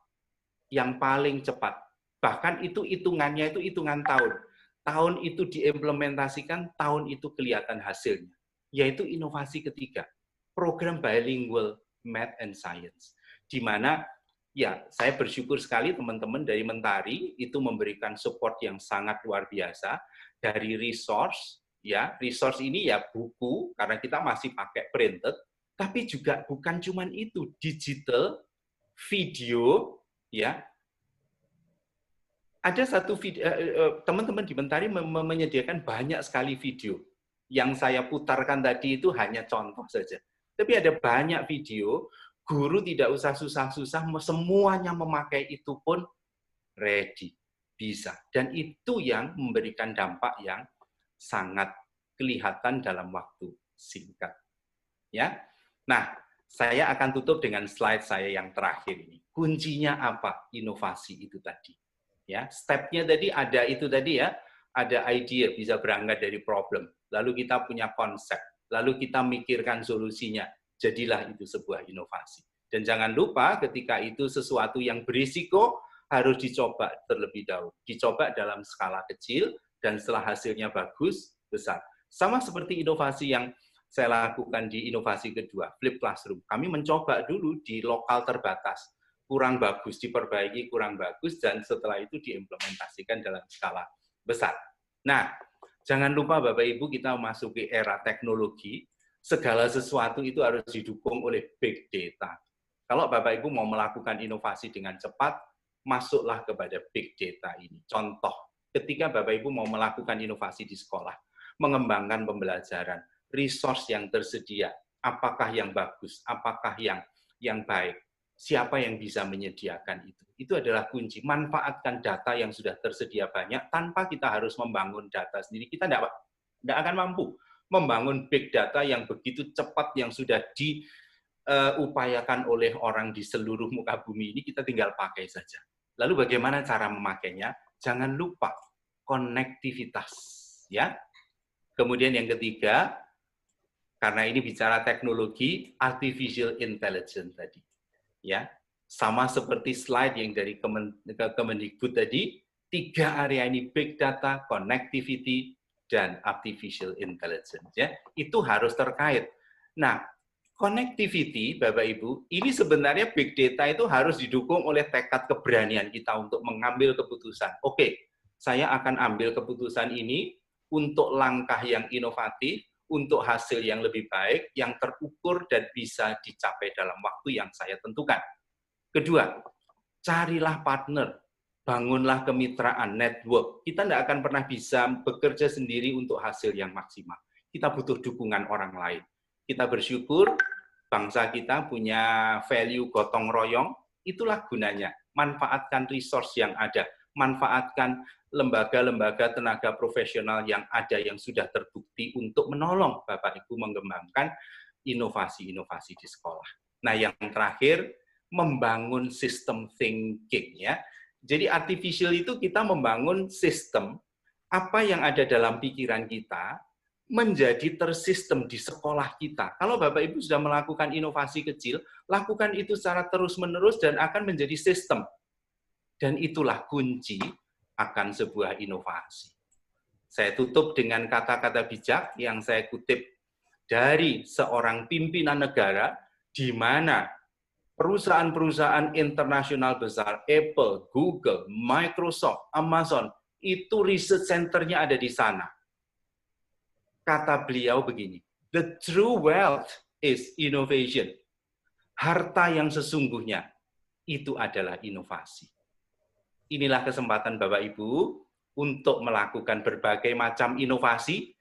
yang paling cepat, bahkan itu hitungannya itu hitungan tahun. Tahun itu diimplementasikan, tahun itu kelihatan hasilnya. Yaitu inovasi ketiga, program bilingual Math and Science. Di mana ya saya bersyukur sekali teman-teman dari Mentari itu memberikan support yang sangat luar biasa dari resource. Ya, resource ini ya buku, karena kita masih pakai printed, tapi juga bukan cuma itu, digital, video, ya. Ada satu video, teman-teman di Mentari menyediakan banyak sekali video. Yang saya putarkan tadi itu hanya contoh saja. Tapi ada banyak video, guru tidak usah susah-susah, semuanya memakai itu pun ready, bisa. Dan itu yang memberikan dampak yang sangat kelihatan dalam waktu singkat. Ya. Nah, saya akan tutup dengan slide saya yang terakhir ini. Kuncinya apa? Inovasi itu tadi. Ya, step-nya tadi ada itu tadi ya, ada idea bisa berangkat dari problem, lalu kita punya konsep, lalu kita mikirkan solusinya, jadilah itu sebuah inovasi. Dan jangan lupa ketika itu sesuatu yang berisiko harus dicoba terlebih dahulu, dicoba dalam skala kecil dan setelah hasilnya bagus, besar. Sama seperti inovasi yang saya lakukan di inovasi kedua, Flip Classroom. Kami mencoba dulu di lokal terbatas. Kurang bagus, diperbaiki kurang bagus, dan setelah itu diimplementasikan dalam skala besar. Nah, jangan lupa Bapak Ibu kita memasuki era teknologi, segala sesuatu itu harus didukung oleh big data. Kalau Bapak Ibu mau melakukan inovasi dengan cepat, masuklah kepada big data ini. Contoh, ketika Bapak Ibu mau melakukan inovasi di sekolah, mengembangkan pembelajaran, resource yang tersedia, apakah yang bagus, apakah yang baik, siapa yang bisa menyediakan itu. Itu adalah kunci. Manfaatkan data yang sudah tersedia banyak tanpa kita harus membangun data sendiri. Kita tidak akan mampu membangun big data yang begitu cepat yang sudah diupayakan oleh orang di seluruh muka bumi ini. Kita tinggal pakai saja. Lalu bagaimana cara memakainya? Jangan lupa konektivitas. Ya. Kemudian yang ketiga, karena ini bicara teknologi, artificial intelligence tadi. Ya, sama seperti slide yang dari Kemendikbud tadi, 3 area ini, big data, connectivity, dan artificial intelligence. Ya, itu harus terkait. Nah, connectivity, Bapak Ibu, ini sebenarnya big data itu harus didukung oleh tekad keberanian kita untuk mengambil keputusan. Oke, saya akan ambil keputusan ini untuk langkah yang inovatif, untuk hasil yang lebih baik, yang terukur dan bisa dicapai dalam waktu yang saya tentukan. Kedua, carilah partner, bangunlah kemitraan, network. Kita tidak akan pernah bisa bekerja sendiri untuk hasil yang maksimal. kita butuh dukungan orang lain. Kita bersyukur bangsa kita punya value gotong royong, itulah gunanya. Manfaatkan resource yang ada, manfaatkan lembaga-lembaga tenaga profesional yang ada yang sudah terbukti untuk menolong Bapak Ibu mengembangkan inovasi-inovasi di sekolah. Nah, yang terakhir, membangun sistem thinking ya. Jadi artificial itu kita membangun sistem apa yang ada dalam pikiran kita menjadi tersistem di sekolah kita. Kalau Bapak Ibu sudah melakukan inovasi kecil, lakukan itu secara terus-menerus dan akan menjadi sistem. Dan itulah kunci akan sebuah inovasi. Saya tutup dengan kata-kata bijak yang saya kutip dari seorang pimpinan negara, di mana perusahaan-perusahaan internasional besar, Apple, Google, Microsoft, Amazon, itu research center-nya ada di sana. Kata beliau begini, the true wealth is innovation. Harta yang sesungguhnya itu adalah inovasi. Inilah kesempatan Bapak Ibu untuk melakukan berbagai macam inovasi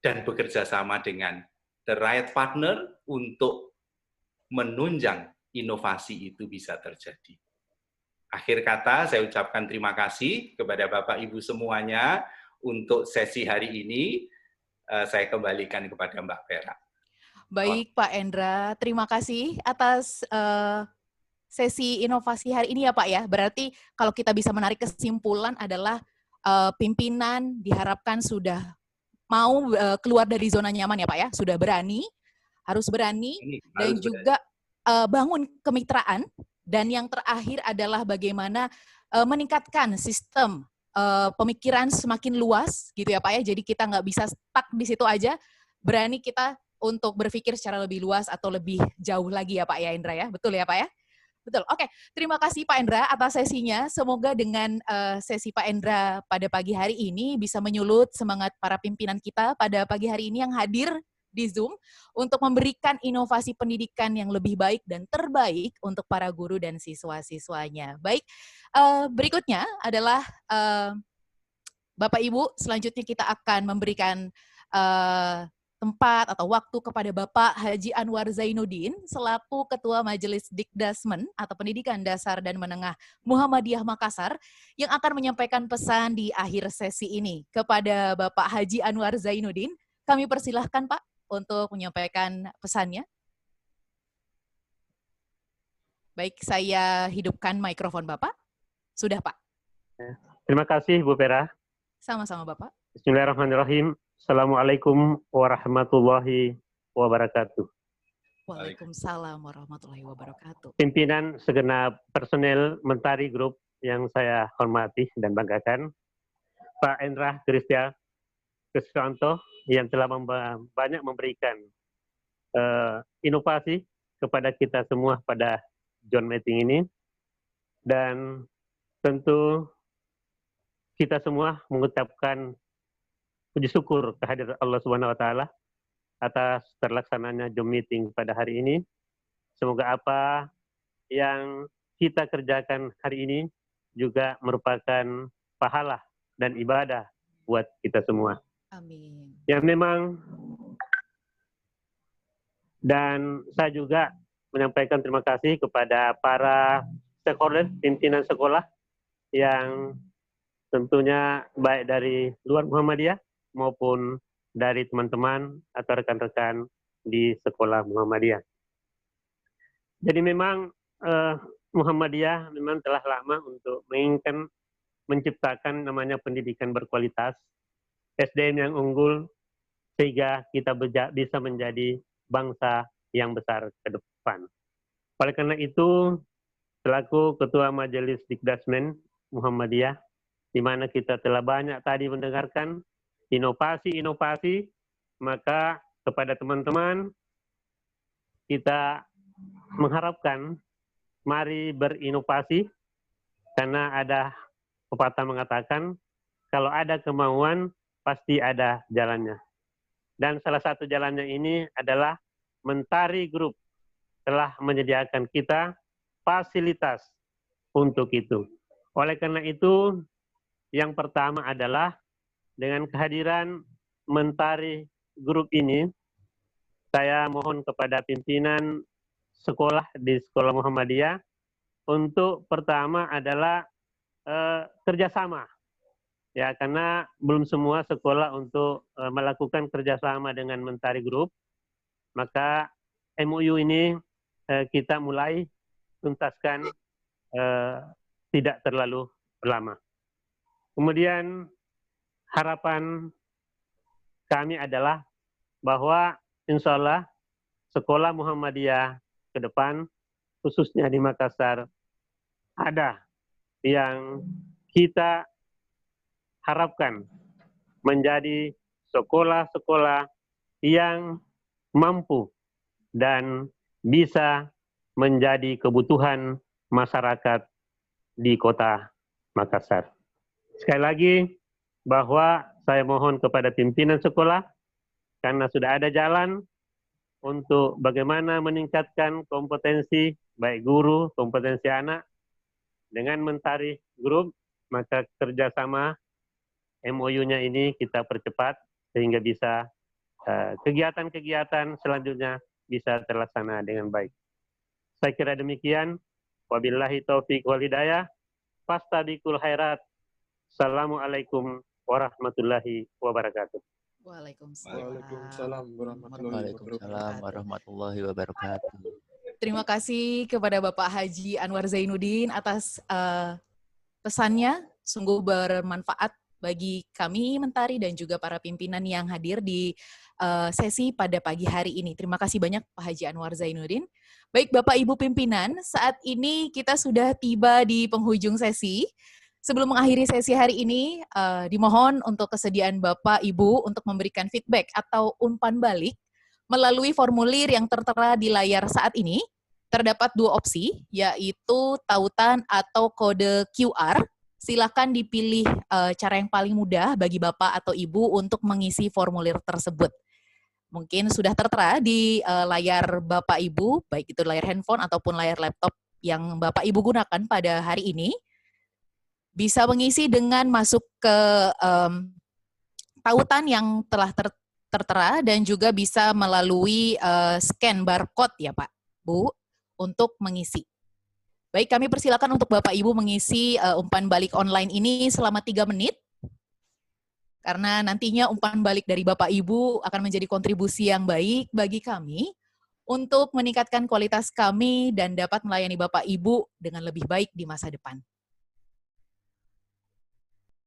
dan bekerja sama dengan the right partner untuk menunjang inovasi itu bisa terjadi. Akhir kata, saya ucapkan terima kasih kepada Bapak Ibu semuanya untuk sesi hari ini. Saya kembalikan kepada Mbak Vera. Baik, Pak Endra. Terima kasih atas sesi inovasi hari ini ya, Pak ya. Berarti kalau kita bisa menarik kesimpulan adalah pimpinan diharapkan sudah mau keluar dari zona nyaman ya, Pak ya. Sudah berani, harus berani, dan juga bangun kemitraan. Dan yang terakhir adalah bagaimana meningkatkan sistem pemikiran semakin luas gitu ya Pak ya. Jadi kita nggak bisa stuck di situ aja, berani kita untuk berpikir secara lebih luas atau lebih jauh lagi ya Pak ya Endra ya. Betul ya Pak ya? Betul. Oke, terima kasih Pak Endra atas sesinya. Semoga dengan sesi Pak Endra pada pagi hari ini bisa menyulut semangat para pimpinan kita pada pagi hari ini yang hadir di Zoom untuk memberikan inovasi pendidikan yang lebih baik dan terbaik untuk para guru dan siswa-siswanya. Baik, berikutnya adalah Bapak Ibu, selanjutnya kita akan memberikan tempat atau waktu kepada Bapak Haji Anwar Zainuddin selaku Ketua Majelis Dikdasmen atau Pendidikan Dasar dan Menengah Muhammadiyah Makassar yang akan menyampaikan pesan di akhir sesi ini. Kepada Bapak Haji Anwar Zainuddin, kami persilahkan Pak untuk menyampaikan pesannya. Baik, saya hidupkan mikrofon Bapak. Sudah Pak. Terima kasih Bu Vera. Sama-sama Bapak. Bismillahirrahmanirrahim. Assalamualaikum warahmatullahi wabarakatuh. Waalaikumsalam warahmatullahi wabarakatuh. Pimpinan segenap personel Mentari Group yang saya hormati dan banggakan, Pak Endra Kristianto yang telah banyak memberikan inovasi kepada kita semua pada John Meeting ini, dan tentu kita semua mengucapkan puji syukur kehadirat Allah Subhanahu wa taala atas terlaksananya Zoom meeting pada hari ini. Semoga apa yang kita kerjakan hari ini juga merupakan pahala dan ibadah buat kita semua. Amin. Yang memang, dan saya juga menyampaikan terima kasih kepada para stakeholder, pimpinan sekolah yang tentunya baik dari luar Muhammadiyah maupun dari teman-teman atau rekan-rekan di sekolah Muhammadiyah. Jadi memang Muhammadiyah memang telah lama untuk menginginkan menciptakan namanya pendidikan berkualitas, SDM yang unggul, sehingga kita bisa menjadi bangsa yang besar ke depan. Oleh karena itu, selaku Ketua Majelis Dikdasmen Muhammadiyah, di mana kita telah banyak tadi mendengarkan inovasi-inovasi, maka kepada teman-teman kita mengharapkan mari berinovasi, karena ada pepatah mengatakan kalau ada kemauan pasti ada jalannya. Dan salah satu jalannya ini adalah Mentari Group telah menyediakan kita fasilitas untuk itu. Oleh karena itu, yang pertama adalah dengan kehadiran Mentari grup ini, saya mohon kepada pimpinan sekolah di Sekolah Muhammadiyah untuk pertama adalah kerjasama. Ya, karena belum semua sekolah untuk melakukan kerjasama dengan Mentari Group, maka MOU ini kita mulai tuntaskan tidak terlalu lama. Kemudian harapan kami adalah bahwa insya Allah Sekolah Muhammadiyah ke depan, khususnya di Makassar, ada yang kita harapkan menjadi sekolah-sekolah yang mampu dan bisa menjadi kebutuhan masyarakat di Kota Makassar. Sekali lagi, bahwa saya mohon kepada pimpinan sekolah, karena sudah ada jalan untuk bagaimana meningkatkan kompetensi baik guru, kompetensi anak, dengan Mentari Group, maka kerjasama MOU-nya ini kita percepat sehingga bisa kegiatan-kegiatan selanjutnya bisa terlaksana dengan baik. Saya kira demikian. Wabillahi taufik wal hidayah. Fastabiqul khairat. Assalamualaikum warahmatullahi wabarakatuh. Waalaikumsalam warahmatullahi wabarakatuh. Terima kasih kepada Bapak Haji Anwar Zainuddin atas pesannya. Sungguh bermanfaat bagi kami Mentari dan juga para pimpinan yang hadir di sesi pada pagi hari ini. Terima kasih banyak Pak Haji Anwar Zainuddin. Baik Bapak Ibu pimpinan, saat ini kita sudah tiba di penghujung sesi. Sebelum mengakhiri sesi hari ini, dimohon untuk kesediaan Bapak Ibu untuk memberikan feedback atau umpan balik melalui formulir yang tertera di layar saat ini. Terdapat dua opsi, yaitu tautan atau kode QR. Silakan dipilih cara yang paling mudah bagi Bapak atau Ibu untuk mengisi formulir tersebut. Mungkin sudah tertera di layar Bapak Ibu, baik itu layar handphone ataupun layar laptop yang Bapak Ibu gunakan pada hari ini. Bisa mengisi dengan masuk ke tautan yang telah tertera dan juga bisa melalui scan barcode ya Pak, Bu, untuk mengisi. Baik, kami persilakan untuk Bapak Ibu mengisi umpan balik online ini selama 3 menit. Karena nantinya umpan balik dari Bapak Ibu akan menjadi kontribusi yang baik bagi kami untuk meningkatkan kualitas kami dan dapat melayani Bapak Ibu dengan lebih baik di masa depan.